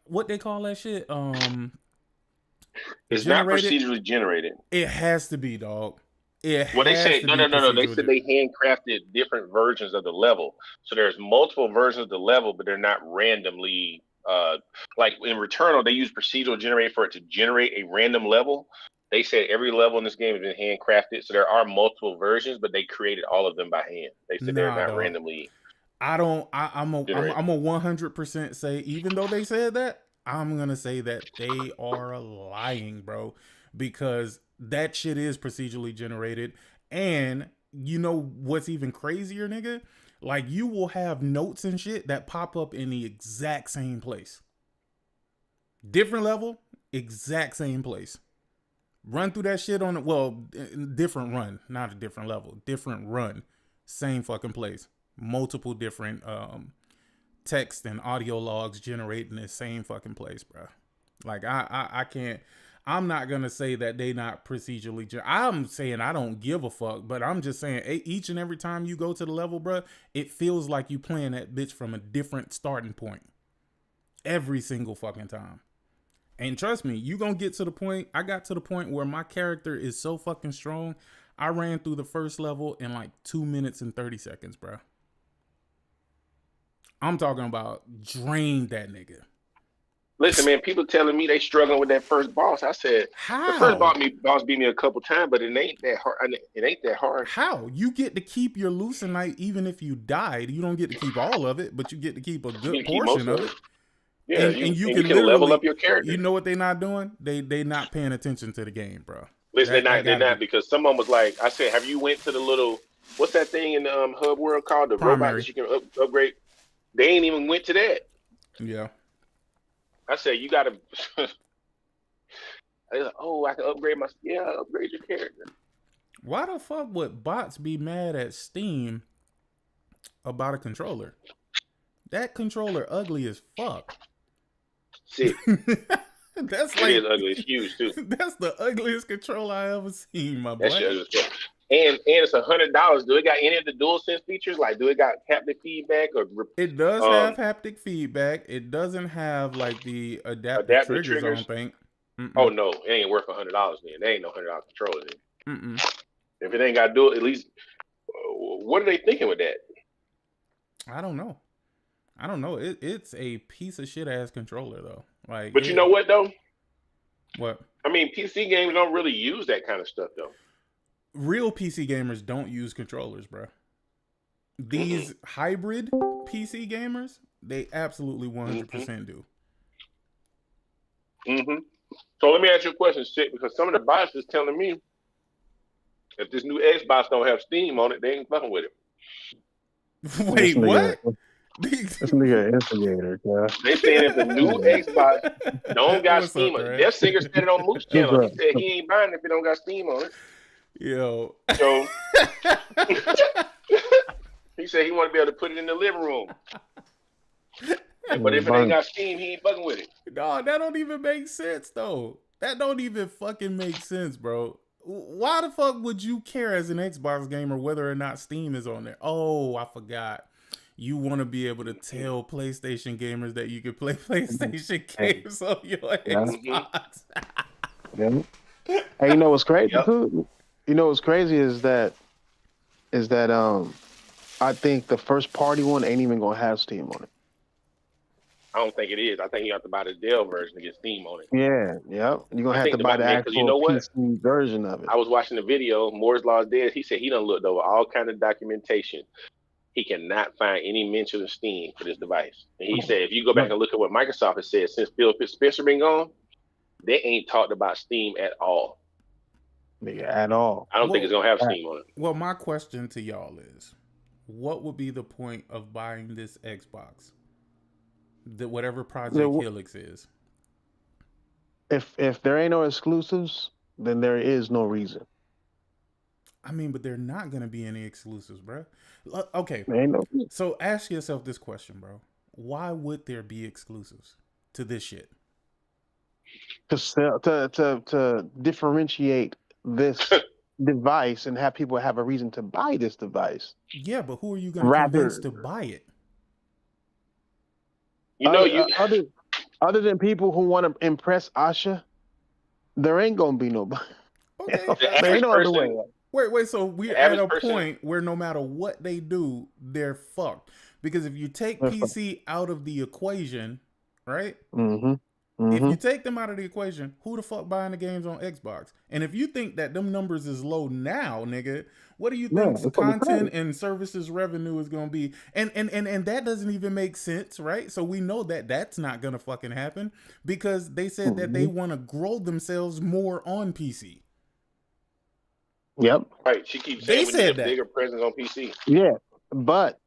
what they call that shit? It's not procedurally generated. It has to be, dog. Well, they say no. They said they handcrafted different versions of the level. So there's multiple versions of the level, but they're not randomly. Like in Returnal, they use procedural generated for it to generate a random level. They said every level in this game has been handcrafted. So there are multiple versions, but they created all of them by hand. They said they're not randomly. I'm a 100% say, even though they said that, I'm gonna say that they are lying, bro, because that shit is procedurally generated. And you know what's even crazier, nigga? Like, you will have notes and shit that pop up in the exact same place. Different level, exact same place. Run through that shit on different run, not a different level, different run, same fucking place. Multiple different text and audio logs generating the same fucking place, bro. Like, I can't. I'm not gonna say that they not procedurally. I'm saying I don't give a fuck, but I'm just saying each and every time you go to the level, bro, it feels like you playing that bitch from a different starting point. Every single fucking time. And trust me, you gonna get to the point. I got to the point where my character is so fucking strong. I ran through the first level in like 2 minutes and 30 seconds, bro. I'm talking about drain that nigga. Listen, man, people telling me they struggling with that first boss. I said, how? The first boss beat me a couple times, but it ain't that hard. It ain't that hard. How? You get to keep your Lucenite even if you died. You don't get to keep all of it, but you get to keep a good portion of it. Yeah, and you can level up your character. You know what they not doing? They not paying attention to the game, bro. Listen, they're not because someone was like, I said, have you went to the little, what's that thing in the hub world called the Primary. robot that you can upgrade? They ain't even went to that. Yeah. I said, you gotta. I was like, oh, I can upgrade upgrade your character. Why the fuck would bots be mad at Steam about a controller? That controller ugly as fuck. Sick. That's it is ugly. It's huge too. That's the ugliest controller I ever seen, my boy. And it's $100. Do it got any of the DualSense features? Like, do it got haptic feedback or? It does have haptic feedback. It doesn't have like the adaptive triggers. I don't think. Oh no, it ain't worth $100. Then they ain't no $100 controller. Then. If it ain't got dual, at least what are they thinking with that? I don't know. It's a piece of shit ass controller though. Like, but you know what though? What? I mean, PC games don't really use that kind of stuff though. Real PC gamers don't use controllers, bro. These hybrid PC gamers, they absolutely 100% do. So let me ask you a question, Sid, because some of the bots is telling me If this new Xbox don't have Steam on it, they ain't fucking with it. Wait, what? This nigga instigator, yeah. They saying if the new Xbox don't got What's up, Steam on it, Thrash? Jeff Singer said it on Moose channel. He said he ain't buying it if it don't got Steam on it. Yo. So he said he want to be able to put it in the living room. But if it ain't got Steam, he ain't fucking with it. No, that don't even make sense though. That don't even fucking make sense, bro. Why the fuck would you care as an Xbox gamer whether or not Steam is on there? Oh, I forgot. You want to be able to tell PlayStation gamers that you can play PlayStation games on your Xbox. Yeah. Hey, you know what's crazy too? You know what's crazy is that I think the first party one ain't even gonna have Steam on it. I don't think it is. I think you have to buy the Dell version to get Steam on it. Yeah, yep. You're gonna have to buy the actual PC version of it. I was watching the video. Moore's Law is dead. He said he done looked over all kind of documentation. He cannot find any mention of Steam for this device. And he said if you go back and look at what Microsoft has said since Phil Spencer been gone, they ain't talked about Steam at all. Yeah, at all. I don't think it's gonna have Steam on it. Well, my question to y'all is, what would be the point of buying this Xbox? Whatever Project Helix is. If there ain't no exclusives, then there is no reason. I mean, but there not gonna be any exclusives, bro. Okay, so ask yourself this question, bro. Why would there be exclusives to this shit? To differentiate this device and have people have a reason to buy this device. Yeah, but who are you gonna convince to buy it? You know, other than people who want to impress Asha, there ain't gonna be nobody. Okay. There ain't no other way. Wait. So we're at a point where no matter what they do, they're fucked. Because if you take PC out of the equation, right? If you take them out of the equation, who the fuck buying the games on Xbox? And if you think that them numbers is low now, nigga, what do you think content and services revenue is going to be? And that doesn't even make sense, right? So we know that that's not going to fucking happen because they said that they want to grow themselves more on PC. Yep. Right. She keeps saying we need a bigger presence on PC. Yeah, but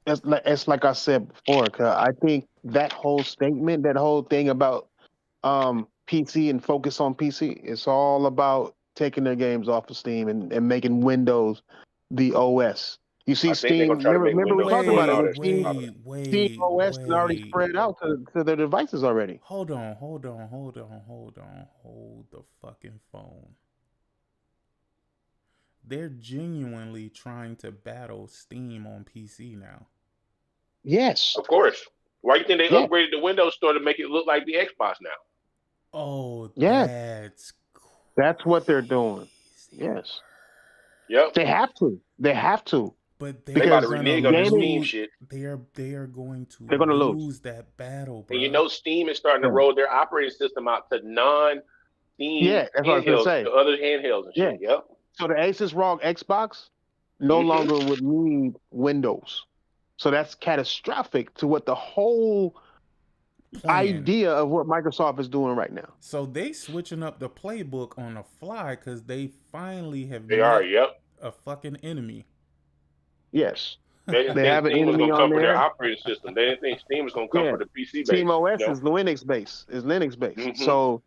it's like I said before, cause I think that whole statement, that whole thing about PC and focus on PC, it's all about taking their games off of Steam and making Windows the OS. You see, Steam. Remember we talked about it. Steam OS is already spread out to their devices already. Hold the fucking phone. They're genuinely trying to battle Steam on PC now. Yes. Of course. Why do you think they upgraded the Windows Store to make it look like the Xbox now? Oh, yeah. That's what they're doing. Yes. Yep. They have to. But they about to renege on the Steam shit. They are going to lose that battle, bro. And you know Steam is starting to roll their operating system out to non-Steam that's what I was gonna say. to other handhelds and shit. Yep. So the Asus ROG Xbox no longer would need Windows. So that's catastrophic to what the whole idea of what Microsoft is doing right now. So they switching up the playbook on the fly because they finally have a fucking enemy. Yes. They have an enemy on there. Their operating system. They didn't think Steam was going to come for the PC base. Steam OS is Linux based. So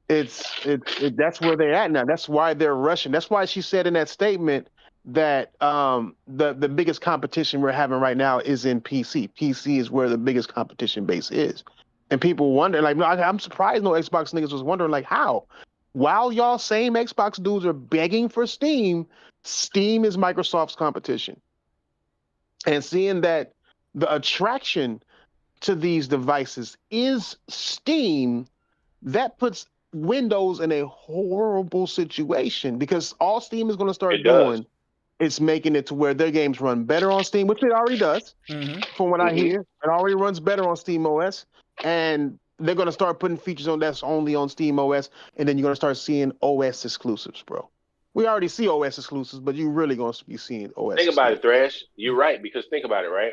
that's where they're at now. That's why they're rushing. That's why she said in that statement that the biggest competition we're having right now is in PC. PC is where the biggest competition base is. And people wonder, like, I'm surprised no Xbox niggas was wondering, like, how? While y'all same Xbox dudes are begging for Steam, Steam is Microsoft's competition. And seeing that the attraction to these devices is Steam, that puts Windows in a horrible situation because all Steam is going to start doing is making it to where their games run better on Steam, which it already does. From what I hear, it already runs better on Steam OS, and they're going to start putting features on that's only on Steam OS, and then you're going to start seeing OS exclusives, bro. We already see OS exclusives, but you're really going to be seeing OS. Think about it, Thrash. You're right, because think about it, right?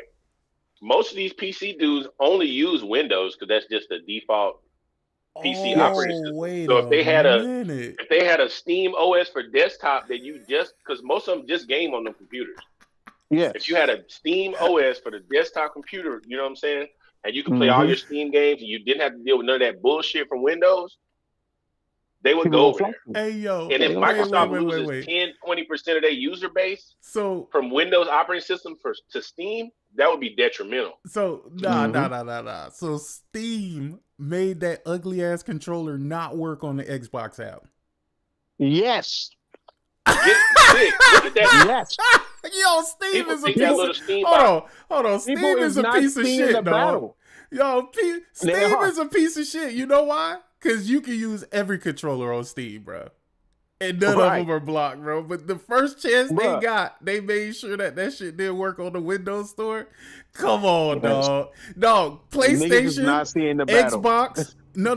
Most of these PC dudes only use Windows because that's just the default PC operating system. Wait So a minute. if they had a Steam OS for desktop that you just because most of them just game on them computers. Yes. If you had a Steam OS for the desktop computer, you know what I'm saying, and you could play Mm-hmm. all your Steam games and you didn't have to deal with none of that bullshit from Windows, they would People go will over there. Hey yo, And if Wait, Microsoft wait. loses 10-20% of their user base So from Windows operating system to Steam, that would be detrimental. nah. So Steam made that ugly ass controller not work on the Xbox app. Yes. Look at that. Yes. Yo, Steam People is a think piece that little of Steam hold on. Steam People is a not piece of seeing shit, the dog. battle. Yo, Steam They are. is a piece of shit. You know why? Because you can use every controller on Steam, bro. And none Right. of them are blocked, bro. But the first chance Bruh. they got, they made sure that shit didn't work on the Windows Store. Come on, dog. Dog, Niggas is PlayStation, not seeing the battle. Xbox. No.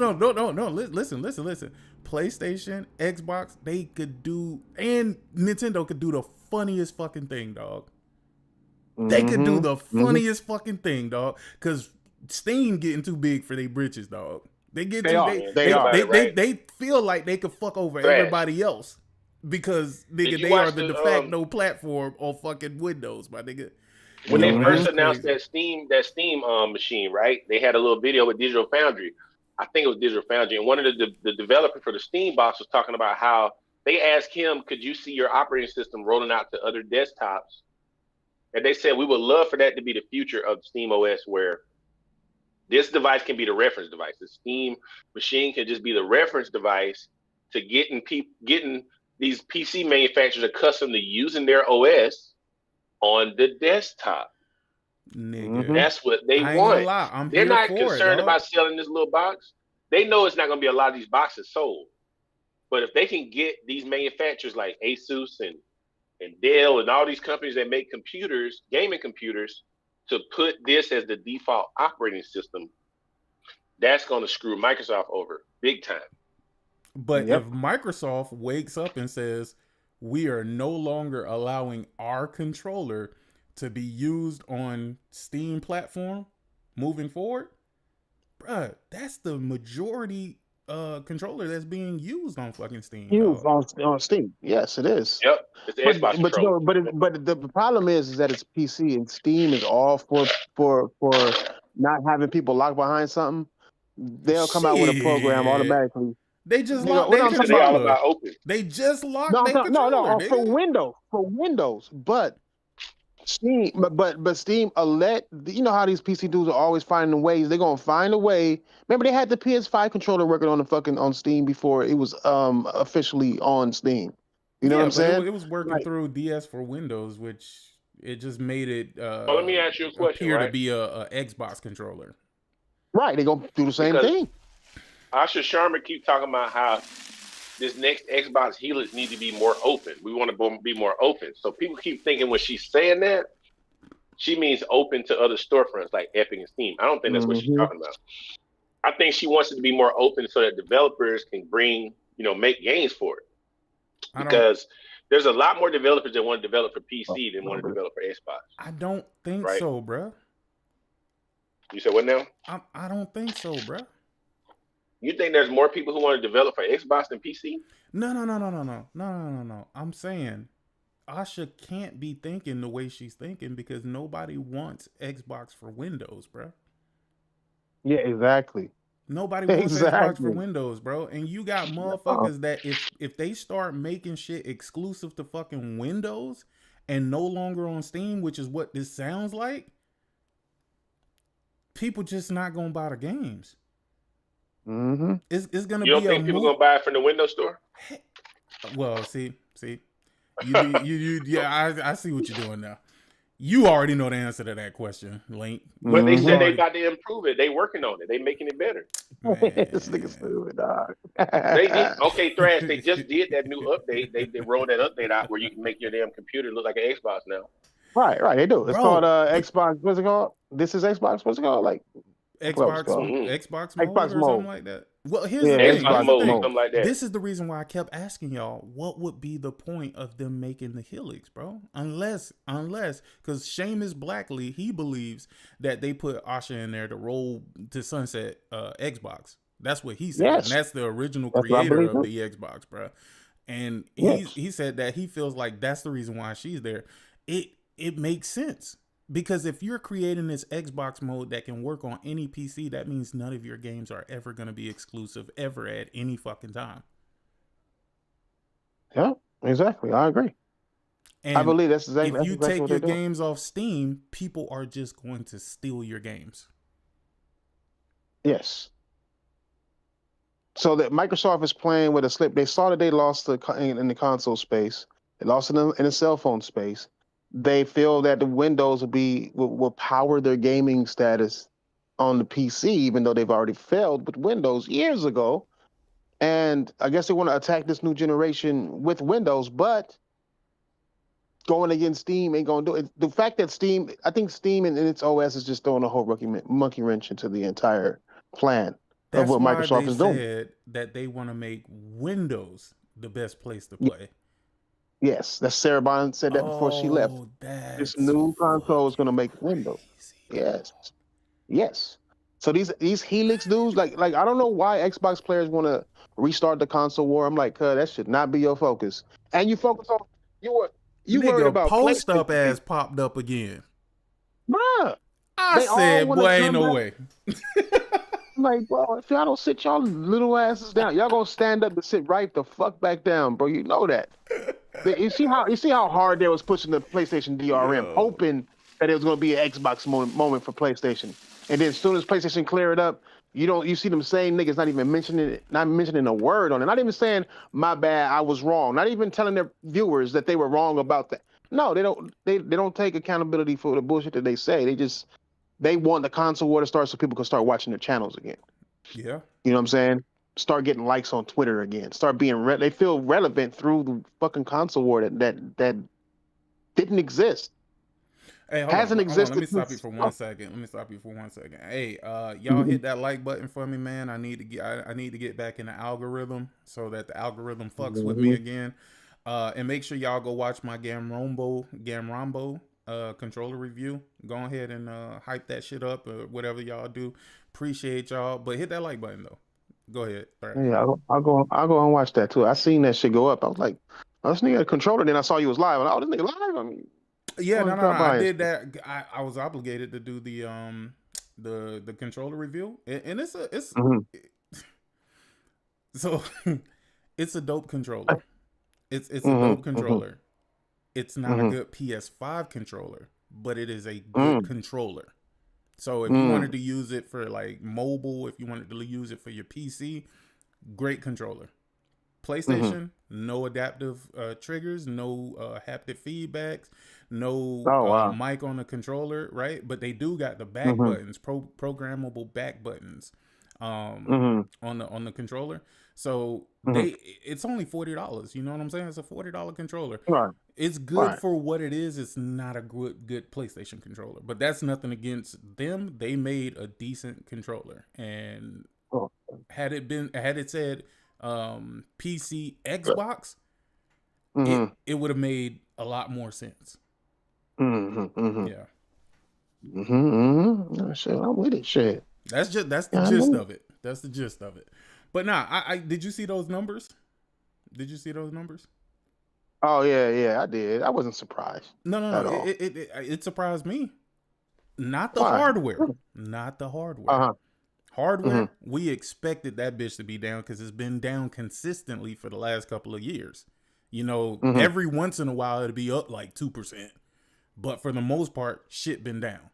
Listen. PlayStation, Xbox, they could do, and Nintendo could do the funniest fucking thing, dog. They could do the funniest fucking thing, dog. Because Steam getting too big for their britches, dog. They feel like they could fuck over everybody else because nigga they are the de facto platform on fucking Windows, my nigga. When they first announced that Steam machine, right? They had a little video with Digital Foundry. I think it was Digital Foundry, and one of the developer for the Steam box was talking about how they asked him, "Could you see your operating system rolling out to other desktops?" And they said, "We would love for that to be the future of Steam OS, where this device can be the reference device. The Steam machine can just be the reference device to getting these PC manufacturers accustomed to using their OS on the desktop." Nigga. That's what they I ain't want. gonna lie, They're not concerned about selling this little box. They know it's not going to be a lot of these boxes sold. But if they can get these manufacturers like Asus and Dell and all these companies that make computers, gaming computers, to put this as the default operating system, that's going to screw Microsoft over big time. But if Microsoft wakes up and says, we are no longer allowing our controller to be used on Steam platform moving forward, bruh, that's the majority controller that's being used on fucking Steam. On Steam. Yes, it is. Yep. It's the Xbox controller. But the problem is that it's PC and Steam is all for not having people locked behind something. They'll come out with a program automatically. They just locked their controller. They all about open. They just locked their controller. No, for Windows. But Steam, but Steam you know how these PC dudes are always finding ways. They're gonna find a way. Remember, they had the PS5 controller working on Steam before it was officially on Steam. You know what I'm saying? It was working through DS for Windows, which it just made it let me ask you a question, appear to be a Xbox controller. Right, they're gonna do the same thing. Asha Sharma keep talking about how this next Xbox Helix needs to be more open. We want to be more open. So people keep thinking when she's saying that, she means open to other storefronts like Epic and Steam. I don't think that's what she's talking about. I think she wants it to be more open so that developers can make games for it. Because there's a lot more developers that want to develop for PC than want to develop for Xbox. I don't think so, bruh. You said what now? I don't think so, bruh. You think there's more people who want to develop for Xbox than PC? No. I'm saying Asha can't be thinking the way she's thinking because nobody wants Xbox for Windows, bro. Yeah, exactly. Nobody wants Xbox for Windows, bro. And you got motherfuckers that if they start making shit exclusive to fucking Windows and no longer on Steam, which is what this sounds like, people just not gonna buy the games. Mm-hmm. It's gonna be. You don't think people gonna buy it from the Windows Store? Well, see, I see what you're doing now. You already know the answer to that question, Link. But they said they about to improve it. They working on it. They making it better. This nigga stupid, dog. They did. Okay, Thrash. They just did that new update. They rolled that update out where you can make your damn computer look like an Xbox now. Right. They do. It's called Xbox. What's it called? This is Xbox. What's it called? Like Xbox mode or something like that. Well, here's the thing. Xbox mode, something like that. This is the reason why I kept asking y'all, what would be the point of them making the Helix, bro? Unless, because Seamus Blackley, he believes that they put Asha in there to roll to sunset Xbox That's what he said. Yes. And that's the original That's what I creator believe of too. the Xbox, bro. And Yes. he said that he feels like that's the reason why she's there. It makes sense. Because if you're creating this Xbox mode that can work on any PC, that means none of your games are ever going to be exclusive ever at any fucking time. Yeah, exactly. I agree. And I believe that's if exactly you what take they're your doing. games off Steam, people are just going to steal your games. Yes. So that Microsoft is playing with a slip. They saw that they lost in the console space. They lost in the cell phone space. They feel that the Windows will power their gaming status on the PC, even though they've already failed with Windows years ago. And I guess they want to attack this new generation with Windows, but going against Steam ain't gonna do it. The fact that I think Steam and its OS is just throwing a whole monkey wrench into the entire plan of That's what why Microsoft they is doing. said that they want to make Windows the best place to play. Yes, that's Sarah Bond said that before she left. Oh, This that's new console is going to make Windows. Yes, yes. So these Helix dudes, like I don't know why Xbox players want to restart the console war. I'm like, that should not be your focus. And you focus on you worried nigga, about post up PlayStation, ass popped up again. bruh. I They all said, want to boy, ain't come no back. way. I'm like, bro, if y'all don't sit y'all little asses down, y'all gonna stand up to sit right the fuck back down, bro. You know that. You see how hard they was pushing the PlayStation DRM, hoping that it was going to be an Xbox moment for PlayStation. And then as soon as PlayStation clear it up, you see them same niggas not even mentioning a word on it, not even saying my bad, I was wrong, not even telling their viewers that they were wrong about that. No, they don't. They don't take accountability for the bullshit that they say. They want the console war to start so people can start watching their channels again. Yeah. You know what I'm saying? Start getting likes on Twitter again. Start being they feel relevant through the fucking console war that didn't exist. Hey, Hasn't hold on. Let existed me stop you since. for 1 second. Hey, y'all hit that like button for me, man. I need to get back in the algorithm so that the algorithm fucks with me again. And make sure y'all go watch my Gamrombo controller review. Go ahead and hype that shit up or whatever y'all do. Appreciate y'all, but hit that like button though. Go ahead. Yeah, I'll go and watch that too. I seen that shit go up. I was like, oh, this nigga had a controller. Then I saw you was live. And, oh, this nigga live. I mean, yeah, no. I did that. I was obligated to do the controller review, and it's so it's a dope controller. It's a dope controller. It's not a good PS5 controller, but it is a good controller. So if you wanted to use it for like mobile, if you wanted to use it for your PC, great controller. PlayStation, no adaptive triggers, no haptic feedbacks, no mic on the controller, right? But they do got the back buttons, programmable back buttons on the controller. So it's only $40. You know what I'm saying? It's a $40 controller. Right. It's good for what it is. It's not a good PlayStation controller, but that's nothing against them. They made a decent controller, and had it said PC Xbox, it would have made a lot more sense. Yeah. Shit, I'm with it. Shit. That's the gist of it. That's the gist of it. But nah, I did you see those numbers? Did you see those numbers? Oh yeah, I did. I wasn't surprised. No. It surprised me. Not the hardware. Not the hardware. Hardware, we expected that bitch to be down because it's been down consistently for the last couple of years. You know, every once in a while it'll be up like 2%. But for the most part, shit been down.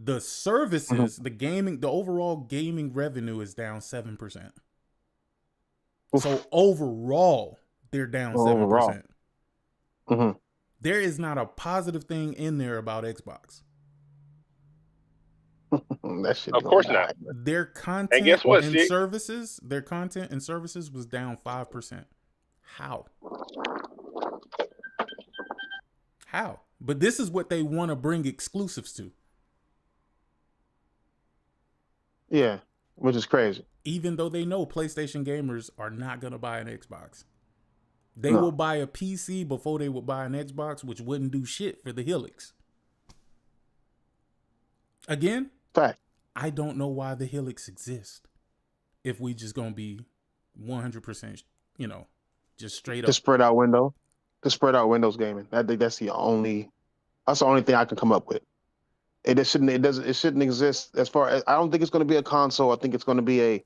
The services, the overall gaming revenue is down 7%. So overall, they're down 7%. There is not a positive thing in there about Xbox. That shit. Of course not. Their content and guess what, services, was down 5%. How? But this is what they want to bring exclusives to. Yeah, which is crazy. Even though they know PlayStation gamers are not going to buy an Xbox. They will buy a PC before they would buy an Xbox, which wouldn't do shit for the Helix. Again, fact. I don't know why the Helix exists. if we just gonna be 100%, just straight The up. spread out window, the spread out Windows gaming. I think that's the only thing I can come up with. It shouldn't exist as far as I don't think it's going to be a console. I think it's going to be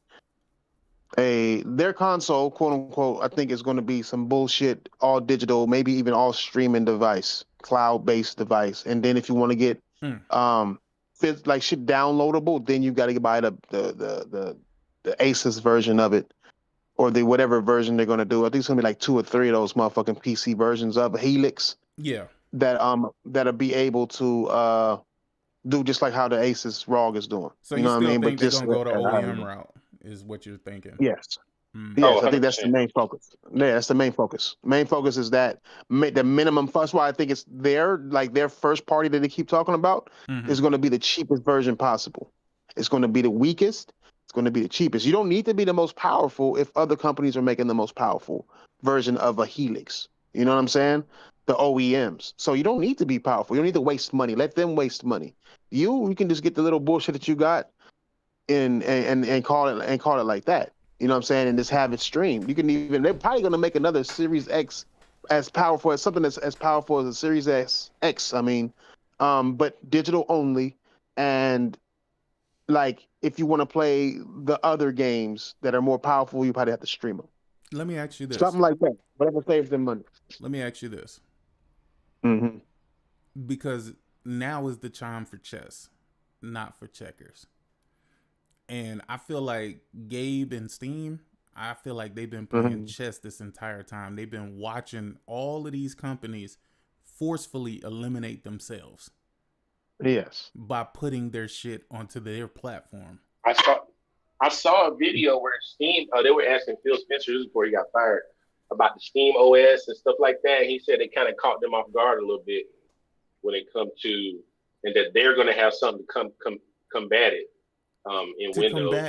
their console, quote unquote. I think is going to be some bullshit, all digital, maybe even all streaming device, cloud based device. And then if you want to get like shit downloadable, then you got to buy the Asus version of it, or the whatever version they're going to do. I think it's going to be like 2 or 3 of those motherfucking PC versions of Helix. Yeah. That'll be able to do just like how the Asus ROG is doing. So you know still what I mean? think But they're just gonna go the OEM route? Is what you're thinking? yes. Mm. Yes, Oh, I think that's the 100%. main focus. Yeah, that's the main focus. Main focus is that the minimum. That's why I think it's their first party that they keep talking about is going to be the cheapest version possible. It's going to be the weakest. It's going to be the cheapest. You don't need to be the most powerful if other companies are making the most powerful version of a Helix. You know what I'm saying? The OEMs. So you don't need to be powerful. You don't need to waste money. Let them waste money. You can just get the little bullshit that you got and call it like that. You know what I'm saying? And just have it streamed. You can even, they're probably going to make another Series X as powerful as something that's as powerful as a Series X. I mean, but digital only. And like, if you want to play the other games that are more powerful, you probably have to stream them. Let me ask you this. Something like that. Whatever saves them money. Let me ask you this. Mm-hmm. Because now is the time for chess, not for checkers. And I feel like Gabe and Steam, I feel like they've been playing chess this entire time. They've been watching all of these companies forcefully eliminate themselves. Yes. By putting their shit onto their platform. I saw a video where Steam, they were asking Phil Spencer, this is before he got fired, about the Steam OS and stuff like that. He said it kind of caught them off guard a little bit when it come to, and that they're going to have something to combat it. In to Windows,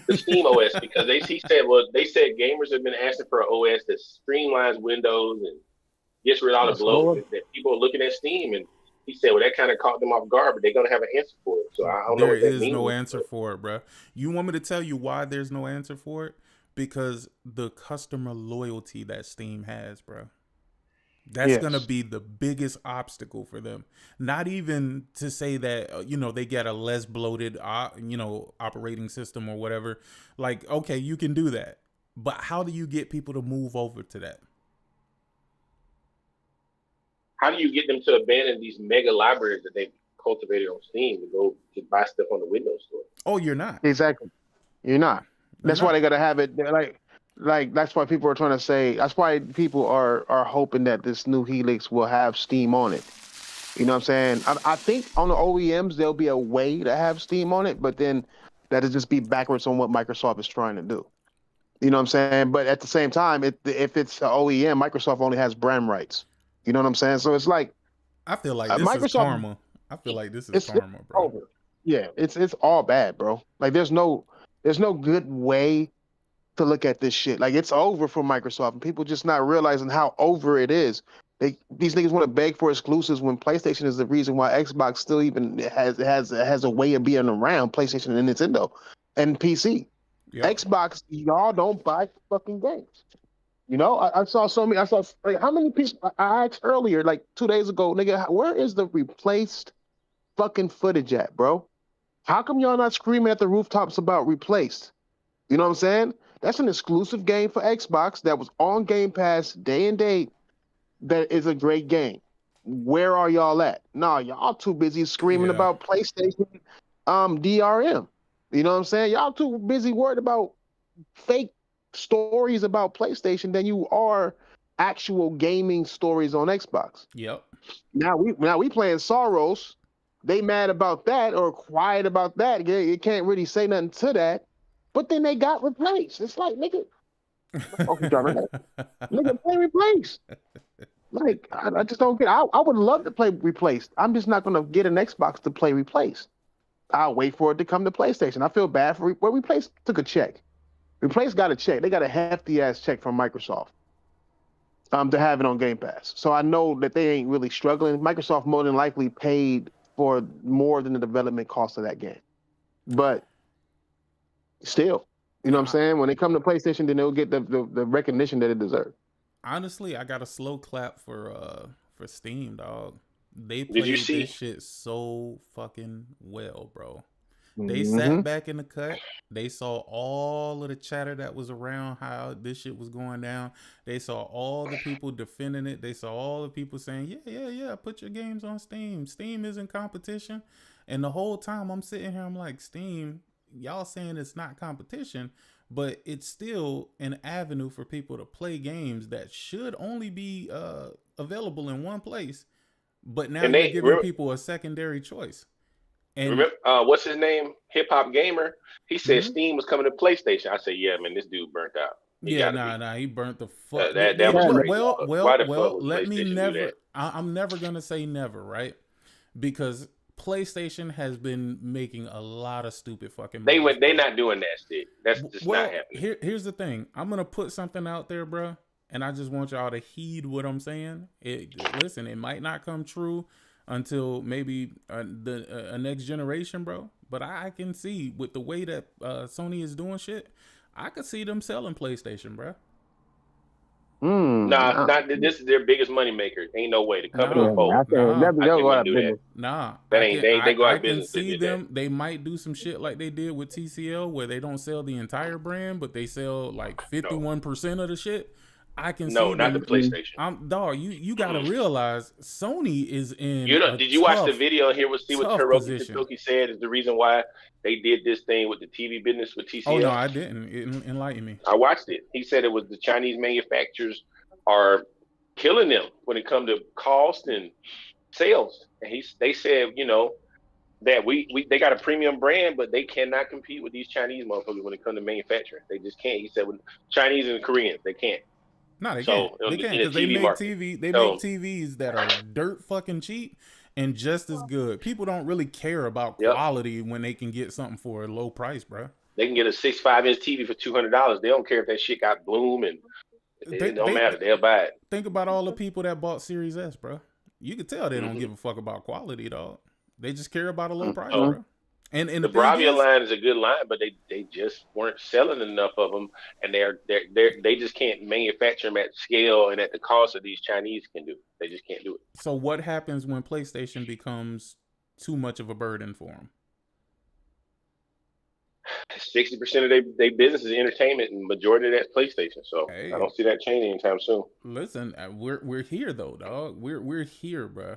the Steam OS, because they said gamers have been asking for an OS that streamlines Windows and gets rid of all the bloat that people are looking at Steam, and he said, well, that kind of caught them off guard, but they're gonna have an answer for it. So I don't know what that means. There is no answer for it, bro. You want me to tell you why there's no answer for it? Because the customer loyalty that Steam has, bro. That's going to be the biggest obstacle for them. Not even to say that, they get a less bloated, operating system or whatever. Like, okay, you can do that. But how do you get people to move over to that? How do you get them to abandon these mega libraries that they've cultivated on Steam to go to buy stuff on the Windows Store? Oh, you're not. Exactly. You're not. That's why they got to have it. Like that's why people are trying to say. That's why people are hoping that this new Helix will have Steam on it. You know what I'm saying? I think on the OEMs there'll be a way to have Steam on it, but then that'll just be backwards on what Microsoft is trying to do. You know what I'm saying? But at the same time, if it's an OEM, Microsoft only has brand rights. You know what I'm saying? So it's like I feel like this is karma. I feel like this is karma, bro. Over. Yeah, it's all bad, bro. Like there's no good way to look at this shit. Like it's over for Microsoft, and people just not realizing how over it is. These niggas want to beg for exclusives when PlayStation is the reason why Xbox still even has a way of being around PlayStation and Nintendo and PC. Yep. Xbox, y'all don't buy fucking games. I saw like how many people I asked earlier, like 2 days ago, nigga, where is the replaced fucking footage at, bro? How come y'all not screaming at the rooftops about replaced? You know what I'm saying? That's an exclusive game for Xbox that was on Game Pass day and date. That is a great game. Where are y'all at? Nah, y'all too busy screaming about PlayStation DRM. You know what I'm saying? Y'all too busy worried about fake stories about PlayStation than you are actual gaming stories on Xbox. Yep. Now we playing Soros. They mad about that or quiet about that. You can't really say nothing to that. But then they got replaced. It's like, nigga, nigga, play replaced. Like, I just don't get it. I would love to play replaced. I'm just not going to get an Xbox to play replaced. I'll wait for it to come to PlayStation. I feel bad for replaced took a check. Replaced got a check. They got a hefty ass check from Microsoft to have it on Game Pass. So I know that they ain't really struggling. Microsoft more than likely paid for more than the development cost of that game. But Still, you know what I'm saying? When they come to PlayStation, then they'll get the recognition that it deserves. Honestly, I got a slow clap for Steam, dog. They Did you played see? this shit so fucking well, bro. They Mm-hmm. sat back in the cut. They saw all of the chatter that was around how this shit was going down. They saw all the people defending it. They saw all the people saying, yeah, put your games on Steam. Steam isn't competition. And the whole time I'm sitting here, I'm like, Steam, y'all saying it's not competition, but it's still an avenue for people to play games that should only be available in one place. But now And you're they giving people a secondary choice. And remember, what's his name? Hip Hop Gamer. He said Steam was coming to PlayStation. I said, yeah, man, this dude burnt out. Yeah, nah, he burnt the fuck. That was crazy. Well, Why the fuck would let me PlayStation do never. that? I'm never gonna say never, right? Because PlayStation has been making a lot of stupid fucking moves. They not doing that shit. That's just not happening. Here's the thing. I'm gonna put something out there, bro, and I just want y'all to heed what I'm saying. Listen, it might not come true until maybe the next generation, bro. But I can see with the way that Sony is doing shit, I could see them selling PlayStation, bro. This is their biggest money maker. Ain't no way. The company will fold. They go out of business. See them. They might do some shit like they did with TCL, where they don't sell the entire brand, but they sell like 51% of the shit. I can see not the PlayStation. Dog, you gotta realize Sony is in. Did you watch the video and see what Hiroki said is the reason why they did this thing with the TV business with TCL? Oh no, I didn't. Enlighten me. I watched it. He said it was the Chinese manufacturers are killing them when it comes to cost and sales. And they said, that they got a premium brand, but they cannot compete with these Chinese motherfuckers when it comes to manufacturing. They just can't. He said with Chinese and Koreans, they can't. No, they can't. They can't because they make TV. They make TVs that are dirt fucking cheap and just as good. People don't really care about quality when they can get something for a low price, bro. They can get a 65-inch TV for $200. They don't care if that shit got bloom and it don't matter. They'll buy it. Think about all the people that bought Series S, bro. You could tell they don't give a fuck about quality, dog. They just care about a low price, bro. And the Bravia line is a good line, but they just weren't selling enough of them, and they just can't manufacture them at scale and at the cost that these Chinese can do. They just can't do it. So what happens when PlayStation becomes too much of a burden for them? 60% of their business is entertainment, and majority of that's PlayStation. So I don't see that changing anytime soon. Listen, we're here though, dog. We're here, bro.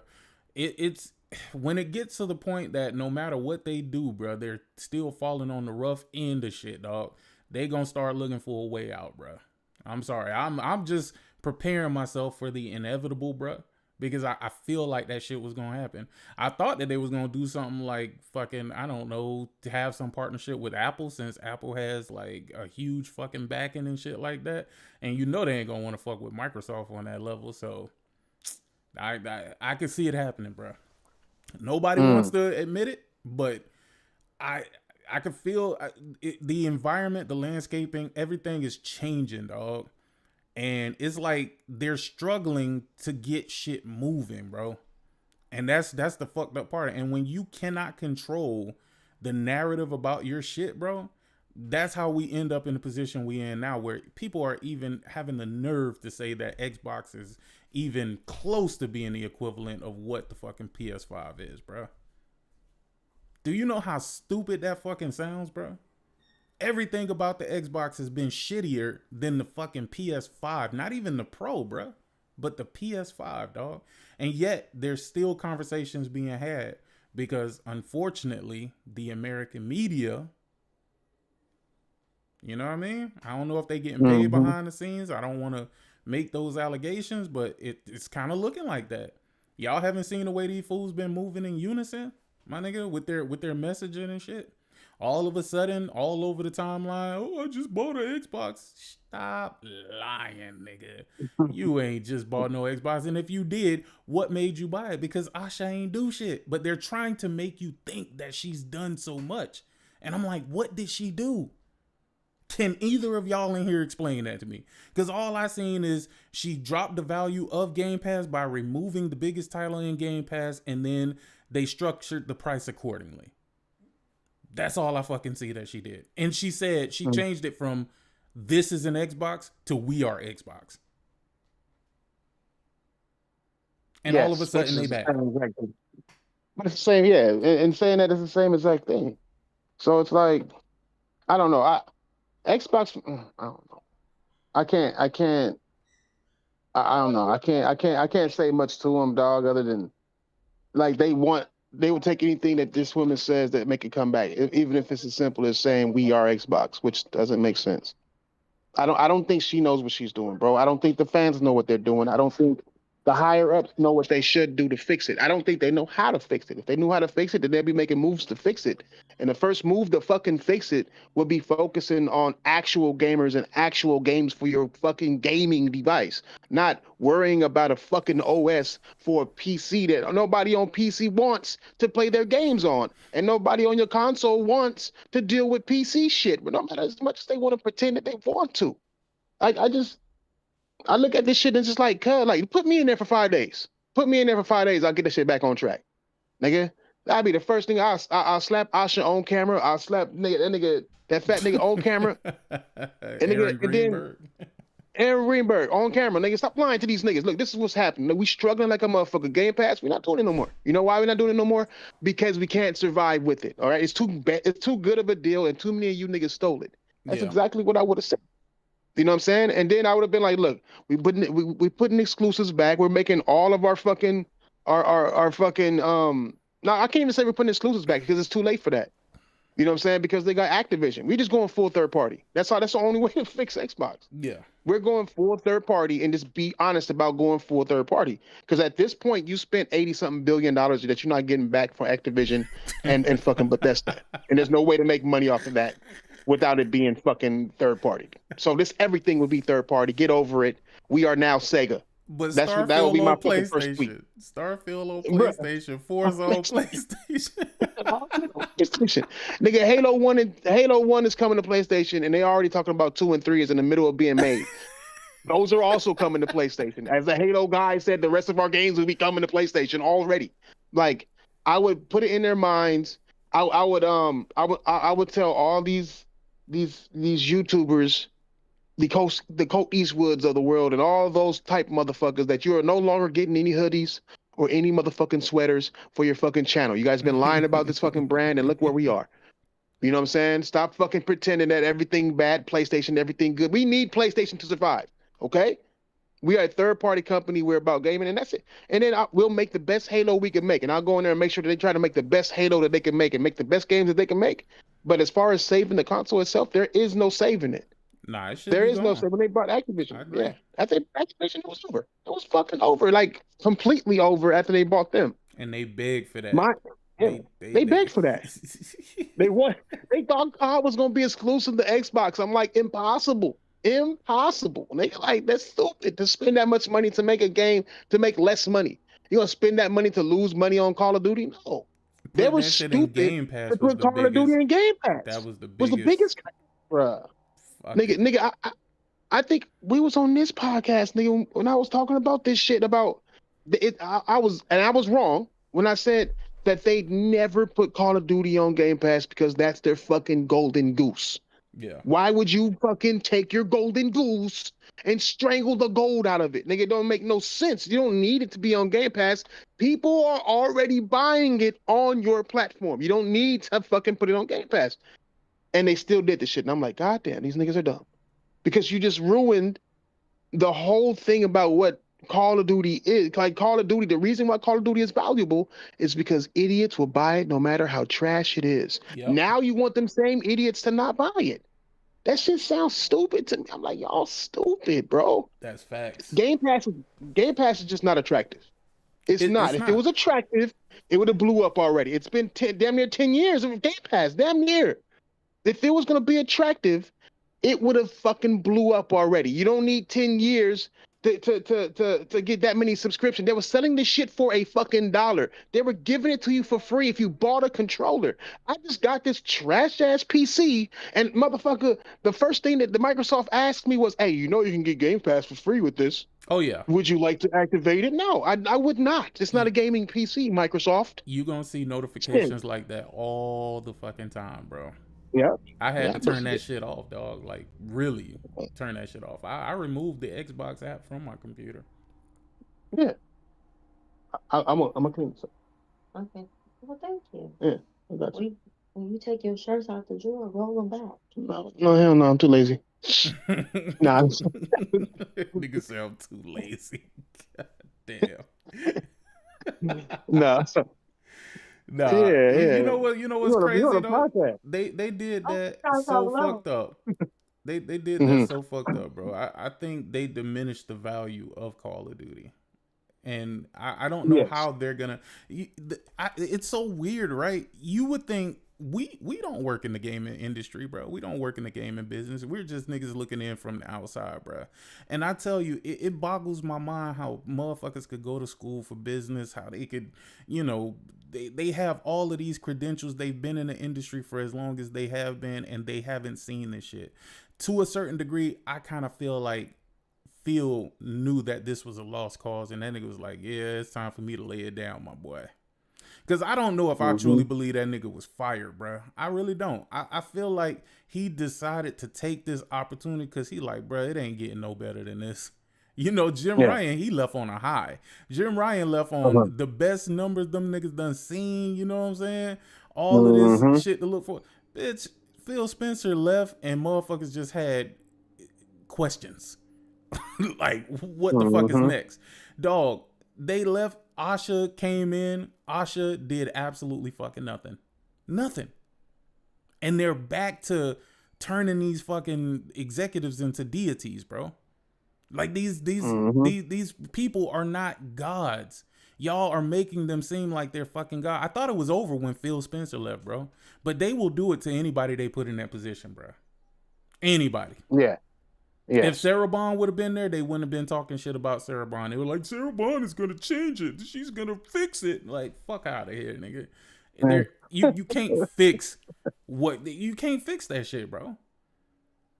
It's when it gets to the point that no matter what they do, bro, they're still falling on the rough end of shit, dog. They gonna start looking for a way out, bro. I'm sorry. I'm just preparing myself for the inevitable, bro, because I feel like that shit was gonna happen. I thought that they was gonna do something like fucking, I don't know, to have some partnership with Apple, since Apple has like a huge fucking backing and shit like that. And they ain't gonna want to fuck with Microsoft on that level. So I can see it happening, bro. Nobody wants to admit it, but I can feel the environment, the landscaping, everything is changing, dog. And it's like they're struggling to get shit moving, bro. And that's the fucked up part. And when you cannot control the narrative about your shit, bro, that's how we end up in the position we in now, where people are even having the nerve to say that Xbox is even close to being the equivalent of what the fucking PS5 is, bro. Do you know how stupid that fucking sounds, bro? Everything about the Xbox has been shittier than the fucking PS5. Not even the Pro, bro, but the PS5, dog. And yet there's still conversations being had because, unfortunately, the American media, you know what I mean? I don't know if they getting paid behind the scenes. I don't want to make those allegations, but it's kind of looking like that. Y'all haven't seen the way these fools been moving in unison, my nigga, with their messaging and shit. All of a sudden, all over the timeline, oh, I just bought an Xbox. Stop lying, nigga. You ain't just bought no Xbox. And if you did, what made you buy it? Because Asha ain't do shit. But they're trying to make you think that she's done so much. And I'm like, what did she do? Can either of y'all in here explain that to me? Because all I seen is she dropped the value of Game Pass by removing the biggest title in Game Pass, and then they structured the price accordingly. That's all I fucking see that she did. And she said she changed it from "this is an Xbox" to "we are Xbox." And all of a sudden they back. Exactly. But it's the same, yeah. And saying that it's the same exact thing. So it's like, I don't know. Xbox, I don't know. I don't know. I can't say much to them, dog, other than like they will take anything that this woman says that make it come back, even if it's as simple as saying "we are Xbox," which doesn't make sense. I don't think she knows what she's doing, bro. I don't think the fans know what they're doing. I don't think the higher ups know what they should do to fix it. I don't think they know how to fix it. If they knew how to fix it, then they'd be making moves to fix it. And the first move to fucking fix it would be focusing on actual gamers and actual games for your fucking gaming device, not worrying about a fucking OS for a PC that nobody on PC wants to play their games on, and nobody on your console wants to deal with PC shit. But no matter as much as they want to pretend that they want to, I look at this shit and it's just like, like, put me in there for 5 days. Put me in there for 5 days. I'll get this shit back on track, nigga. That'd be the first thing I'll slap Asha on camera. I'll slap that fat nigga on camera. Aaron Greenberg on camera. Nigga, stop lying to these niggas. Look, this is what's happening. We struggling like a motherfucker. Game Pass, we're not doing it no more. You know why we're not doing it no more? Because we can't survive with it. All right, it's too good of a deal, and too many of you niggas stole it. That's exactly what I would have said. You know what I'm saying? And then I would have been like, look, we putting exclusives back. We're making all of our fucking our fucking no, I can't even say we're putting exclusives back because it's too late for that. You know what I'm saying? Because they got Activision. We just going full third party. That's the only way to fix Xbox. Yeah. We're going full third party and just be honest about going full third party. Because at this point, you spent $80-something billion that you're not getting back from Activision and fucking Bethesda. And there's no way to make money off of that without it being fucking third party. So everything would be third party. Get over it. We are now Sega. But that will be my fucking first tweet. Starfield on PlayStation, Forza on PlayStation. Nigga, Halo 1 is coming to PlayStation, and they already talking about 2 and 3 is in the middle of being made. Those are also coming to PlayStation. As the Halo guy said, the rest of our games will be coming to PlayStation already. Like, I would put it in their minds. I would tell all these YouTubers, the Colt Eastwoods of the world, and all those type motherfuckers that you are no longer getting any hoodies or any motherfucking sweaters for your fucking channel. You guys been lying about this fucking brand, and look where we are. You know what I'm saying? Stop fucking pretending that everything bad, PlayStation, everything good. We need PlayStation to survive, okay? We are a third-party company. We're about gaming, and that's it. And then we'll make the best Halo we can make, and I'll go in there and make sure that they try to make the best Halo that they can make and make the best games that they can make. But as far as saving the console itself, there is no saving it. Nah, it should there be is gone. no saving. When they brought Activision, yeah, I think Activision was over. It was fucking over, like completely over after they bought them. And they begged for that. They begged for that. They thought COD was gonna be exclusive to Xbox. I'm like, impossible. Impossible. And they like, that's stupid to spend that much money to make a game to make less money. You gonna spend that money to lose money on Call of Duty? No. That was stupid. Game Pass to put Call of Duty in Game Pass. That was the biggest. Bruh. Nigga, I think we was on this podcast, nigga, when I was talking about this shit about it. I was wrong when I said that they'd never put Call of Duty on Game Pass because that's their fucking golden goose. Yeah. Why would you fucking take your golden goose and strangle the gold out of it? Nigga, it don't make no sense. You don't need it to be on Game Pass. People are already buying it on your platform. You don't need to fucking put it on Game Pass. And they still did this shit. And I'm like, God damn, these niggas are dumb. Because you just ruined the whole thing about what Call of Duty is. Like, Call of Duty, the reason why Call of Duty is valuable is because idiots will buy it no matter how trash it is. Yep. Now you want them same idiots to not buy it. That shit sounds stupid to me. I'm like, y'all stupid, bro. That's facts. Game Pass is just not attractive. It's not. If it was attractive, it would have blew up already. It's been damn near 10 years of Game Pass. Damn near. If it was going to be attractive, it would have fucking blew up already. You don't need 10 years to get that many subscriptions. They were selling this shit for a fucking dollar. They were giving it to you for free if you bought a controller. I just got this trash ass PC, and motherfucker, the first thing that the Microsoft asked me was, "Hey, you know you can get Game Pass for free with this. Oh yeah. Would you like to activate it?" No, I would not. It's not a gaming PC, Microsoft. You gonna see notifications like that all the fucking time, bro. Yeah. I had to turn that shit off, dog. Like, really turn that shit off. I removed the Xbox app from my computer. Yeah. I'm a clean this up. Okay. Well, thank you. Yeah, I got you. When you take your shirts out the drawer, roll them back. No, hell no, I'm too lazy. Nah, Nigga say I'm too lazy. God damn. Nah. Nah. Yeah. You know what's crazy though? They did that so so fucked up. They did that so fucked up, bro. I think they diminished the value of Call of Duty. And I don't know how they're gonna. It's so weird, right? You would think we don't work in the gaming industry, bro. We don't work in the gaming business. We're just niggas looking in from the outside, bro. And I tell you, it boggles my mind how motherfuckers could go to school for business, how they could, they have all of these credentials. They've been in the industry for as long as they have been, and they haven't seen this shit. To a certain degree, I kind of feel like Phil knew that this was a lost cause, and that nigga was like, yeah, it's time for me to lay it down, my boy. Because I don't know if I truly believe that nigga was fired, bro. I really don't. I feel like he decided to take this opportunity because he like, bro, it ain't getting no better than this. Jim Ryan, he left on a high. Jim Ryan left on the best numbers them niggas done seen, you know what I'm saying? All of this shit to look for. Bitch, Phil Spencer left and motherfuckers just had questions. Like, what the fuck is next? Dog, they left. Asha came in. Asha did absolutely fucking nothing. Nothing. And they're back to turning these fucking executives into deities, bro. Like, these people are not gods. Y'all are making them seem like they're fucking God. I thought it was over when Phil Spencer left, bro. But they will do it to anybody they put in that position, bro. Anybody. Yeah. Yes. If Sarah Bond would have been there, they wouldn't have been talking shit about Sarah Bond. They were like, Sarah Bond is gonna change it. She's gonna fix it. Like, fuck out of here, nigga. You can't fix you can't fix that shit, bro.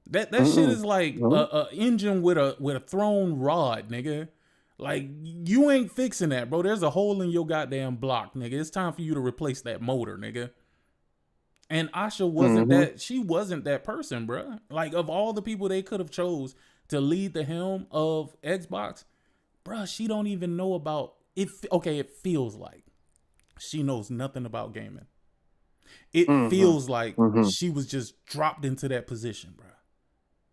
That shit is like a engine with a thrown rod, nigga. Like, you ain't fixing that, bro. There's a hole in your goddamn block, nigga. It's time for you to replace that motor, nigga. And Asha wasn't that. She wasn't that person, bro. Like, of all the people they could have chose to lead the helm of Xbox, bro, she don't even know about it. Okay, it feels like she knows nothing about gaming. It feels like she was just dropped into that position, bro.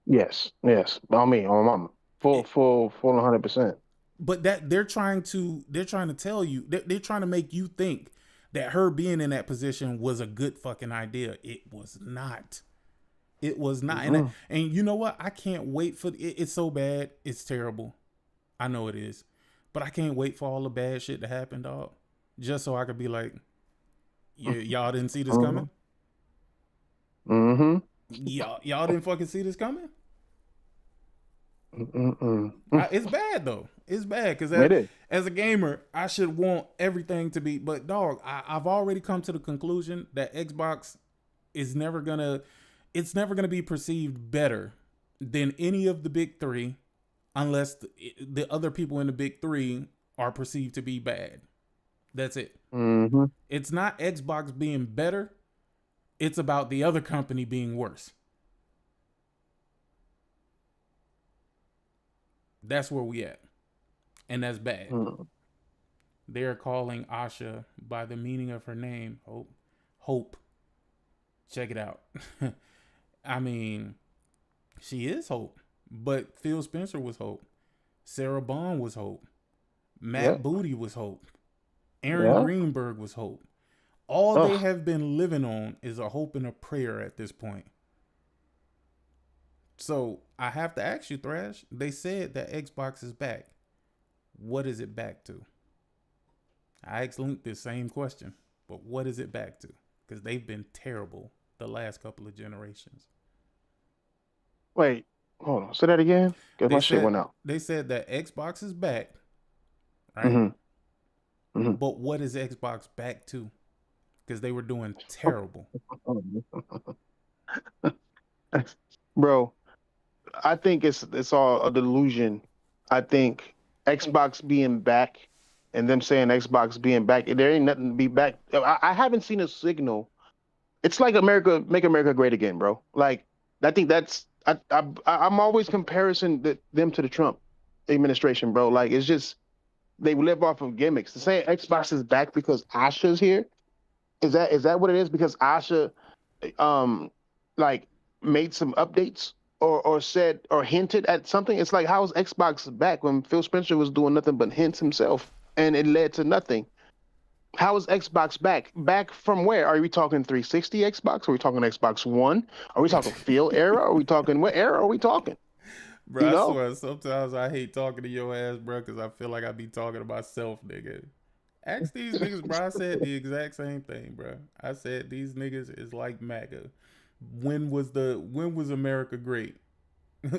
Yes. I mean, on mama, full 100%. But that they're trying to tell you, they're trying to make you think that her being in that position was a good fucking idea. It was not. It was not. And you know what? I can't wait for it. It's so bad. It's terrible. I know it is. But I can't wait for all the bad shit to happen, dog. Just so I could be like, y'all didn't see this coming? Y'all didn't fucking see this coming? It's bad though. It's bad because as a gamer, I should want everything to be. But dog, I've already come to the conclusion that Xbox is never gonna be perceived better than any of the big three, unless the other people in the big three are perceived to be bad. That's it. It's not Xbox being better. It's about the other company being worse. That's where we at. And that's bad. They're calling Asha by the meaning of her name, Hope. Check it out. I mean, she is Hope. But Phil Spencer was Hope. Sarah Bond was Hope. Matt Booty was Hope. Aaron Greenberg was Hope. All they have been living on is a hope and a prayer at this point. So I have to ask you, Thrash. They said that Xbox is back. What is it back to? I asked Link this same question, but what is it back to? Because they've been terrible the last couple of generations. Wait, Hold on, say that again. Cause my shit went out. They said that Xbox is back, right? Mm-hmm. Mm-hmm. But what is Xbox back to? Because they were doing terrible. Bro, I think it's all a delusion. I think Xbox being back and them saying Xbox being back, there ain't nothing to be back. I haven't seen a signal. It's like America, make America great again, bro. Like I think that's I'm always comparison them to the Trump administration, bro. Like it's just they live off of gimmicks. To say Xbox is back because Asha's here, is that what it is? Because Asha like made some updates or said or hinted at something. It's like, how is Xbox back when Phil Spencer was doing nothing but hints himself and it led to nothing? How is Xbox back? Back from where? Are we talking 360 Xbox? Are we talking Xbox One? Are we talking Phil era? Are we talking what era are we talking? Bro, I swear, sometimes I hate talking to your ass, bro, because I feel like I be talking to myself, nigga. Ask these niggas, bro. I said the exact same thing, bro. I said these niggas is like MAGA. When was America great?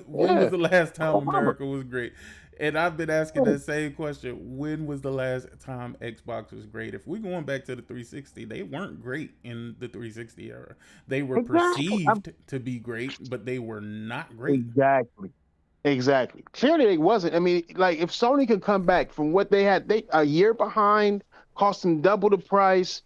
When was the last time America was great? And I've been asking that same question. When was the last time Xbox was great? If we're going back to the 360, they weren't great in the 360 era. They were perceived to be great, but they were not great. Exactly. Clearly, they wasn't. I mean, like if Sony could come back from what they had, they a year behind, costing double the price,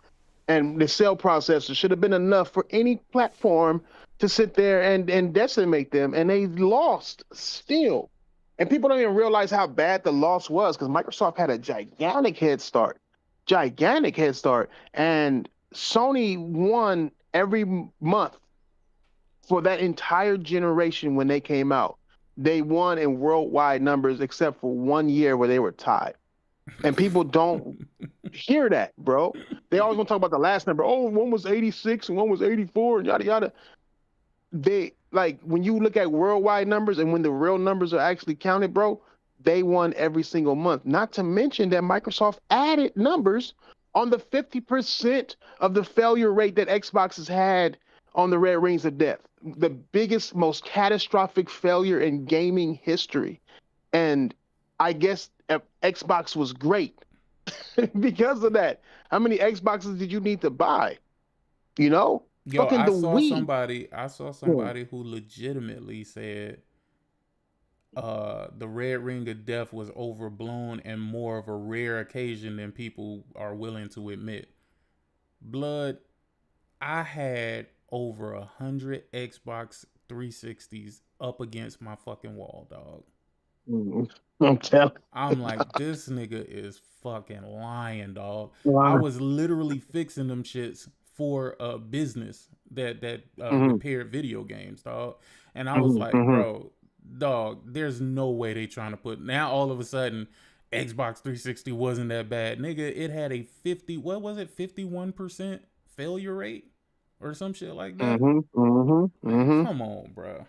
and the sale processor should have been enough for any platform to sit there and decimate them, and they lost still. And people don't even realize how bad the loss was because Microsoft had a gigantic head start, and Sony won every month for that entire generation when they came out. They won in worldwide numbers except for 1 year where they were tied. And people don't hear that, bro. They always want to talk about the last number. Oh, one was 86 and one was 84 and yada yada. They like when you look at worldwide numbers and when the real numbers are actually counted, bro, they won every single month. Not to mention that Microsoft added numbers on the 50% of the failure rate that Xbox has had on the Red Rings of Death. The biggest, most catastrophic failure in gaming history. And I guess Xbox was great because of that. How many Xboxes did you need to buy? You know? Yo, Fucking I the saw Wii. somebody who legitimately said the Red Ring of Death was overblown and more of a rare occasion than people are willing to admit. Blood, I had over 100 Xbox 360s up against my fucking wall, dog. I'm telling. I'm like, this nigga is fucking lying, dog. Wow. I was literally fixing them shits for a business that repaired video games, dog. And I was like, bro, dog, there's no way they trying to put. Now all of a sudden, Xbox 360 wasn't that bad, nigga. It had a 51% failure rate or some shit like that. Man, come on, bro.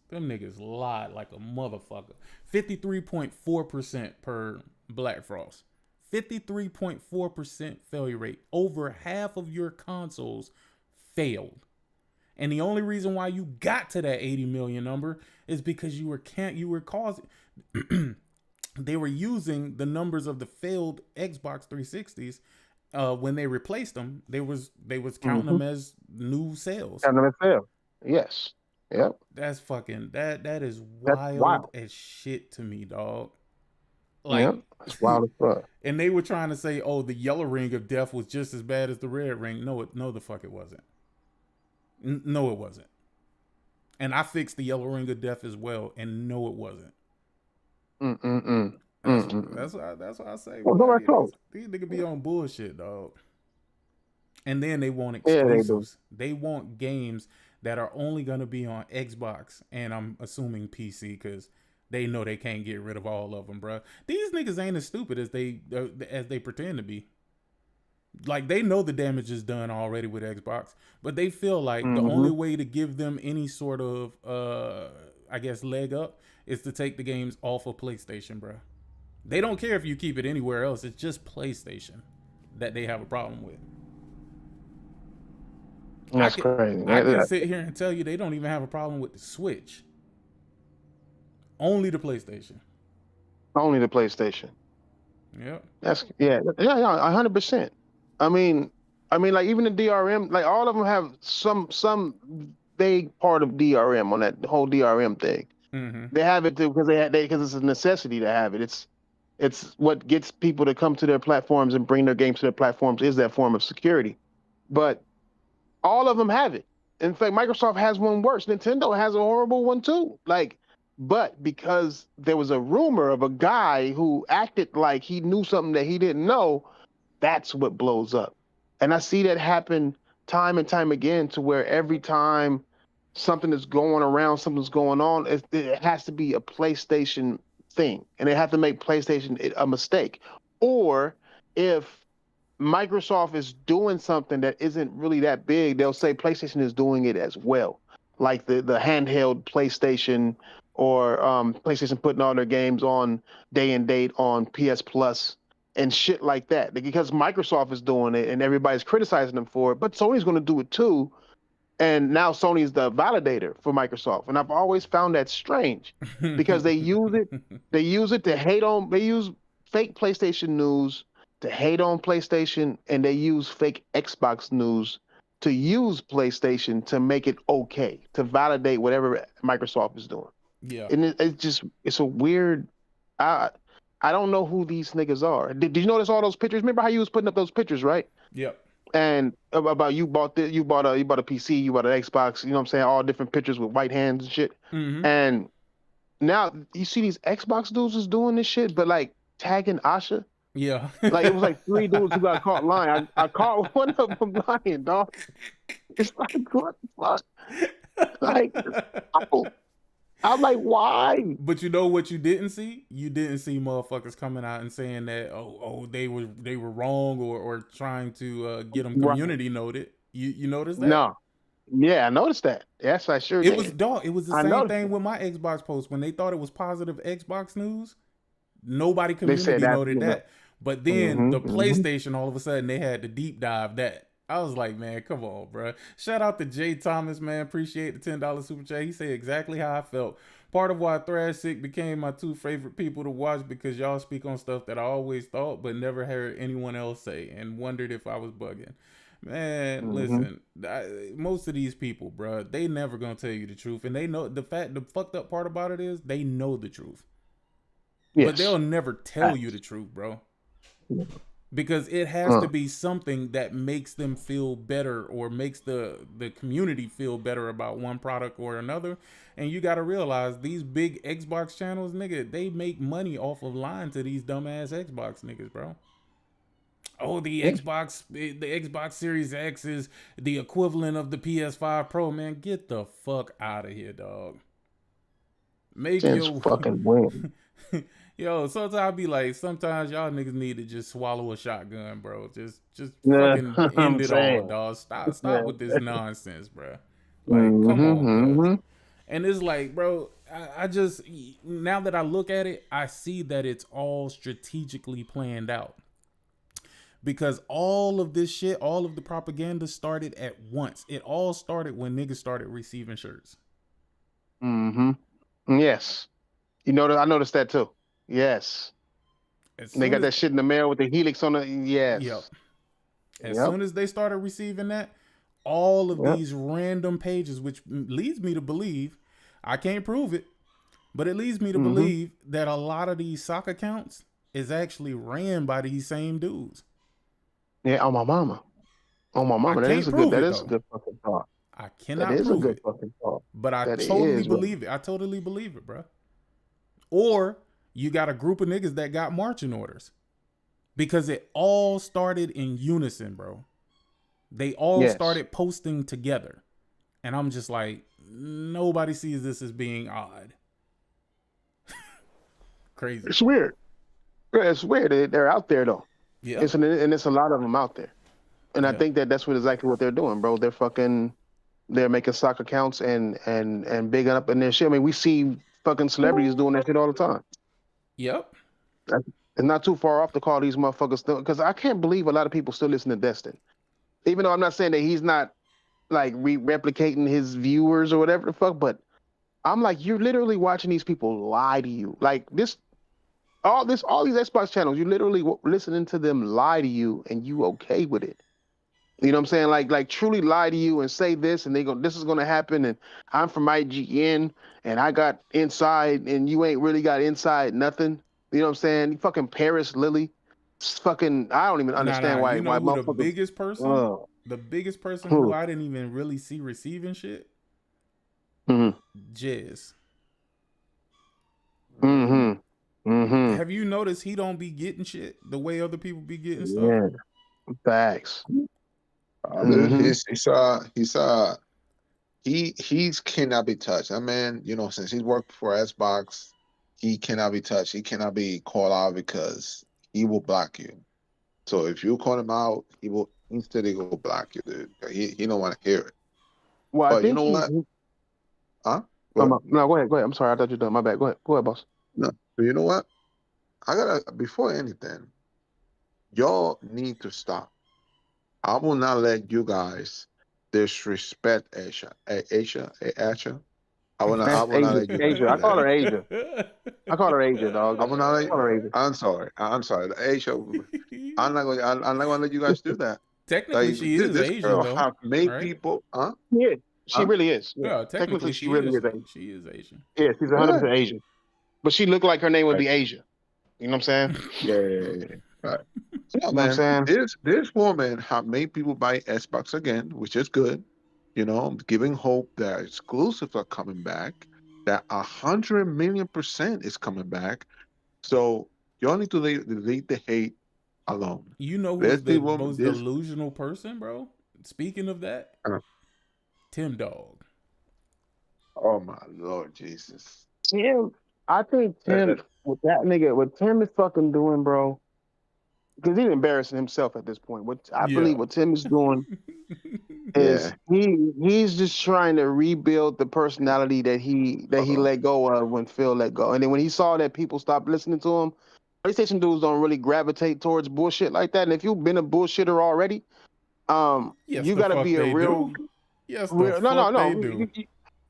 Them niggas lied like a motherfucker. 53.4% per Black Frost. 53.4% failure rate. Over half of your consoles failed. And the only reason why you got to that 80 million number is because you were causing they were using the numbers of the failed Xbox 360s when they replaced them. They was counting them as new sales. Counting them as sales. Yes. Yep. That's fucking that is wild as shit to me, dog. Like, yep. It's wild as fuck. And they were trying to say, oh, the yellow ring of death was just as bad as the red ring. No, the fuck it wasn't. No, it wasn't. And I fixed the yellow ring of death as well, and no, it wasn't. That's why I say, these niggas be on bullshit, dog. And then they want exclusives. They want games that are only gonna be on Xbox, and I'm assuming PC because they know they can't get rid of all of them, bro. These niggas ain't as stupid as they pretend to be. Like, they know the damage is done already with Xbox, but they feel like the only way to give them any sort of, I guess, leg up is to take the games off of PlayStation, bro. They don't care if you keep it anywhere else. It's just PlayStation that they have a problem with. That's crazy. I can sit here and tell you they don't even have a problem with the Switch. Only the PlayStation. Only the PlayStation. Yep. That's yeah, 100%. I mean, like even the DRM, like all of them have some vague part of DRM on that whole DRM thing. Mm-hmm. They have it because because it's a necessity to have it. It's what gets people to come to their platforms and bring their games to their platforms is that form of security. But all of them have it. In fact, Microsoft has one worse. Nintendo has a horrible one too. Like, but because there was a rumor of a guy who acted like he knew something that he didn't know, that's what blows up. And I see that happen time and time again to where every time something is going around, something's going on, it has to be a PlayStation thing. And they have to make PlayStation a mistake. Or if Microsoft is doing something that isn't really that big, they'll say PlayStation is doing it as well. Like the handheld PlayStation or PlayStation putting all their games on day and date on PS Plus and shit like that. Because Microsoft is doing it and everybody's criticizing them for it, but Sony's going to do it too. And now Sony's the validator for Microsoft. And I've always found that strange because they use it to hate on, they use fake PlayStation news to hate on PlayStation, and they use fake Xbox news to use PlayStation to make it okay, to validate whatever Microsoft is doing. Yeah. And it's a weird, I don't know who these niggas are. Did you notice all those pictures? Remember how you was putting up those pictures, right? Yep. And about you bought a PC, you bought an Xbox, you know what I'm saying? All different pictures with white hands and shit. Mm-hmm. And now you see these Xbox dudes is doing this shit, but like tagging Asha. Yeah. Like it was like 3 dudes who got caught lying. I caught one of them lying, dog. It's like, what the fuck? Like, I'm like, why? But you know what you didn't see? You didn't see motherfuckers coming out and saying that they were wrong or trying to get them community noted. You noticed that? No. Yeah, I noticed that. Yes, I sure did. It was dog. It was the same thing with my Xbox post when they thought it was positive Xbox news. Nobody community noted that. But then the PlayStation, all of a sudden, they had to deep dive that. I was like, man, come on, bro. Shout out to Jay Thomas, man. Appreciate the $10 super chat. He said exactly how I felt. Part of why Thrash Sick became my 2 favorite people to watch because y'all speak on stuff that I always thought but never heard anyone else say and wondered if I was bugging. Man, listen, most of these people, bro, they never gonna tell you the truth. And they know the fucked up part about it is they know the truth. Yes. But they'll never tell you the truth, bro. Because it has to be something that makes them feel better or makes the community feel better about one product or another. And you got to realize these big Xbox channels, nigga, they make money off of lying to these dumbass Xbox niggas, bro. Oh, the Xbox Series X is the equivalent of the PS5 Pro. Man, get the fuck out of here, dog. Make your fucking win. Yo, sometimes I be like, sometimes y'all niggas need to just swallow a shotgun, bro. Just fucking end it all, dog. Stop with this nonsense, bro. Like, come on, bro. And it's like, bro, I just, now that I look at it, I see that it's all strategically planned out. Because all of this shit, all of the propaganda started at once. It all started when niggas started receiving shirts. Yes. You know, I noticed that too. Yes. They got that shit in the mail with the helix on it. Yes. Yep. As soon as they started receiving that, all of these random pages, which leads me to believe, I can't prove it, but it leads me to believe that a lot of these sock accounts is actually ran by these same dudes. Yeah, on my mama. On my mama. That is a good fucking thought. I cannot prove it. That is a good fucking thought. But I totally believe it. I totally believe it, bro. Or you got a group of niggas that got marching orders. Because it all started in unison, bro. They all started posting together. And I'm just like, nobody sees this as being odd. Crazy. It's weird. It's weird. They're out there, though. Yeah. And it's a lot of them out there. And I think that's exactly what they're doing, bro. They're making stock accounts and bigging up in their shit. I mean, we see fucking celebrities doing that shit all the time. Yep. It's not too far off to call these motherfuckers, because I can't believe a lot of people still listen to Destin. Even though I'm not saying that he's not like replicating his viewers or whatever the fuck, but I'm like, you're literally watching these people lie to you. Like all these Xbox channels, you literally listening to them lie to you, and you okay with it. You know what I'm saying? Like truly lie to you and say this, and this is gonna happen, and I'm from IGN, and I got inside, and you ain't really got inside nothing. You know what I'm saying? You fucking Paris Lily, fucking. I don't even Nah. understand You why know who motherfuckers. the biggest person who Who? I didn't even really see receiving shit? Mm-hmm. Jizz. Mm-hmm. Mm-hmm. Have you noticed he don't be getting shit the way other people be getting stuff? Yeah. Facts. Dude, Mm-hmm. he's cannot be touched. That man, since he's worked for Xbox, he cannot be touched. He cannot be called out because he will block you. So if you call him out, he will instantly go block you, dude. He don't want to hear it. Well, I But you think know he. what? Huh? Go ahead. No, go ahead. Go ahead. I'm sorry. I thought you were done. My bad. Go ahead. Go ahead, boss. No, but you know what? Before anything, y'all need to stop. I will not let you guys disrespect Asia. Asia. I will not Asia. let you guys Asia. do I call that. her Asia. I call her Asia, dog. I will not I let. call her Asia. I'm sorry. I'm sorry. Asia. I'm not going to let you guys do that. Technically, Like she is this Asian girl though, have made right? people. Huh? Yeah, she Huh? really is. Yeah. Yeah, Technically, technically she she really is. is Asian. She is Asian. Yeah, she's Yeah. 100% Asian. But she looked like her name would Right. be Asia. You know what I'm saying? Yeah. Right. Yeah, You know what I'm man. saying? This woman have made people buy Xbox again, which is good. Giving hope that exclusives are coming back. That 100 million% is coming back. So y'all need to leave the hate alone. You know Let's who's the the woman most this. delusional person, bro? Speaking of that, Tim Dog. Oh my Lord Jesus. Tim, I think That, Tim, that, what Tim is fucking doing, bro, because he's embarrassing himself at this point. What I believe Yeah. what Tim is doing is yeah. he's just trying to rebuild the personality that he Uh-oh. let go of when Phil let go. And then when he saw that people stopped listening to him, PlayStation dudes don't really gravitate towards bullshit like that. And if you've been a bullshitter already, Yes, you the got to fuck be a they do. real, Yes, the real. No, no, fuck they no. do.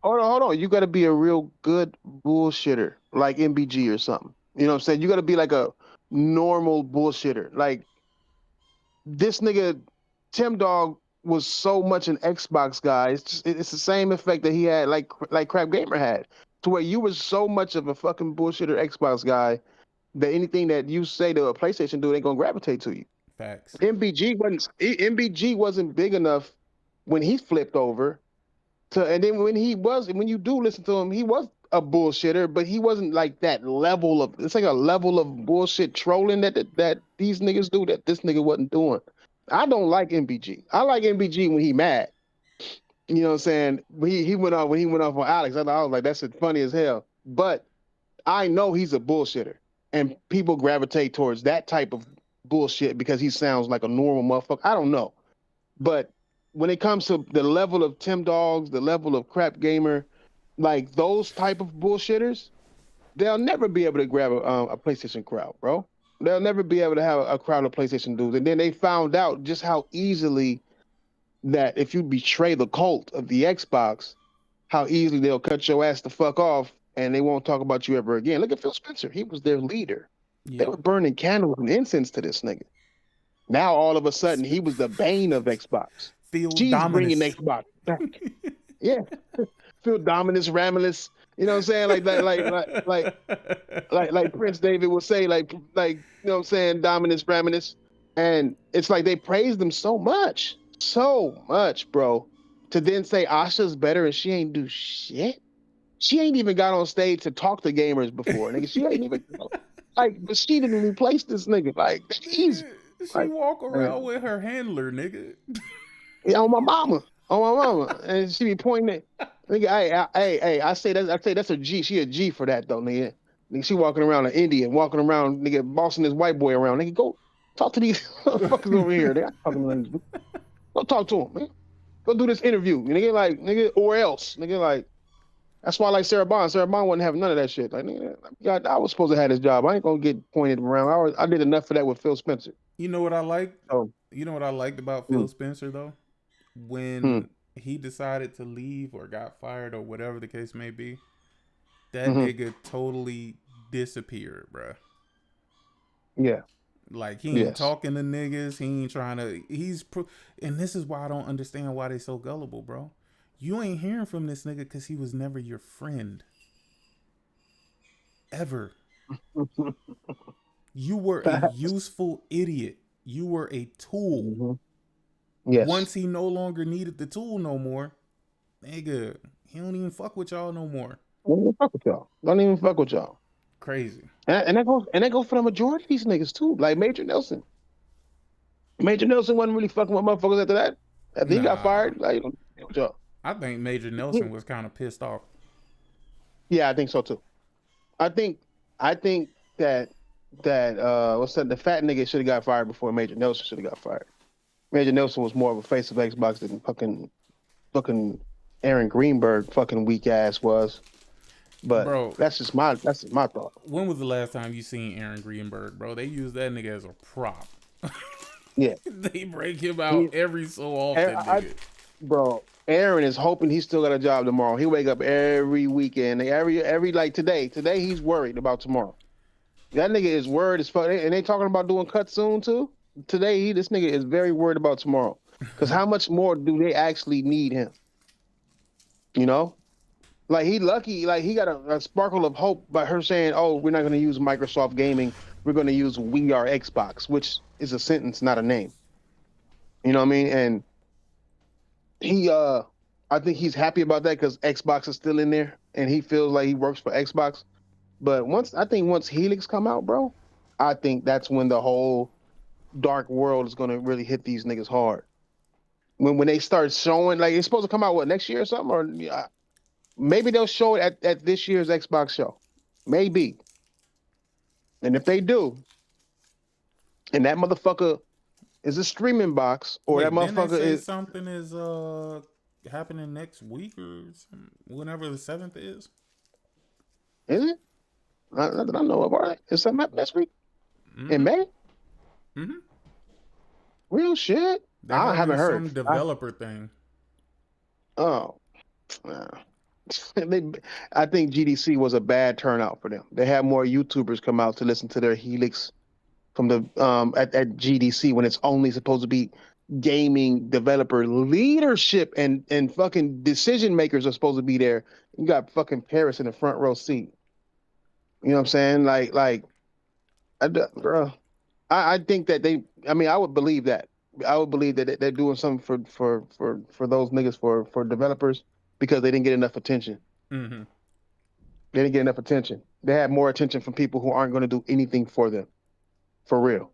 Hold on. You got to be a real good bullshitter, like MBG or something. You know what I'm saying? You got to be like a normal bullshitter. Like this nigga, Tim Dog was so much an Xbox guy. It's the same effect that he had, like Crap Gamer had, to where you was so much of a fucking bullshitter Xbox guy that anything that you say to a PlayStation dude ain't gonna gravitate to you. Facts. MBG wasn't big enough when he flipped over and then when you do listen to him, he was a bullshitter, but he wasn't like that level of. It's like a level of bullshit trolling that these niggas do that this nigga wasn't doing. I don't like MBG. I like MBG when he mad. You know what I'm saying? He went off when he went off on Alex. I was like, that's funny as hell. But I know he's a bullshitter, and people gravitate towards that type of bullshit because he sounds like a normal motherfucker. I don't know, but when it comes to the level of Tim Dogs, the level of Crap Gamer, like those type of bullshitters, they'll never be able to grab a PlayStation crowd, bro. They'll never be able to have a crowd of PlayStation dudes. And then they found out just how easily that if you betray the cult of the Xbox, how easily they'll cut your ass the fuck off and they won't talk about you ever again. Look at Phil Spencer. He was their leader. They Yep. were burning candles and incense to this nigga. Now all of a sudden he was the bane of Xbox. Phil She's bringing Dominus. Xbox back. Yeah, Phil Dominus Ramulus. You know what I'm saying? Like Prince David would say, like you know what I'm saying, Dominus Ramulus. And it's like they praised him so much, bro. To then say Asha's better and she ain't do shit. She ain't even got on stage to talk to gamers before, nigga. She ain't even but she didn't replace this nigga. Like that's easy. She Like walk around with her handler, nigga. yeah, on my mama, and she be pointing at nigga. Hey, I say that's a G. She a G for that though, nigga. Nigga, she walking around in India, walking around, nigga, bossing this white boy around. Nigga, go talk to these motherfuckers over here. They not talking to them. Go talk to them, man. Go do this interview, nigga, or else, nigga, like. That's why I like Sarah Bond. Sarah Bond wouldn't have none of that shit. Like, nigga, I was supposed to have this job. I ain't gonna get pointed around. I did enough for that with Phil Spencer. You know what I like? Oh. You know what I liked about Phil Spencer though? When he decided to leave or got fired or whatever the case may be, That nigga totally disappeared, bruh. Yeah. Like, he ain't talking to niggas. He ain't trying to. And this is why I don't understand why they so gullible, bro. You ain't hearing from this nigga because he was never your friend. Ever. You were a useful idiot. You were a tool. Yes. Once he no longer needed the tool no more, nigga, he don't even fuck with y'all no more. Don't even fuck with y'all. Don't even fuck with y'all. Crazy. And that goes for the majority of these niggas too. Like Major Nelson. Major Nelson wasn't really fucking with motherfuckers after that. After he got fired, like, with y'all. I think Major Nelson was kind of pissed off. Yeah, I think so too. I think that what's that? The fat nigga should have got fired before Major Nelson should have got fired. Major Nelson was more of a face of Xbox than fucking Aaron Greenberg fucking weak ass was. But bro, that's just my thought. When was the last time you seen Aaron Greenberg, bro? They use that nigga as a prop. Yeah. They break him out every so often, bro. Aaron is hoping he still got a job tomorrow. He wake up every weekend, every like today. Today he's worried about tomorrow. That nigga is worried as fuck, and they talking about doing cuts soon too. Today this nigga is very worried about tomorrow, because how much more do they actually need him? You know, like he lucky, like he got a sparkle of hope by her saying, "Oh, we're not going to use Microsoft Gaming. We're going to use We Are Xbox," which is a sentence, not a name. You know what I mean? And he, I think he's happy about that because Xbox is still in there, and he feels like he works for Xbox. But once Helix come out, bro, I think that's when the whole dark world is gonna really hit these niggas hard. When they start showing, like, it's supposed to come out next year or something, or maybe they'll show it at this year's Xbox show, maybe. And if they do, and that motherfucker is a streaming box, or that motherfucker is something is happening next week or something, whenever the 7th is. Is it? Not that I know of. All right, is something happening next week? In May? Mm-hmm. Real shit. I haven't heard. Some developer thing. Oh, I think GDC was a bad turnout for them. They had more YouTubers come out to listen to their Helix from the at GDC when it's only supposed to be gaming developer leadership and fucking decision makers are supposed to be there. You got fucking Paris in the front row seat. You know what I'm saying? Bro, I think that I would believe that. I would believe that they're doing something for those niggas for developers because they didn't get enough attention. Mm-hmm. They didn't get enough attention. They had more attention from people who aren't going to do anything for them. For real.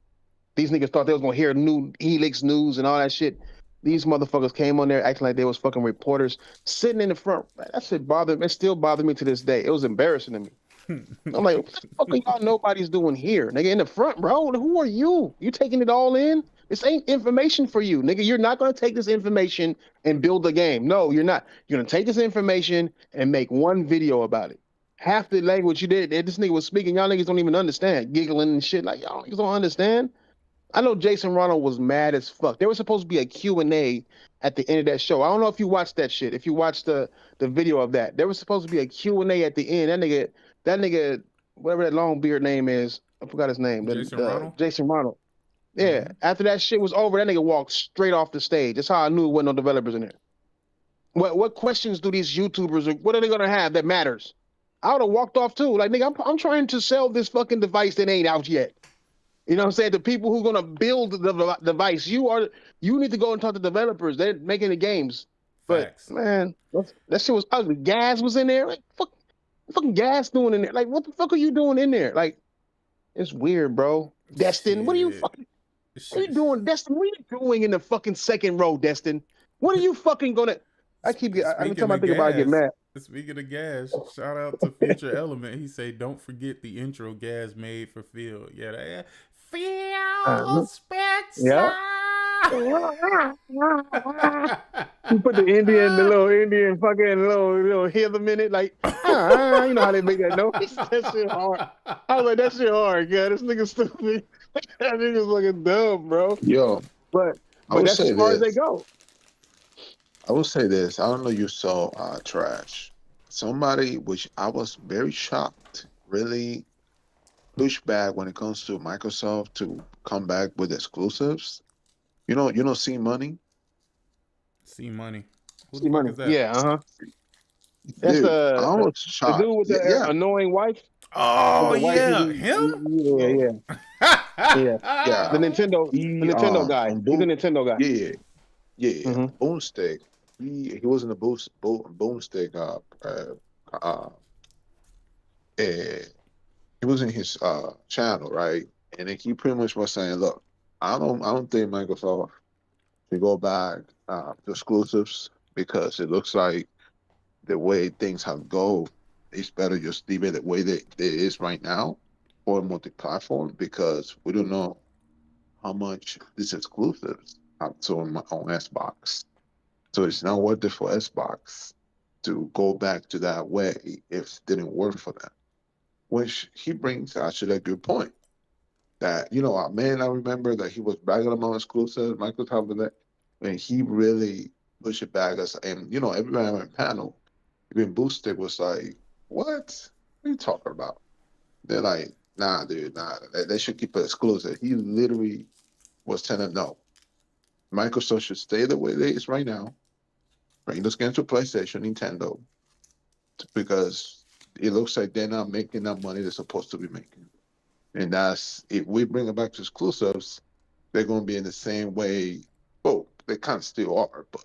These niggas thought they was going to hear new Helix news and all that shit. These motherfuckers came on there acting like they was fucking reporters sitting in the front. That shit bothered me. It still bothers me to this day. It was embarrassing to me. I'm like, what the fuck are y'all nobody's doing here? Nigga, in the front, bro. Who are you? You taking it all in? This ain't information for you. Nigga, you're not going to take this information and build a game. No, you're not. You're going to take this information and make one video about it. Half the language you did, this nigga was speaking, y'all niggas don't even understand. Giggling and shit. Like, y'all niggas don't understand. I know Jason Ronald was mad as fuck. There was supposed to be a Q&A at the end of that show. I don't know if you watched that shit. If you watched the video of that. There was supposed to be a Q&A at the end. That nigga, whatever that long beard name is, I forgot his name. Jason Ronald. Yeah. Mm-hmm. After that shit was over, that nigga walked straight off the stage. That's how I knew it wasn't no developers in there. What questions do these YouTubers, what are they gonna have that matters? I would have walked off too. Like, nigga, I'm trying to sell this fucking device that ain't out yet. You know what I'm saying? The people who are gonna build the device, you need to go and talk to developers. They're making the games. Facts. But man, that shit was ugly. Gas was in there. Like, fucking Gas doing in there? Like, what the fuck are you doing in there? Like, it's weird, bro. Destin, what are you doing, Destin? What are you doing in the fucking second row, Destin? What are you fucking gonna? Every time I think about it, I get mad. Speaking of Gas, shout out to Future Element. He say, "Don't forget the intro Gas made for Phil." Yeah, that Phil Spector. Yeah. You put the little Indian fucking little hither minute, like, you know how they make that noise? That shit hard. I was like, that shit hard, yeah. This nigga stupid. That nigga's looking dumb, bro. Yo. But that's as far as they go. I will say this. I don't know you saw Trash. somebody which I was very shocked, really pushed back when it comes to Microsoft to come back with exclusives. You know, see money, See money. Who the See fuck money. is that? Yeah, uh-huh. That's dude. I was the shocked. dude with the Yeah, annoying wife. With Oh the wife yeah, who, him. yeah, bro. yeah, yeah. Yeah, The he Nintendo guy. on He's a boom. Nintendo guy. Yeah, yeah, Mm-hmm. on Boomstick. He was in the Boomstick. Eh, he was in his channel, right? And then he pretty much was saying, "Look, I don't think Microsoft should go back to exclusives because it looks like the way things have go, it's better just leave it the way that it is right now for multi-platform because we don't know how much these exclusives have to on Xbox. So it's not worth it for Xbox to go back to that way if it didn't work for them." Which he brings actually a good point. That man, I remember that he was bragging about exclusives, Microsoft with that, and he really pushed it back us. And everybody on the panel, even Boosted was like, "What? What are you talking about?" They're like, "Nah, dude, nah. They should keep it exclusive." He literally was telling them, "No, Microsoft should stay the way it is right now. Bring those games to PlayStation, Nintendo, because it looks like they're not making that money they're supposed to be making." And that's if we bring it back to exclusives, they're going to be in the same way. Well, they kind of still are, but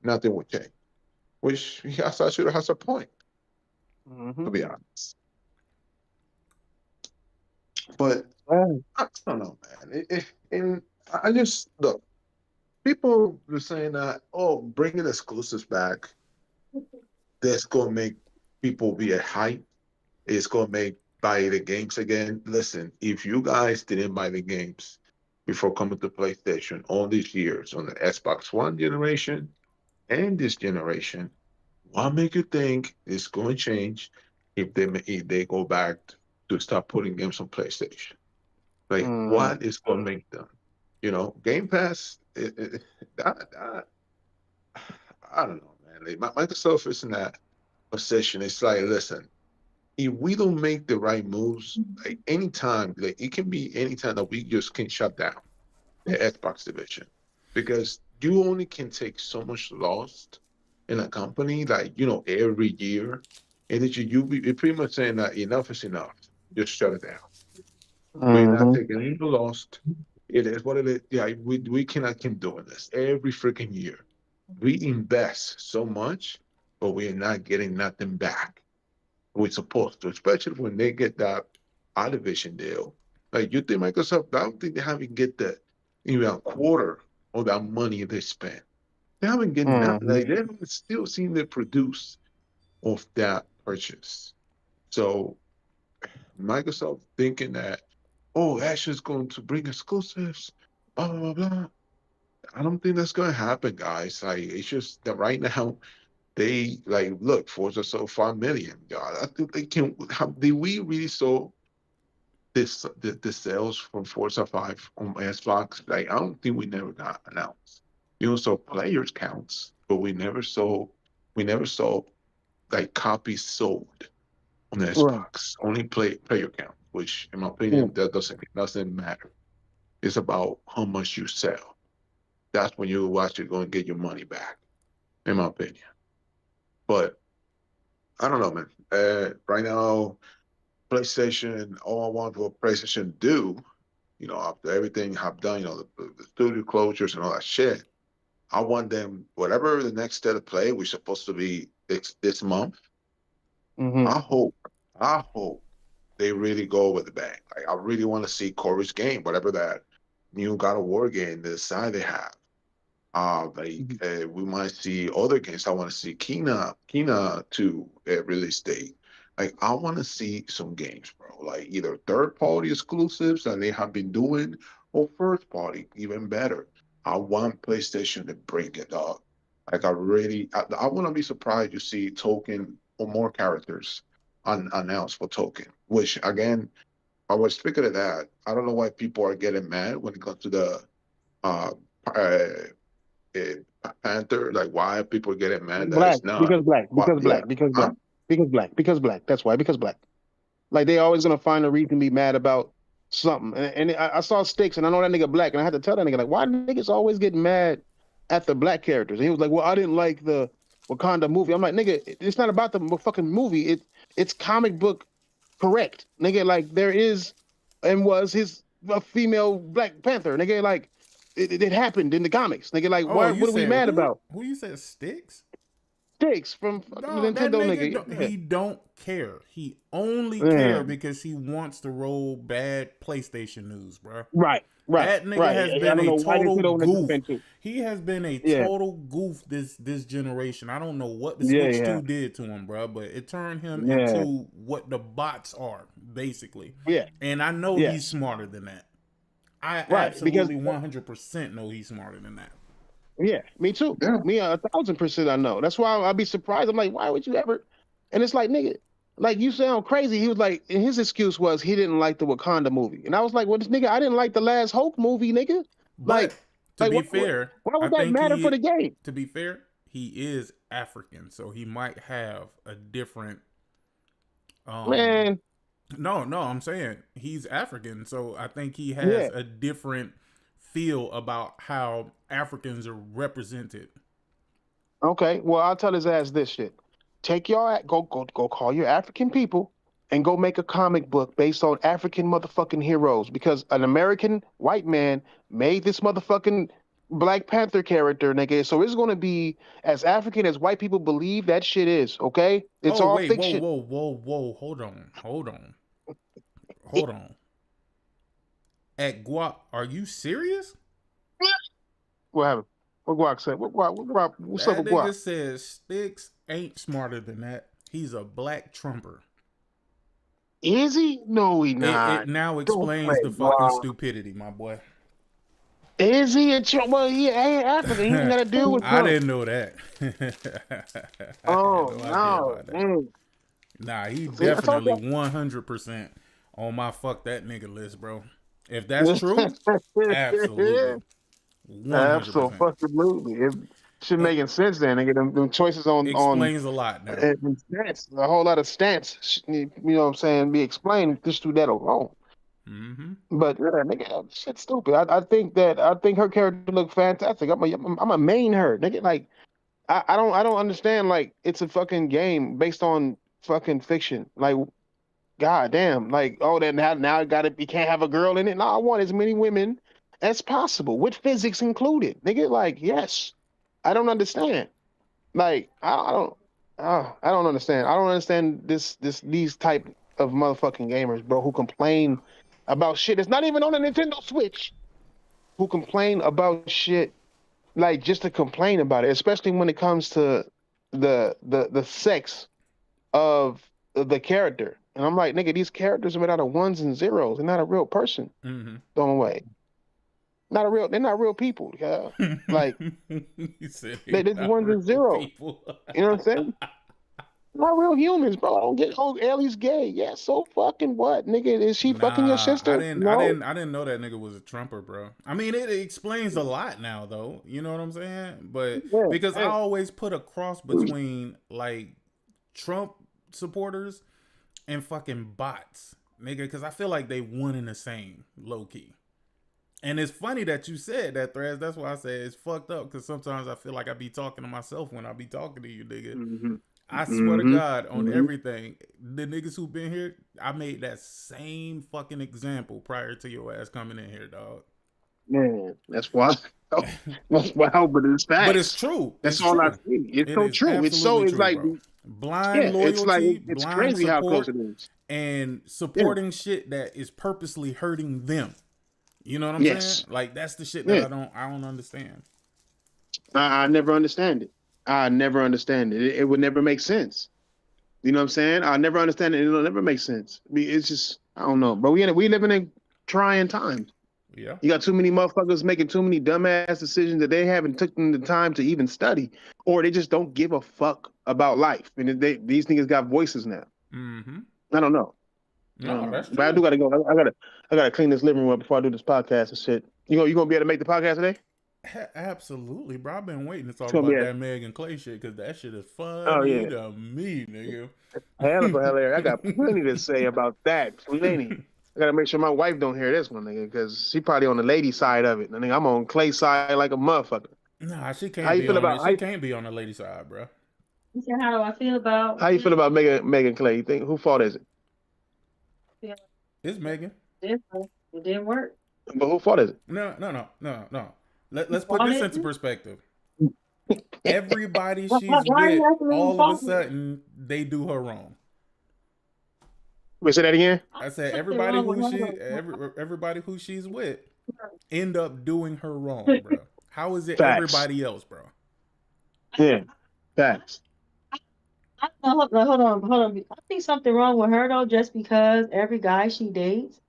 nothing will change. Which yes, actually has a point, Mm-hmm. to be honest. But I don't know, man. And I just look. People were saying that, oh, bringing exclusives back, that's going to make people be a hype. It's going to make buy the games again. Listen, if you guys didn't buy the games before coming to PlayStation all these years on the Xbox One generation and this generation, what make you think it's going to change if they go back to start putting games on PlayStation? Like, Mm-hmm. what is going to make them? Game Pass. That, I don't know, man. Like, Microsoft is in that position. It's like, listen, if we don't make the right moves, like anytime, like it can be anytime that we just can shut down the Xbox division because you only can take so much loss in a company, like every year, and that you be you're pretty much saying that enough is enough. Just shut it down. We're not Mm-hmm. taking any loss. It is what it is. Yeah, we cannot keep doing this every freaking year. We invest so much, but we are not getting nothing back. We're supposed to, especially when they get that division deal. Like you think Microsoft, I don't think they haven't get the even a quarter of that money they spent. They haven't get nothing. Mm-hmm. Like they haven't still seen the produce of that purchase. So Microsoft thinking that, oh, Asher's going to bring exclusives, blah blah blah blah. I don't think that's going to happen, guys. Like it's just that right now they like look Forza sold 5 million. God, I think they can. How did we really saw the sales from Forza 5 on Xbox? Like I don't think we never got announced. You know, so players counts, but we never saw like copies sold on the Right. Xbox. Only player count, which in my Mm. opinion that doesn't matter. It's about how much you sell. That's when you're actually going to get your money back, in my opinion. But I don't know, man. Right now, PlayStation, all I want for PlayStation to do, after everything I've done, the studio closures and all that shit, I want them, whatever the next state of play, we're supposed to be this month. Mm-hmm. I hope they really go with the bang. Like, I really want to see Corey's game, whatever that new God of War game they decide they have. We might see other games. I want to see Kina to release date. Like I want to see some games, bro. Like either third party exclusives that they have been doing, or first party, even better. I want PlayStation to bring it up. Like I wouldn't be surprised to see Token or more characters announced for Token. Which again, I was speaking of that. I don't know why people are getting mad when it comes to the uh, uh Panther, like why are people getting mad that Black it's not? because black Why? because Yeah, black because huh? black. Because black. That's why. Because black. Like they always gonna find a reason to be mad about something. And I saw Sticks, and I know that nigga black, and I had to tell that nigga like, why niggas always get mad at the black characters? And he was like, well, I didn't like the Wakanda movie. I'm like, nigga, it's not about the fucking movie. It's comic book correct, nigga. Like there is and was his a female Black Panther, nigga. Like it happened in the comics, nigga. Like Oh, you what are we said mad who? about? Who you said Sticks? Sticks from fucking No, that Nintendo, nigga, nigga. he don't care. He only Yeah. care because he wants to roll bad PlayStation news, bro. Right. That nigga has I been don't a know why they total put on the goof. defense. He has been a Yeah. total goof this generation. I don't know what the Yeah, Switch yeah. 2 did to him, bro, but it turned him Yeah. into what the bots are, basically. Yeah. And I know Yeah. he's smarter than that. I Right, absolutely because- 100% know he's smarter than that. Yeah, me too. Yeah. Me 1,000% I know. That's why I'd be surprised. I'm like, why would you ever? And it's like, nigga, like you sound crazy. He was like, and his excuse was he didn't like the Wakanda movie. And I was like, well, this nigga, I didn't like the last Hulk movie, nigga. But to be fair, why would I that think matter for the game? To be fair, he is African, so he might have a different. Man, no, I'm saying he's African, so I think he has Yeah. a different feel about how Africans are represented. okay. Well, I'll tell his ass this shit. Take your go call your African people and go make a comic book based on African motherfucking heroes because an American white man made this motherfucking Black Panther character, nigga. So it's gonna be as African as white people believe that shit is. Okay, it's all wait, fiction. whoa, hold on. At Guap, are you serious? What happened? What Guac said? What's That up with nigga Guac? says Sticks ain't smarter than that. He's a black Trumper. Is he? No, he not. It now Don't explains play, the fucking Guac. stupidity, my boy. Is he a Trump? Well, he ain't African. He ain't got to deal with Trump. I didn't know that. Oh I had no, idea about that. man. Nah, he See, I told definitely 100% on my fuck that nigga list, bro. If that's true, absolutely. 100%. Absolutely. It should making sense then. Nigga, them choices on Explains a lot now. and stance, a whole lot of stance. You know what I'm saying? Be explained just through that alone. Mm-hmm. But yeah, nigga, shit's stupid. I think her character looked fantastic. I'm a main her, nigga. Like I don't understand. Like it's a fucking game based on fucking fiction. Like god damn. Like oh then now it gotta you can't have a girl in it. No, I want as many women as possible with physics included, nigga. Like yes, I don't understand. Like I don't understand. I don't understand these type of motherfucking gamers, bro, who complain about shit that's not even on a Nintendo Switch. Who complain about shit like just to complain about it, especially when it comes to the sex of the character. And I'm like, nigga, these characters are made out of ones and zeros. They're not a real person. Mm-hmm. Thrown away. They're not real people. Yeah. Like they're just ones and zeros. You know what I'm saying? Not real humans, bro. I don't get Ellie's gay. Yeah, so fucking what? Nigga, is she fucking your sister? I didn't know that nigga was a Trumper, bro. I mean, it explains a lot now, though. You know what I'm saying? But because I always put a cross between like Trump supporters and fucking bots, nigga, because I feel like they one and the same, low key. And it's funny that you said that, Threads. That's why I say it's fucked up, because sometimes I feel like I be talking to myself when I be talking to you, nigga. Mm-hmm. I swear to God, on everything, the niggas who been here, I made that same fucking example prior to your ass coming in here, dog. Man, that's why. That's wild, but it's facts. But it's true. That's all I see. It's so true. It's so it's like bro. Blind loyalty. It's like it's blind crazy how support, close it is. And supporting shit that is purposely hurting them. You know what I'm saying? Like that's the shit that I don't understand. I never understand it. I never understand it. It would never make sense. You know what I'm saying? I never understand it. It'll never make sense. It's just I don't know. But we living in trying times. Yeah. You got too many motherfuckers making too many dumbass decisions that they haven't taken the time to even study, or they just don't give a fuck about life. And these niggas got voices now. Mm-hmm. I don't know. No, that's true. But I do gotta go. I gotta clean this living room up before I do this podcast and shit. You gonna be able to make the podcast today? Absolutely, bro. I've been waiting to talk It's gonna be about a, that Megan Clay shit because that shit is oh funny yeah, to me, nigga. hell of a hilarious. I got plenty to say about that. Plenty. I gotta make sure my wife don't hear this one, nigga, because she probably on the lady side of it. I think I'm on Clay side like a motherfucker. Nah, she How can't you be feel on about it. She can't be on the lady side, bro. You said, how do I feel about? how you feel about Megan Clay? You think who fault is it? Yeah, It's Megan. it didn't work. But who fault is it? No. Let's put Fault this is into it? perspective. Everybody Why she's are with, you asking me who all of a fault is it? sudden, they do her wrong. Wait, say that again. I said Something wrong with everybody who she's with end up doing her wrong, bro. How is it Facts. everybody else, bro? Yeah. Facts. Hold on. I think something wrong with her though, just because every guy she dates,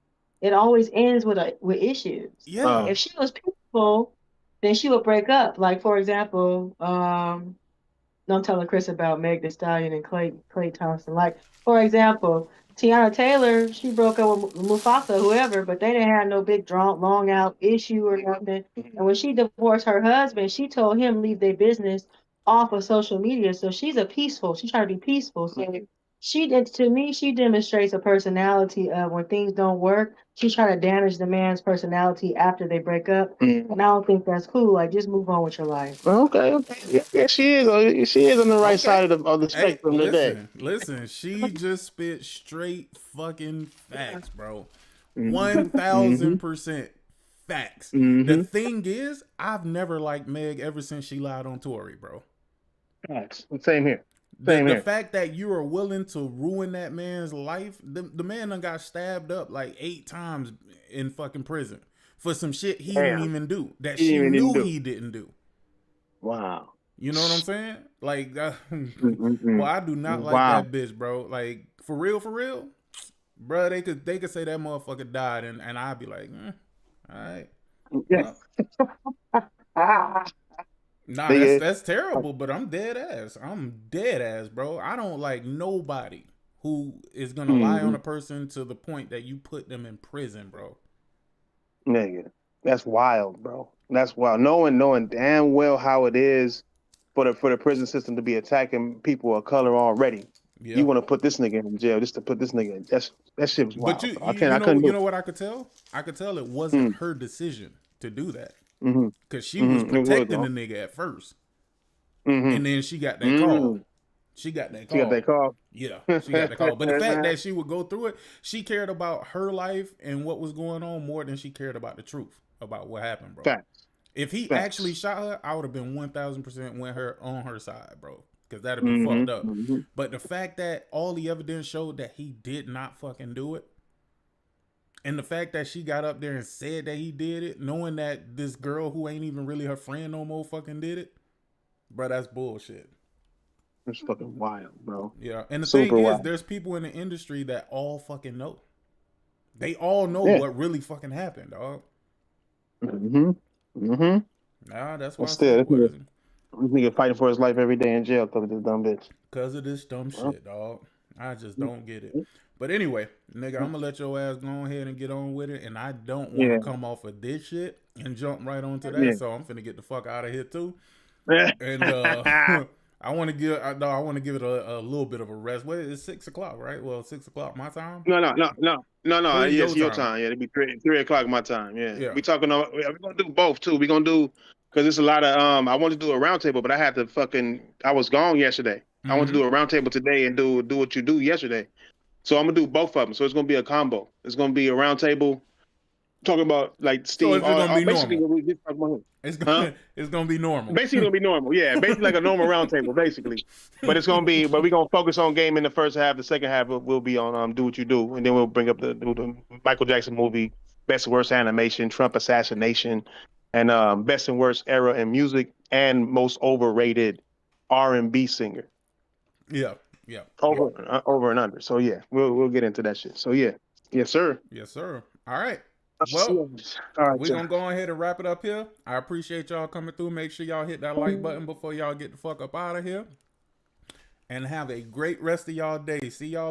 it always ends with issues. Yeah. If she was peaceful, then she would break up. Like for example, don't tell Chris about Meg Thee Stallion and Clay Thompson. Like for example, Tiana Taylor, she broke up with Mufasa, whoever, but they didn't have no big drawn long out issue or nothing. And when she divorced her husband, she told him leave their business off of social media. So she's a peaceful. She tried to be peaceful. So she did to me. She demonstrates a personality of when things don't work. She try to damage the man's personality after they break up, and I don't think that's cool. Like just move on with your life. Okay. Yeah, she is. She is on the right side of the Hey, spectrum today. listen. She just spit straight fucking facts, bro. Mm-hmm. 1000% facts. Mm-hmm. The thing is, I've never liked Meg ever since she lied on Tory, bro. Facts. Same here. The fact that you are willing to ruin that man's life, the man done got stabbed up like 8 times in fucking prison for some shit he didn't even do that she knew he didn't do. Wow. You know what I'm saying? Like, well, I do not like that bitch, bro. Like, for real, bro. They could say that motherfucker died, and I'd be like, all right. Well. Nah, that's terrible, but I'm dead ass, bro. I don't like nobody who is gonna lie on a person to the point that you put them in prison, bro. Nigga, that's wild, bro. That's wild. Knowing damn well how it is for the prison system to be attacking people of color already. Yeah. You want to put this nigga in jail just to put this nigga in. That shit was wild. But I couldn't you know what I could tell? I could tell it wasn't her decision to do that. Because she was protecting the nigga at first. And then she got that call. She got that call. Yeah, she got that call. But the fact that she would go through it, she cared about her life and what was going on more than she cared about the truth about what happened, bro. Facts. If he actually shot her, I would have been 1000% went her on her side, bro. Because that'd be fucked up. But the fact that all the evidence showed that he did not fucking do it, and the fact that she got up there and said that he did it, knowing that this girl who ain't even really her friend no more fucking did it, bro, that's bullshit. It's fucking wild, bro. Yeah, and the thing is, there's people in the industry that all fucking know. They all know what really fucking happened, dog. Nah, that's why. Still, this nigga fighting for his life every day in jail because of this dumb bitch. Because of this dumb shit, dog. I just don't get it. But anyway, nigga, I'm gonna let your ass go ahead and get on with it, and I don't want to come off of this shit and jump right onto that. So I'm finna get the fuck out of here too. And I want to give it a little bit of a rest. What is it, 6:00, right? Well, 6:00 my time. No. Yes, your time. Yeah, it'd be 3:00 my time. Yeah. We talking. We're gonna do both too. We're gonna do because it's a lot of. I wanted to do a roundtable, but I had to I was gone yesterday. I want to do a roundtable today and do what you do yesterday. So I'm gonna do both of them. So it's gonna be a combo. It's gonna be a roundtable talking about like Steve. So it's gonna be basically normal. what we just talked about. It's gonna be normal. Basically, it'll be normal. Yeah, basically like a normal roundtable, basically. But it's gonna be. But we're gonna focus on game in the first half. The second half will be on do what you do, and then we'll bring up the Michael Jackson movie, best and worst animation, Trump assassination, and best and worst era in music, and most overrated R&B singer. Yeah. Over and under. So yeah, we'll get into that shit. So yeah, yes sir. All right. Well, we're going to go ahead and wrap it up here. I appreciate y'all coming through. Make sure y'all hit that like button before y'all get the fuck up out of here. And have a great rest of y'all day. See y'all.